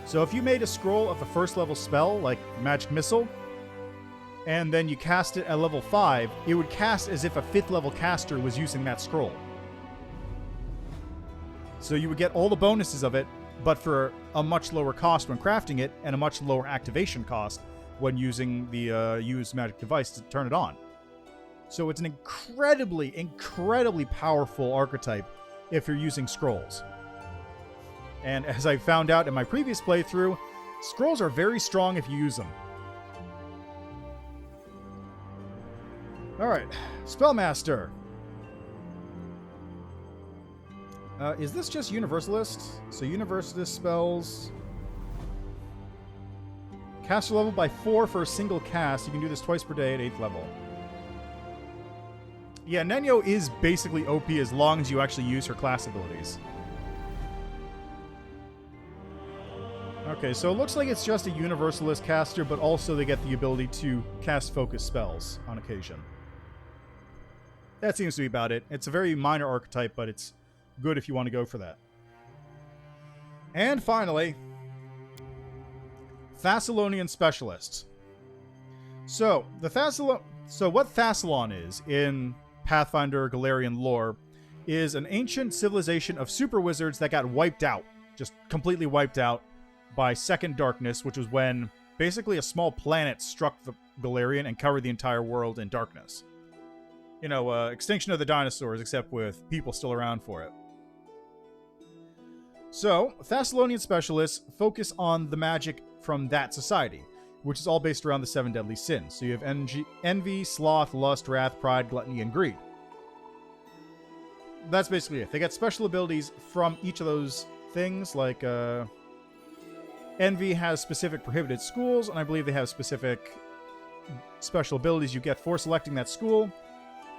So if you made a scroll of a first level spell, like Magic Missile, and then you cast it at level 5, it would cast as if a 5th level caster was using that scroll. So you would get all the bonuses of it, but for a much lower cost when crafting it, and a much lower activation cost when using the use magic device to turn it on. So it's an incredibly, incredibly powerful archetype if you're using scrolls. And as I found out in my previous playthrough, scrolls are very strong if you use them. Alright, Spellmaster. Is this just Universalist? So Universalist spells... Caster level by 4 for a single cast. You can do this twice per day at 8th level. Yeah, Nenyo is basically OP as long as you actually use her class abilities. Okay, so it looks like it's just a Universalist caster, but also they get the ability to cast focus spells on occasion. That seems to be about it. It's a very minor archetype, but it's good if you want to go for that. And finally, Thassalonian Specialists. So, what Thassalon is in Pathfinder Galarian lore is an ancient civilization of super wizards that got wiped out. Just completely wiped out by Second Darkness, which was when basically a small planet struck the Galarian and covered the entire world in darkness. You know, extinction of the dinosaurs, except with people still around for it. So, Thassalonian Specialists focus on the magic from that society, which is all based around the 7 deadly sins. So you have envy, sloth, lust, wrath, pride, gluttony, and greed. That's basically it. They get special abilities from each of those things, like envy has specific prohibited schools, and I believe they have specific special abilities you get for selecting that school,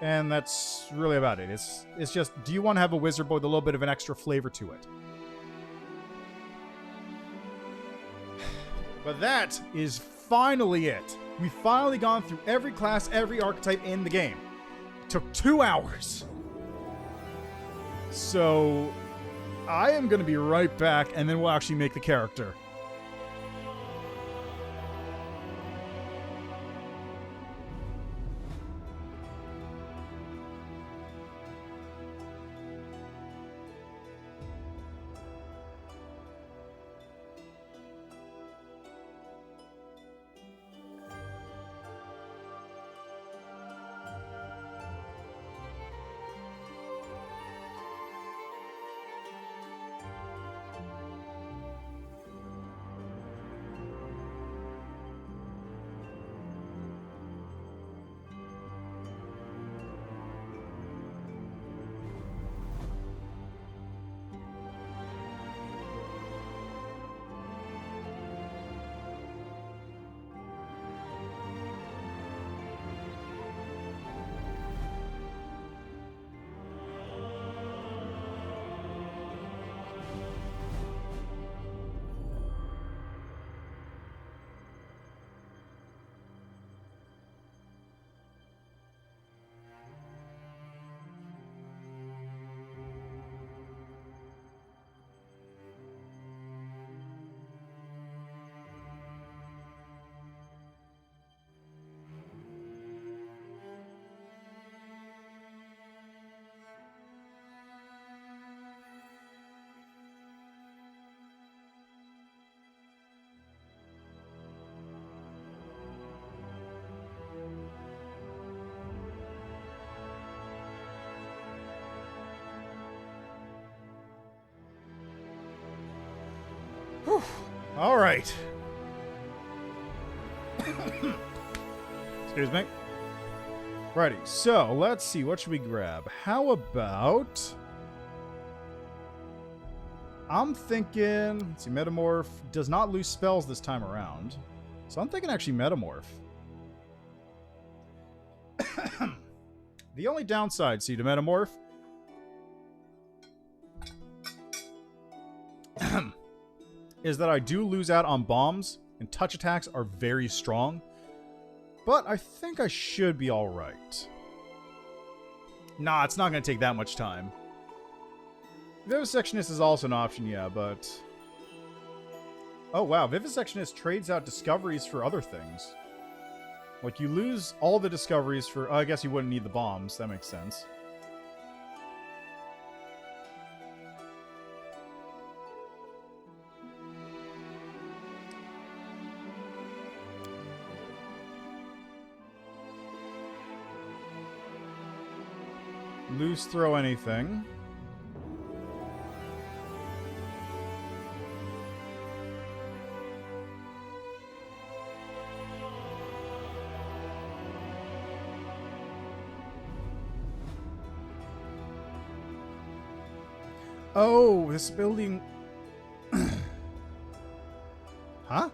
and that's really about it. It's just, do you want to have a wizard boy with a little bit of an extra flavor to it? But that is finally it. We've finally gone through every class, every archetype in the game. It took 2 hours. So, I am going to be right back, and then we'll actually make the character. All right. Excuse me. Righty, so let's see. What should we grab? How about... I'm thinking... Let's see, Metamorph does not lose spells this time around. So I'm thinking actually Metamorph. The only downside, see, to Metamorph... is that I do lose out on bombs, and touch attacks are very strong. But I think I should be alright. Nah, it's not going to take that much time. Vivisectionist is also an option, yeah, but... Oh, wow. Vivisectionist trades out discoveries for other things. Like, you lose all the discoveries for... I guess you wouldn't need the bombs. That makes sense. Lose throw anything. Oh, this building... Huh?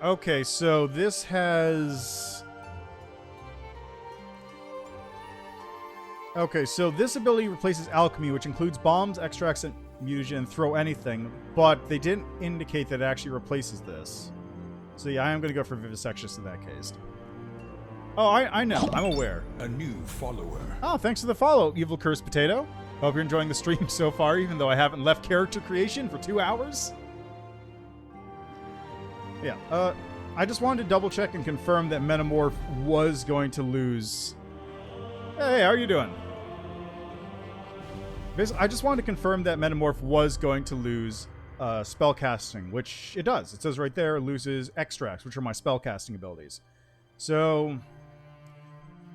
Okay, so this has... Okay, so this ability replaces alchemy, which includes bombs, extracts, and mutagen, and throw anything, but they didn't indicate that it actually replaces this. So yeah, I am going to go for Vivisectionist in that case. Oh, I know. I'm aware. A new follower. Oh, thanks for the follow, Evil Cursed Potato. Hope you're enjoying the stream so far, even though I haven't left character creation for 2 hours. Yeah, I just wanted to double check and confirm that Metamorph was going to lose. Hey, how are you doing? I just wanted to confirm that Metamorph was going to lose spellcasting, which it does. It says right there, it loses extracts, which are my spellcasting abilities. So,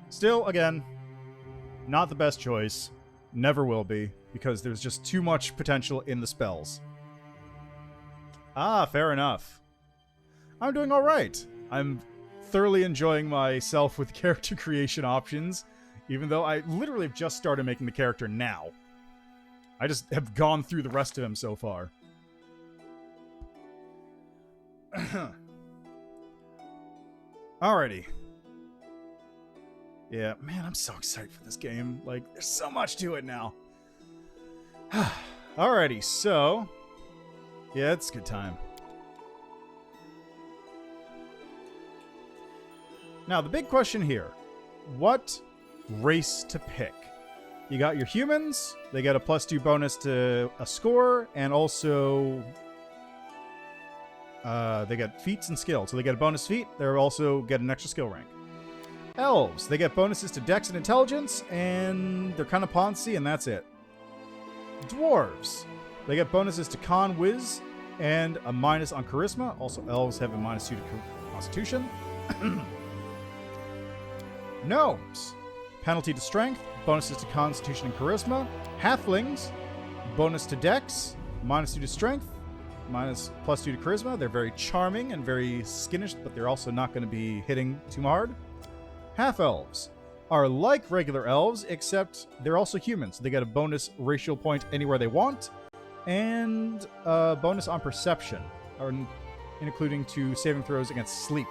still, again, not the best choice. Never will be, because there's just too much potential in the spells. Ah, fair enough. I'm doing alright. I'm thoroughly enjoying myself with character creation options, even though I literally have just started making the character now. I just have gone through the rest of him so far. Alrighty. Yeah, man, I'm so excited for this game. Like, there's so much to it now. Alrighty, so... Yeah, it's a good time. Now, the big question here. What race to pick? You got your humans. They get a +2 bonus to a score, and also... they get feats and skill. So they get a bonus feat. They also get an extra skill rank. Elves. They get bonuses to Dex and Intelligence, and they're kind of poncy, and that's it. Dwarves. They get bonuses to Con, Wiz, and a minus on Charisma. Also, elves have a -2 to Constitution. Gnomes. Penalty to Strength, bonuses to Constitution and Charisma. Halflings. Bonus to Dex, -2 to Strength, +2 to Charisma. They're very charming and very skittish, but they're also not going to be hitting too hard. Half-elves are like regular elves, except they're also humans. They get a bonus racial point anywhere they want, and a bonus on perception, or including to saving throws against sleep.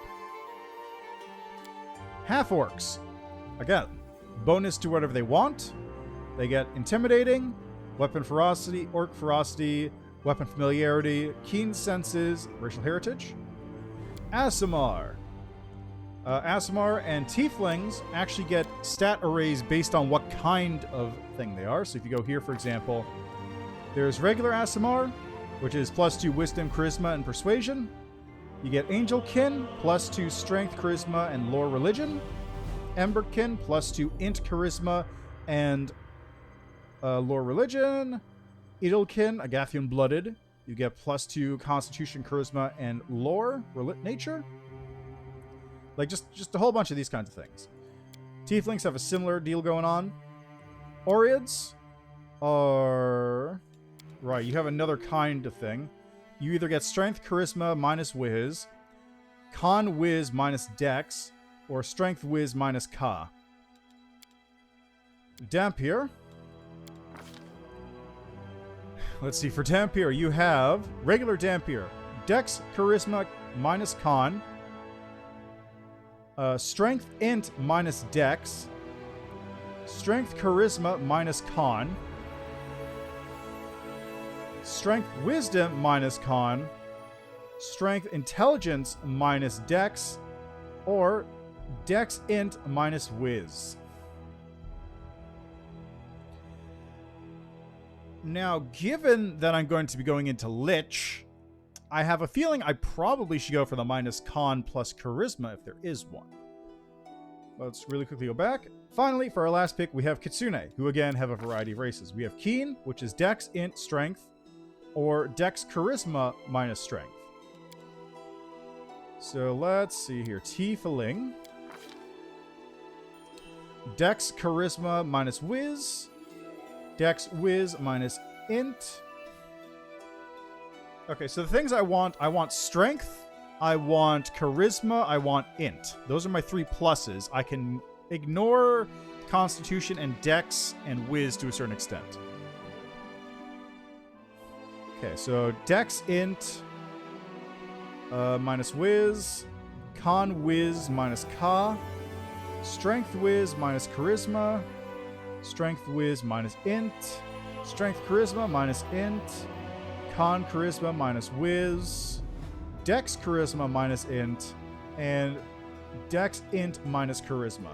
Half-orcs, again, bonus to whatever they want. They get intimidating, weapon ferocity, orc ferocity, weapon familiarity, keen senses, racial heritage. Aasimar. Aasimar and Tieflings actually get stat arrays based on what kind of thing they are. So if you go here, for example, there's regular Aasimar, which is +2 wisdom, charisma, and persuasion. You get Angelkin, +2 strength, charisma, and lore religion. Emberkin, +2 int, charisma, and lore religion. Idolkin, Agathian blooded. You get +2 constitution, charisma, and lore nature. Like, just a whole bunch of these kinds of things. Tieflings have a similar deal going on. Oriads, are... Right, you have another kind of thing. You either get Strength, Charisma minus Wiz, Con Wiz minus Dex, or Strength Wiz minus Ka. Dampier. Let's see, for Dampier, you have regular Dampier. Dex, Charisma minus Con. Strength Int minus Dex. Strength Charisma minus Con. Strength Wisdom minus Con. Strength Intelligence minus Dex. Or Dex Int minus Wiz. Now, given that I'm going to be going into Lich, I have a feeling I probably should go for the minus Con plus Charisma if there is one. Let's really quickly go back. Finally, for our last pick, we have Kitsune, who again have a variety of races. We have Keen, which is Dex, Int, Strength, or Dex, Charisma minus Strength. So let's see here. Tiefling. Dex, Charisma minus Wiz. Dex, Wiz minus Int. Okay, so the things I want Strength, I want Charisma, I want Int. Those are my 3 pluses. I can ignore Constitution and Dex and Wiz to a certain extent. Okay, so Dex, Int, minus Wiz, Con Wiz minus Ka, Strength Wiz minus Charisma, Strength Wiz minus Int, Strength Charisma minus Int, Con Charisma minus Wiz, Dex Charisma minus Int, and Dex Int minus Charisma.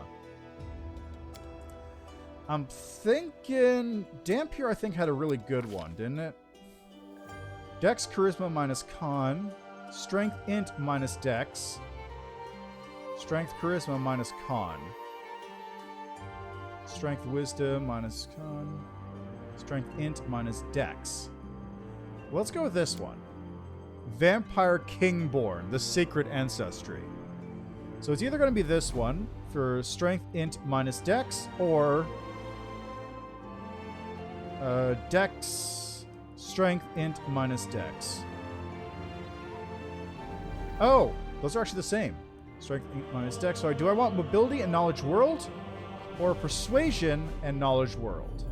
I'm thinking... Dampier, I think, had a really good one, didn't it? Dex Charisma minus Con, Strength Int minus Dex, Strength Charisma minus Con, Strength Wisdom minus Con, Strength Int minus Dex. Let's go with this one. Vampire Kingborn, the Sacred Ancestry. So it's either going to be this one for Strength Int minus Dex, or Dex Strength Int minus Dex. Oh, those are actually the same. Strength Int minus Dex. So do I want Mobility and Knowledge World, or Persuasion and Knowledge World?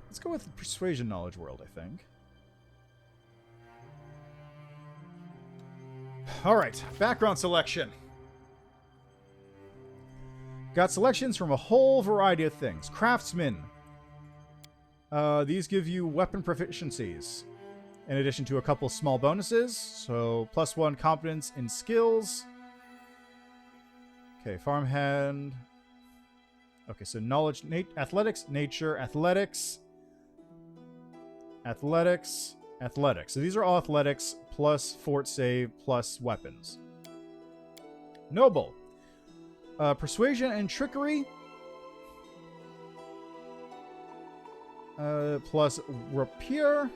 Let's go with Persuasion Knowledge World, I think. Alright, background selection. Got selections from a whole variety of things. Craftsman. These give you weapon proficiencies, in addition to a couple small bonuses. So, +1 competence in skills. Okay, farmhand. Okay, so knowledge, athletics, nature, athletics. Athletics, athletics. So these are all athletics, plus fort save, plus weapons. Noble. Persuasion and trickery. Plus rapier.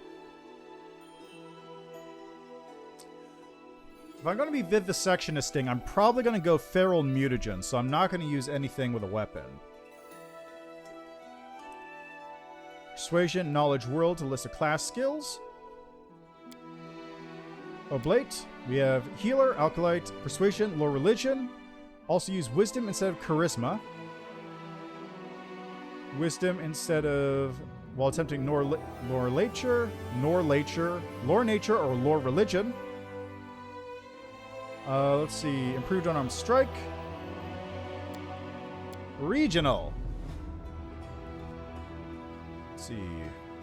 If I'm going to be vivisectionisting, I'm probably going to go feral mutagen, so I'm not going to use anything with a weapon. Persuasion, Knowledge World to list of class skills. Oblate. We have Healer, Alkalite, Persuasion, Lore Religion. Also use Wisdom instead of Charisma. Wisdom instead of, while attempting Lore Nature, or Lore Religion. Let's see. Improved Unarmed Strike. Regional. Let's see.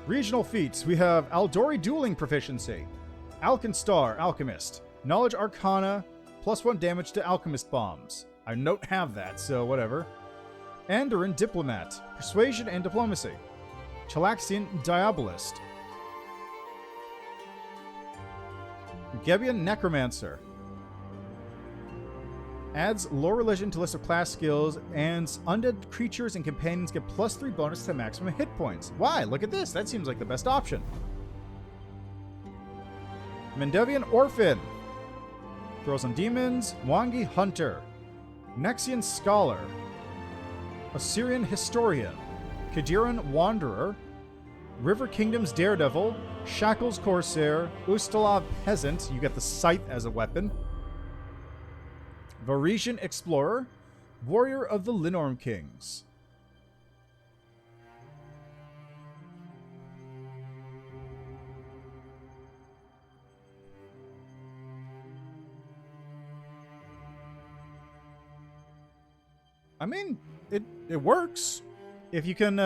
Regional feats. We have Aldori Dueling Proficiency. Alkenstar, Alchemist. Knowledge Arcana, +1 damage to Alchemist Bombs. I don't have that, so whatever. Andoran Diplomat. Persuasion and Diplomacy. Chalaxian Diabolist. Gebian Necromancer. Adds Lore Religion to list of class skills, and undead creatures and companions get +3 bonus to maximum hit points. Why? Look at this. That seems like the best option. Mendevian Orphan. Throws on Demons. Wangi Hunter. Nexian Scholar. Assyrian Historian, Kadiran Wanderer, River Kingdom's Daredevil, Shackles Corsair, Ustalav Peasant, you get the scythe as a weapon, Varisian Explorer, Warrior of the Linorm Kings. I mean, it works. If you can,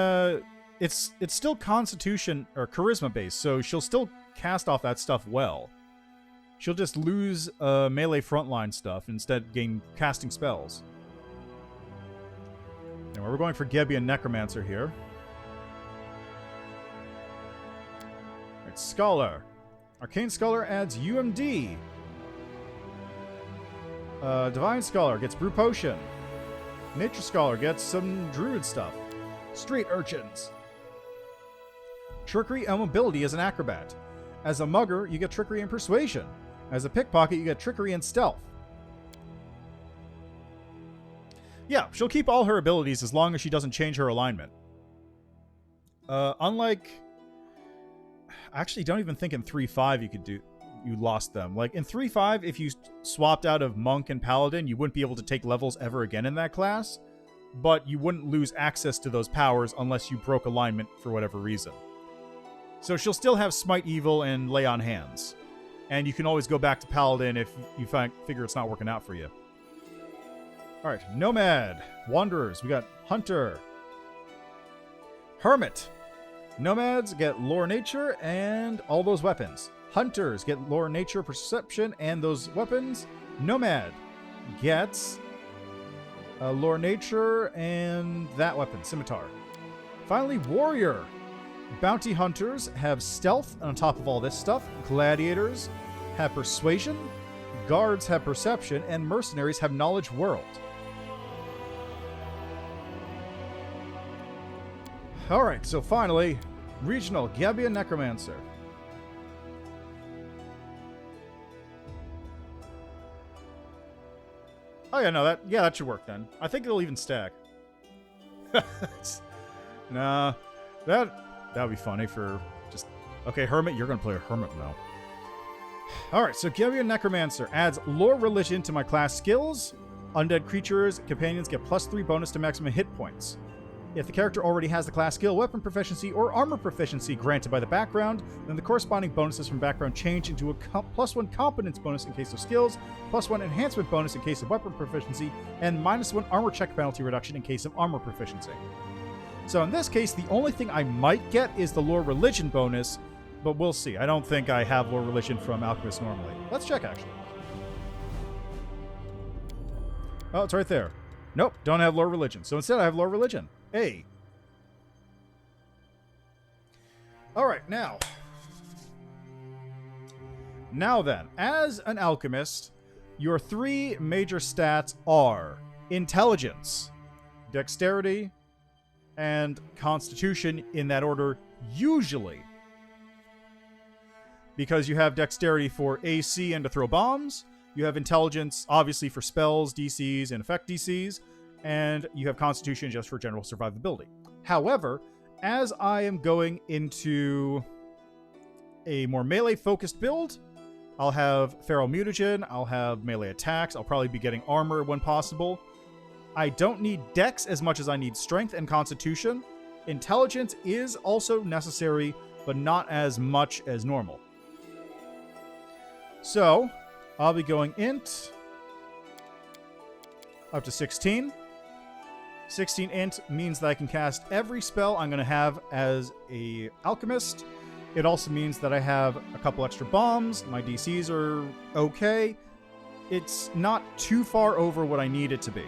it's still Constitution or Charisma based, so she'll still cast off that stuff well. She'll just lose melee frontline stuff and instead gain casting spells. Anyway, we're going for Gebian Necromancer here. Alright, Scholar. Arcane Scholar adds UMD. Divine Scholar gets Brew Potion. Nature Scholar gets some Druid stuff. Street Urchins. Trickery and Mobility as an Acrobat. As a Mugger, you get Trickery and Persuasion. As a Pickpocket, you get Trickery and Stealth. Yeah, she'll keep all her abilities as long as she doesn't change her alignment. Unlike... I actually don't even think in 3.5 you could do... You lost them. Like, in 3.5, if you swapped out of Monk and Paladin, you wouldn't be able to take levels ever again in that class, but you wouldn't lose access to those powers unless you broke alignment for whatever reason. So she'll still have Smite Evil and Lay on Hands. And you can always go back to Paladin if you figure it's not working out for you. Alright, Nomad. Wanderers. We got Hunter. Hermit. Nomads get Lore Nature and all those weapons. Hunters get Lore Nature, Perception, and those weapons. Nomad gets Lore Nature and that weapon, Scimitar. Finally, Warrior. Bounty Hunters have Stealth on top of all this stuff. Gladiators have Persuasion. Guards have Perception. And Mercenaries have Knowledge World. Alright, so finally, Regional Gebian Necromancer. Oh yeah, no, that should work then. I think it'll even stack. Nah, that would be funny for just... Okay, Hermit, you're gonna play a Hermit now. Alright, so Gebian Necromancer adds Lore Religion to my class skills. Undead creatures, companions get +3 bonus to maximum hit points. If the character already has the class skill, weapon proficiency, or armor proficiency granted by the background, then the corresponding bonuses from background change into a +1 competence bonus in case of skills, +1 enhancement bonus in case of weapon proficiency, and -1 armor check penalty reduction in case of armor proficiency. So in this case, the only thing I might get is the Lore Religion bonus, but we'll see. I don't think I have Lore Religion from Alchemist normally. Let's check, actually. Oh, it's right there. Nope, don't have Lore Religion. So instead I have Lore Religion. Hey. Alright, now. Now then, as an alchemist, your 3 major stats are Intelligence, Dexterity, and Constitution in that order, usually. Because you have Dexterity for AC and to throw bombs, you have Intelligence, obviously, for spells, DCs, and effect DCs, and you have Constitution just for general survivability. However, as I am going into a more melee-focused build, I'll have Feral Mutagen, I'll have melee attacks, I'll probably be getting armor when possible. I don't need Dex as much as I need Strength and Constitution. Intelligence is also necessary, but not as much as normal. So, I'll be going Int up to 16. 16 int means that I can cast every spell I'm going to have as a alchemist. It also means that I have a couple extra bombs. My DCs are okay. It's not too far over what I need it to be.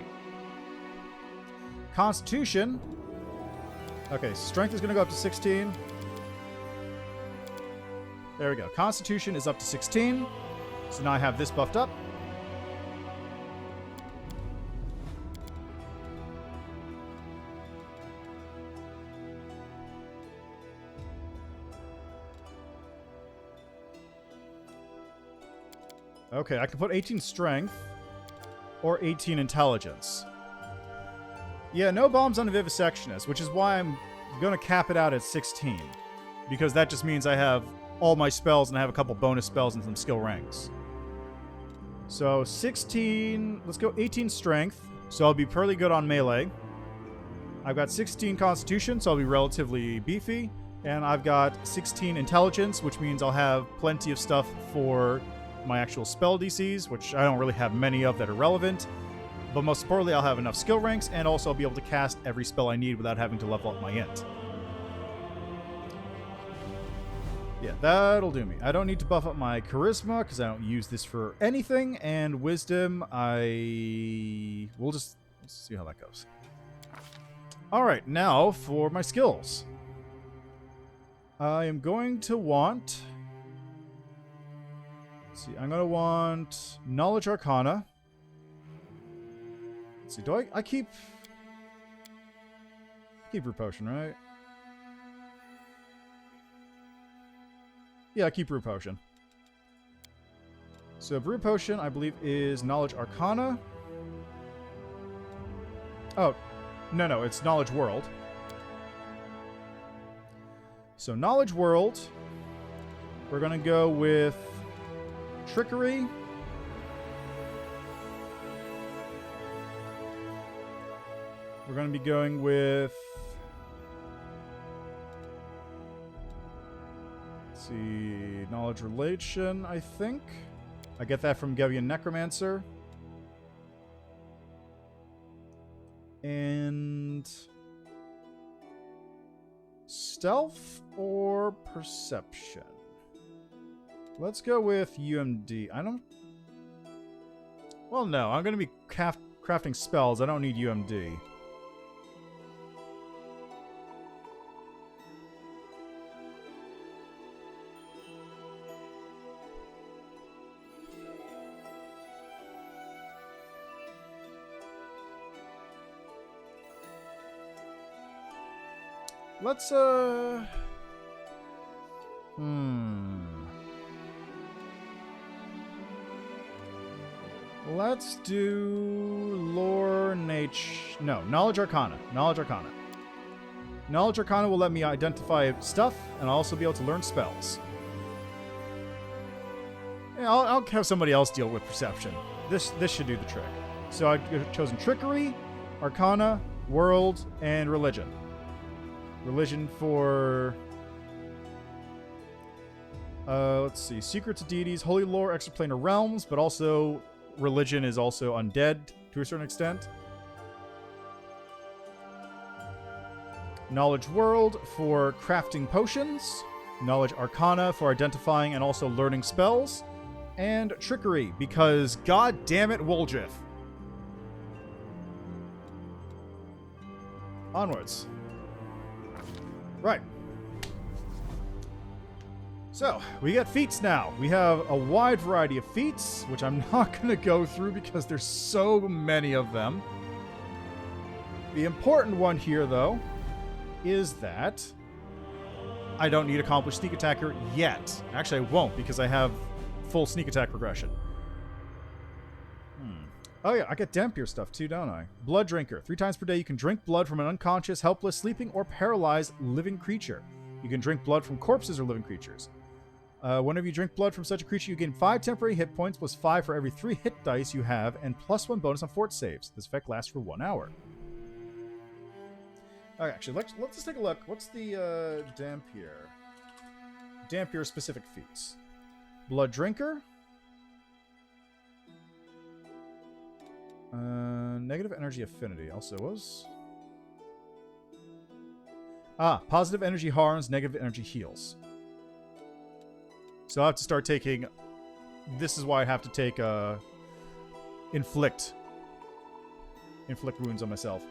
Constitution. Okay, strength is going to go up to 16. There we go. Constitution is up to 16. So now I have this buffed up. Okay, I can put 18 strength or 18 intelligence. Yeah, no bombs on a Vivisectionist, which is why I'm going to cap it out at 16. Because that just means I have all my spells and I have a couple bonus spells and some skill ranks. So 16, let's go 18 strength, so I'll be pretty good on melee. I've got 16 constitution, so I'll be relatively beefy. And I've got 16 intelligence, which means I'll have plenty of stuff for my actual spell DCs, which I don't really have many of that are relevant. But most importantly, I'll have enough skill ranks, and also I'll be able to cast every spell I need without having to level up my int. Yeah, that'll do me. I don't need to buff up my charisma, because I don't use this for anything, and wisdom, we'll just see how that goes. Alright, now for my skills. I am going to want... Let's see, I'm going to want Knowledge Arcana. Let's see, do I keep Root Potion, right? Yeah, I keep Root Potion. So Root Potion, I believe, is Knowledge Arcana. Oh, no, it's Knowledge World. So Knowledge World, we're going to go with Trickery. We're going to be going with... Let's see... Knowledge Relation, I think. I get that from Gevian Necromancer. And... Stealth or Perception? Let's go with UMD. I don't... Well, no. I'm going to be crafting spells. I don't need UMD. Let's, Let's do Lore Nature... No, Knowledge Arcana. Knowledge Arcana. Knowledge Arcana will let me identify stuff, and I'll also be able to learn spells. Yeah, I'll have somebody else deal with Perception. This should do the trick. So I've chosen Trickery, Arcana, World, and Religion. Religion for... let's see. Secrets of Deities, Holy Lore, Extraplanar Realms, but also Religion is also undead to a certain extent. Knowledge World for crafting potions. Knowledge Arcana for identifying and also learning spells. And Trickery, because god damn it, Woljith. Onwards. Right. So, we get feats now. We have a wide variety of feats, which I'm not going to go through because there's so many of them. The important one here, though, is that I don't need Accomplished Sneak Attacker yet. Actually, I won't because I have full sneak attack progression. Oh yeah, I get Dampier stuff too, don't I? Blood Drinker. 3 times per day you can drink blood from an unconscious, helpless, sleeping, or paralyzed living creature. You can drink blood from corpses or living creatures. Whenever you drink blood from such a creature, you gain 5 temporary hit points plus 5 for every 3 hit dice you have, and plus 1 bonus on fort saves. This effect lasts for 1 hour. Okay, actually, let's just take a look. What's the Dampier? Dampier specific feats. Blood Drinker. Negative energy affinity also was. Positive energy harms, negative energy heals. So I have to start taking. This is why I have to take inflict wounds on myself.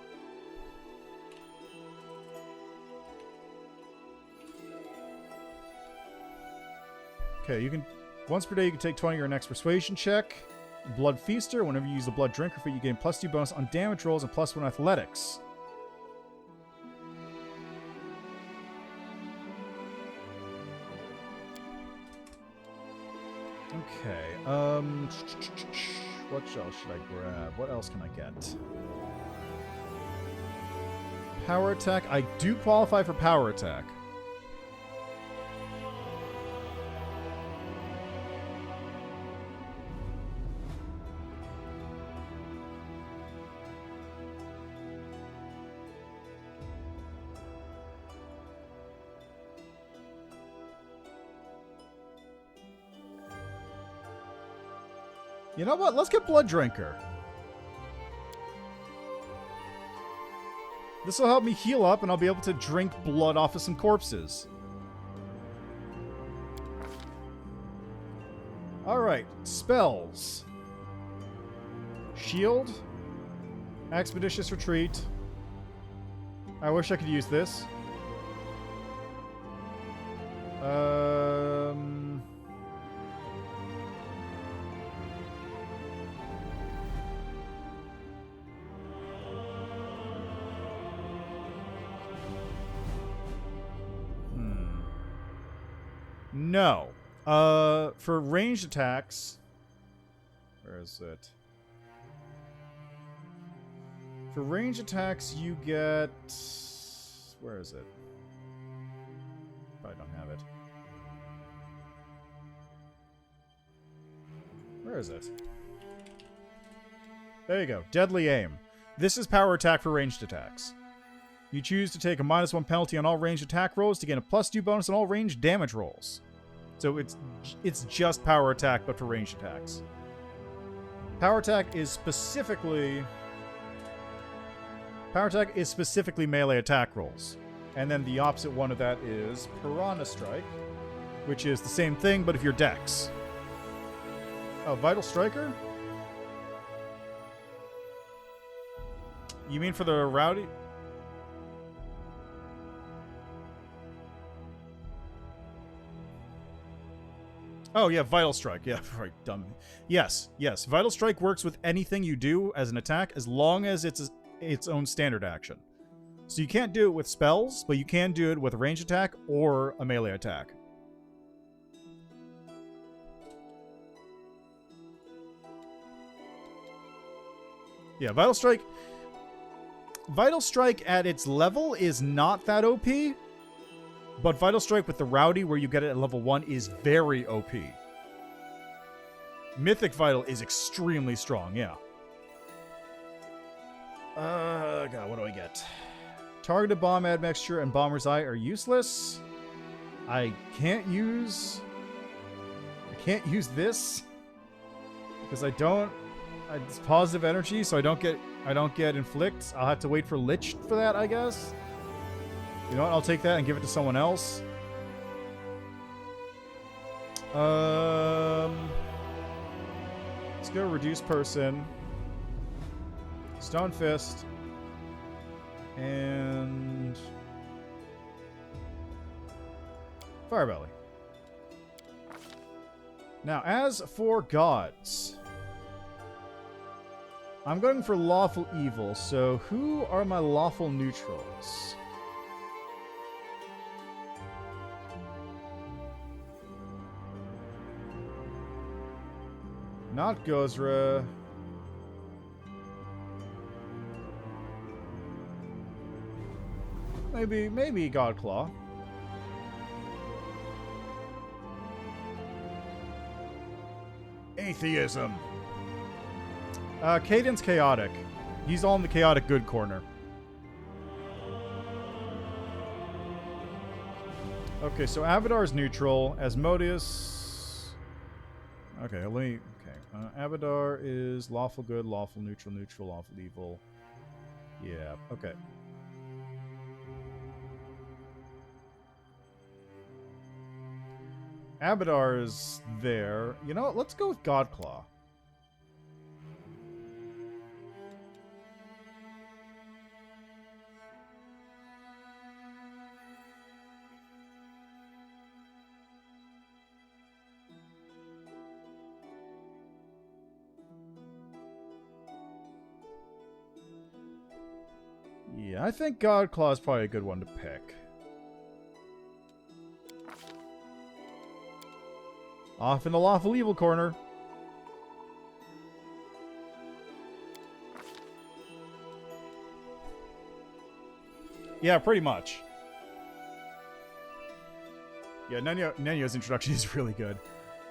Okay, you can once per day you can take 20 your next persuasion check. Blood Feaster. Whenever you use the Blood Drinker feat, you gain +2 bonus on damage rolls and +1 athletics. Okay. What else should I grab? What else can I get? Power attack. I do qualify for power attack. You know what? Let's get Blood Drinker. This will help me heal up, and I'll be able to drink blood off of some corpses. Alright, spells. Shield. Expeditious Retreat. I wish I could use this. No. For ranged attacks... Where is it? For ranged attacks, you get... Where is it? Probably don't have it. Where is it? There you go. Deadly Aim. This is power attack for ranged attacks. You choose to take a -1 penalty on all ranged attack rolls to gain a +2 bonus on all ranged damage rolls. So it's just power attack, but for ranged attacks. Power attack is specifically melee attack rolls. And then the opposite one of that is Piranha Strike, which is the same thing, but if you're Dex. Oh, Vital Striker? You mean for the rowdy? Oh, yeah, Vital Strike. Yeah, right, dumb. Yes. Vital Strike works with anything you do as an attack as long as it's its own standard action. So you can't do it with spells, but you can do it with a ranged attack or a melee attack. Yeah, Vital Strike at its level is not that OP. But Vital Strike with the Rowdy, where you get it at level 1, is very OP. Mythic Vital is extremely strong, yeah. God, what do I get? Targeted Bomb Admixture and Bomber's Eye are useless. I can't use this because it's positive energy, so I don't get Inflict. I'll have to wait for Lich for that, I guess. You know what? I'll take that and give it to someone else. Let's go Reduce Person. Stone Fist. And... Fire Belly. Now, as for gods... I'm going for Lawful Evil, so who are my lawful neutrals? Not Gozra. Maybe Godclaw. Atheism. Caden's Chaotic. He's all in the chaotic good corner. Okay, so Abadar's neutral. Asmodeus... Okay, let me... Abadar is lawful good, lawful neutral, neutral, lawful evil. Yeah, okay. Abadar is there. You know what? Let's go with Godclaw. Yeah, I think Godclaw is probably a good one to pick. Off in the lawful evil corner. Yeah, pretty much. Yeah, Nenyo's introduction is really good.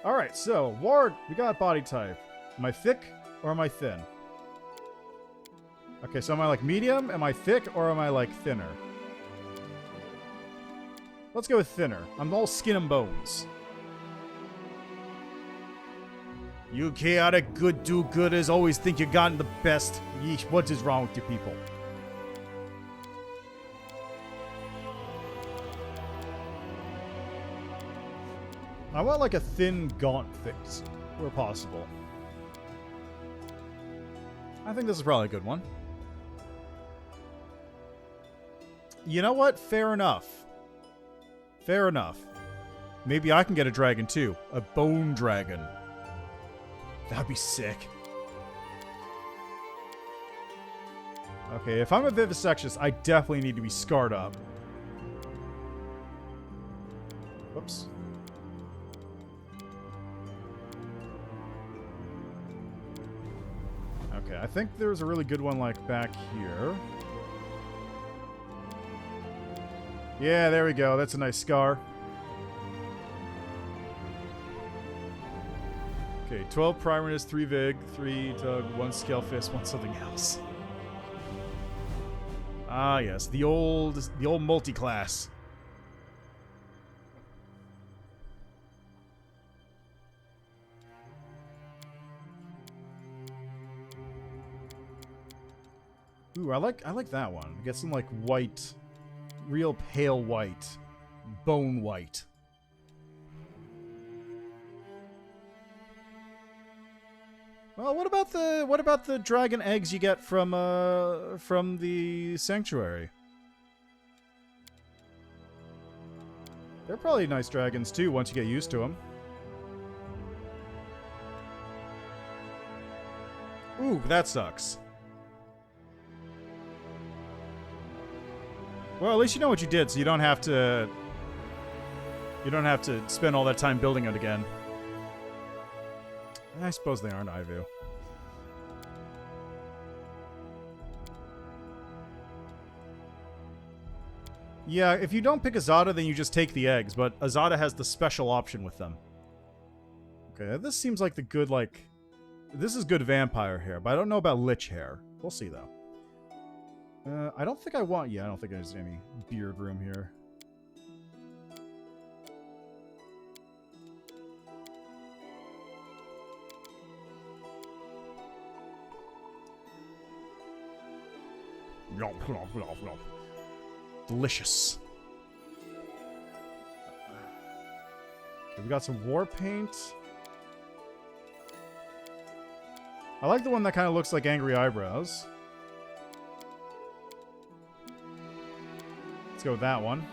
Alright, so, Ward, we got body type. Am I thick or am I thin? Okay, so am I like medium? Am I thick or am I like thinner? Let's go with thinner. I'm all skin and bones. You chaotic good do-gooders always think you got the best. Yeesh, what is wrong with you people? I want like a thin, gaunt fix, where possible. I think this is probably a good one. You know what? Fair enough. Fair enough. Maybe I can get a dragon too. A bone dragon. That'd be sick. Okay, if I'm a vivisectionist, I definitely need to be scarred up. Whoops. Okay, I think there's a really good one like back here. Yeah, there we go. That's a nice scar. Okay, 12 primerness, 3 vig, 3 tug, 1 scale fist, 1 something else. Ah, yes, the old multi-class. Ooh, I like that one. Get some like white, real pale white, bone white. Well, what about the dragon eggs you get from the sanctuary? They're probably nice dragons too once you get used to them. Ooh, that sucks. Well, at least you know what you did, so you don't have to spend all that time building it again. I suppose they aren't Ivu. Yeah, if you don't pick Azada, then you just take the eggs, but Azada has the special option with them. Okay, this seems like the good, like... This is good vampire hair, but I don't know about lich hair. We'll see, though. I don't think I want... Yeah, I don't think there's any beard room here. Delicious. Okay, we got some war paint. I like the one that kind of looks like angry eyebrows. Let's go with that one.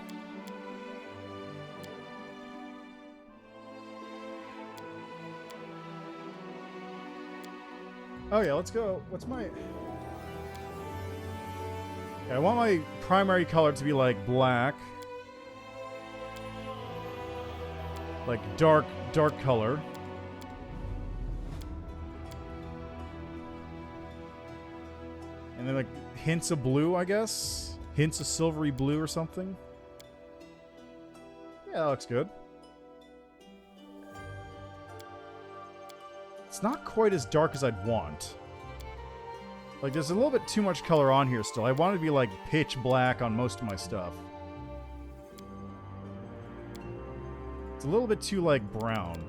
Oh yeah, let's go. What's my... Okay, I want my primary color to be like black. Like dark color. And then like hints of blue, I guess. Hints of silvery blue or something. Yeah, that looks good. It's not quite as dark as I'd want. Like, there's a little bit too much color on here still. I want it to be, like, pitch black on most of my stuff. It's a little bit too, like, brown.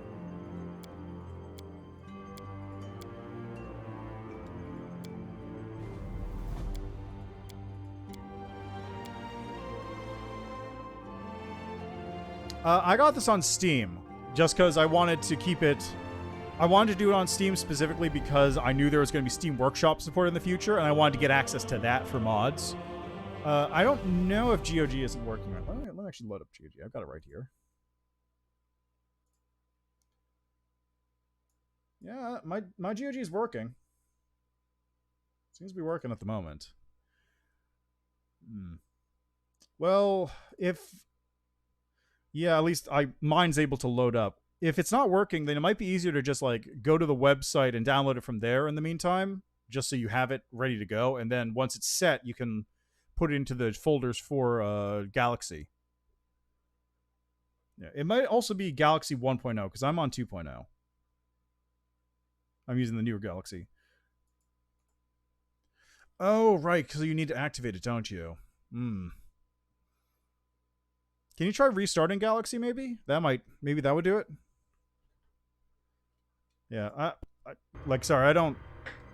I got this on Steam, just because I wanted to keep it... I wanted to do it on Steam specifically because I knew there was going to be Steam Workshop support in the future, and I wanted to get access to that for mods. I don't know if GOG isn't working right. Let me actually load up GOG. I've got it right here. Yeah, my GOG is working. Seems to be working at the moment. Well, if... Yeah, at least mine's able to load up. If it's not working, then it might be easier to just, like, go to the website and download it from there in the meantime, just so you have it ready to go. And then once it's set, you can put it into the folders for Galaxy. Yeah, it might also be Galaxy 1.0 because I'm on 2.0. I'm using the newer Galaxy. Oh, right, because you need to activate it, don't you? Can you try restarting Galaxy, maybe? Maybe that would do it? Yeah, sorry, I don't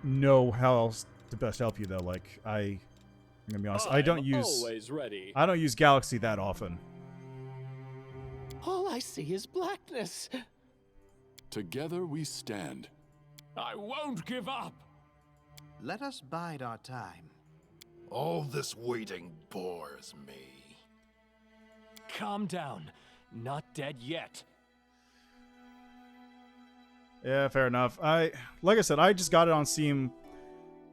know how else to best help you, though. Like, I'm gonna be honest, I don't use Galaxy that often. All I see is blackness. Together we stand. I won't give up. Let us bide our time. All this waiting bores me. Calm down. Not dead yet. Yeah, fair enough. Like I said, I just got it on Steam.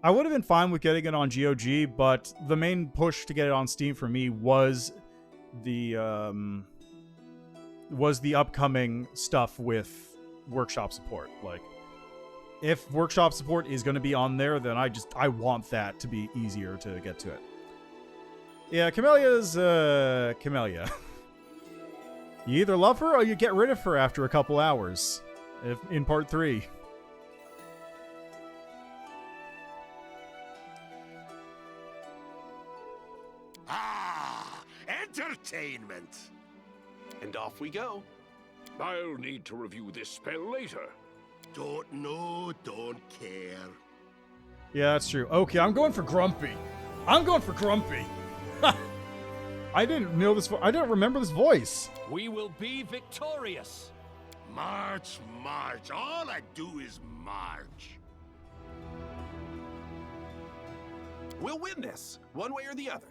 I would have been fine with getting it on GOG, but the main push to get it on Steam for me was the upcoming stuff with workshop support. Like, if workshop support is going to be on there, then I want that to be easier to get to it. Yeah, Camellia's Camellia. You either love her or you get rid of her after a couple hours. In part 3. Ah, entertainment. And off we go. I'll need to review this spell later. Don't know, don't care. Yeah, that's true. Okay, I'm going for Grumpy. I didn't know this. I don't remember this voice. We will be victorious. March, march. All I do is march. We'll win this, one way or the other.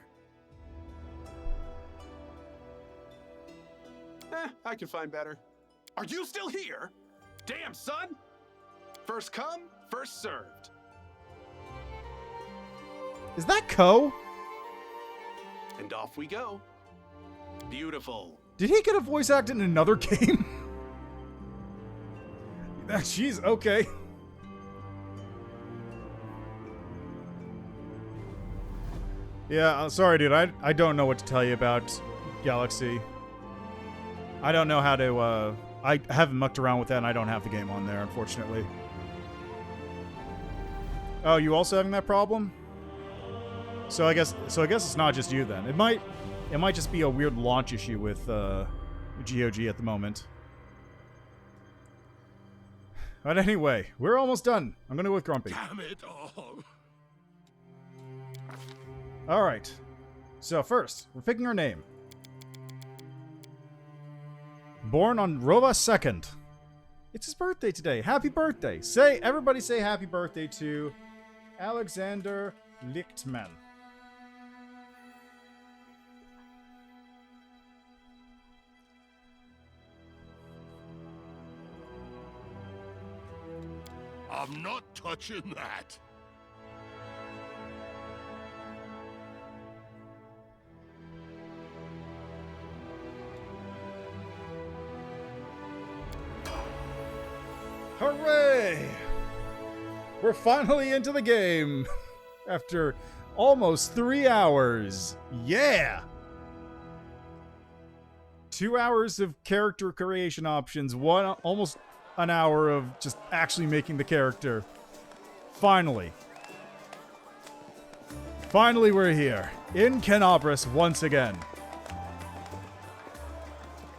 I can find better. Are you still here? Damn, son! First come, first served. Is that Ko? And off we go. Beautiful. Did he get a voice act in another game? Jeez, okay. Yeah, sorry, dude. I don't know what to tell you about Galaxy. I don't know how to, I haven't mucked around with that, and I don't have the game on there, unfortunately. Oh, you also having that problem? So I guess it's not just you then. It might just be a weird launch issue with GOG at the moment. But anyway, we're almost done. I'm gonna go with Grumpy. Damn it all. All right. So first, we're picking our name. Born on Rova 2nd. It's his birthday today. Happy birthday. Everybody say happy birthday to Alexander Lichtman. I'm not touching that. Hooray! We're finally into the game after almost 3 hours. Yeah! 2 hours of character creation options, almost an hour of just actually making the character. Finally. Finally, we're here in Kenabris once again.